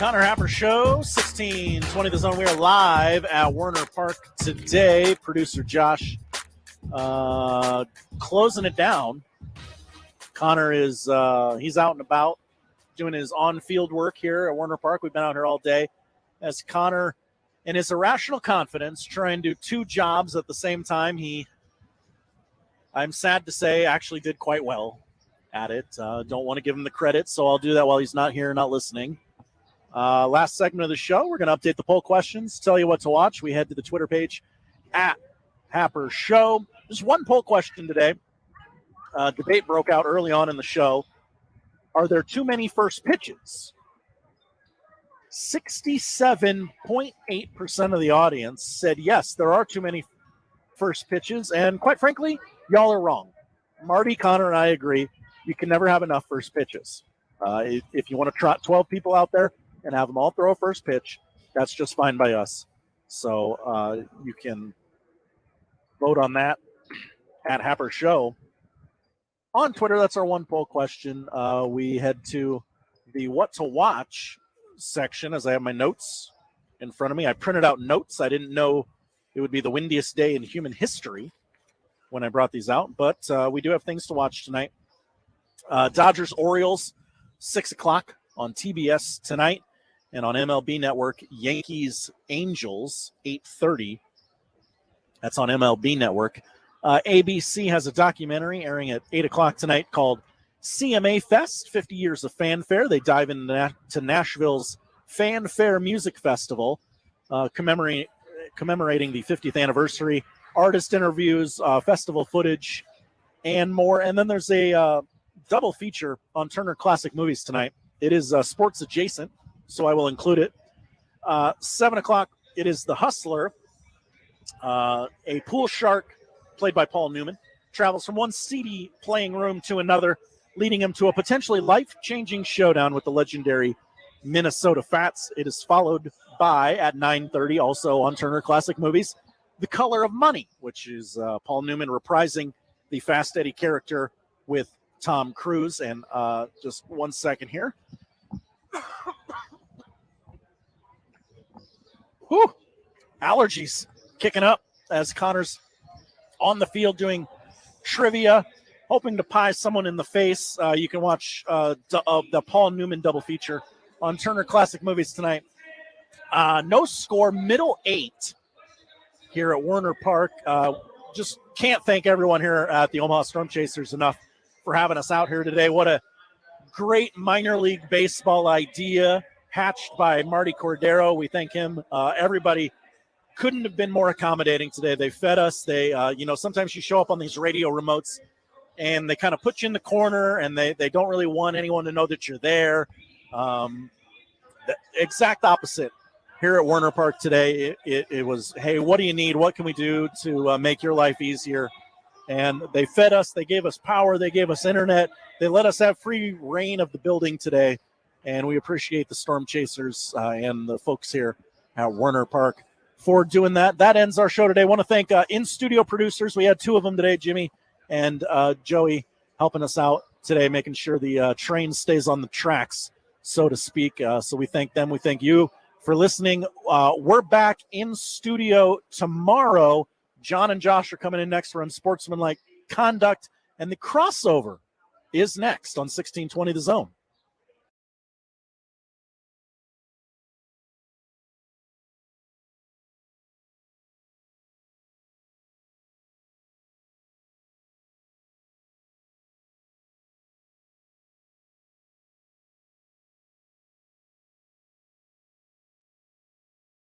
Connor Happer Show, 1620 The Zone. We are live at Werner Park today. Producer Josh closing it down. Connor is he's out and about doing his on-field work here at Werner Park. We've been out here all day as Connor, in his irrational confidence, trying to do two jobs at the same time. I'm sad to say, actually did quite well at it. Don't want to give him the credit, so I'll do that while he's not here, not listening. Last segment of the show, we're going to update the poll questions, tell you what to watch. We head to the Twitter page at Happer Show. Just one poll question today. Debate broke out early on in the show. Are there too many first pitches? 67.8% of the audience said yes, there are too many first pitches. And quite frankly, y'all are wrong. Marty, Connor, and I agree. You can never have enough first pitches. If you want to trot 12 people out there and have them all throw a first pitch, that's just fine by us. So you can vote on that at Happer Show. On Twitter, that's our one poll question. We head to the what to watch section as I have my notes in front of me. I printed out notes. I didn't know it would be the windiest day in human history when I brought these out, but we do have things to watch tonight. Dodgers-Orioles, 6 o'clock on TBS tonight, and on MLB Network, Yankees-Angels, 8:30. That's on MLB Network. ABC has a documentary airing at 8 o'clock tonight called CMA Fest, 50 Years of Fanfare. They dive into Nashville's Fanfare Music Festival, commemorating the 50th anniversary, artist interviews, festival footage, and more. And then there's a double feature on Turner Classic Movies tonight. It is sports adjacent, so I will include it. 7 o'clock, it is The Hustler. A pool shark, played by Paul Newman, travels from one seedy playing room to another, leading him to a potentially life-changing showdown with the legendary Minnesota Fats. It is followed by, at 9:30, also on Turner Classic Movies, The Color of Money, which is Paul Newman reprising the Fast Eddie character with Tom Cruise. And just 1 second here. Whew. Allergies kicking up as Connor's on the field doing trivia, hoping to pie someone in the face. You can watch the Paul Newman double feature on Turner Classic Movies tonight. No score, middle 8 here at Werner Park. Just can't thank everyone here at the Omaha Storm Chasers enough for having us out here today. What a great minor league baseball idea hatched by Martie Cordaro. We thank him. Everybody couldn't have been more accommodating today. They fed us. They, sometimes you show up on these radio remotes and they kind of put you in the corner and they don't really want anyone to know that you're there. The exact opposite here at Werner Park today. It was, hey, what do you need? What can we do to make your life easier? And they fed us. They gave us power. They gave us internet. They let us have free reign of the building today. And we appreciate the Storm Chasers and the folks here at Werner Park for doing that. That ends our show today. I want to thank in-studio producers. We had 2 of them today, Jimmy and Joey, helping us out today, making sure the train stays on the tracks, so to speak. So we thank them. We thank you for listening. We're back in studio tomorrow. John and Josh are coming in next for Unsportsmanlike Conduct, and the crossover is next on 1620 The Zone.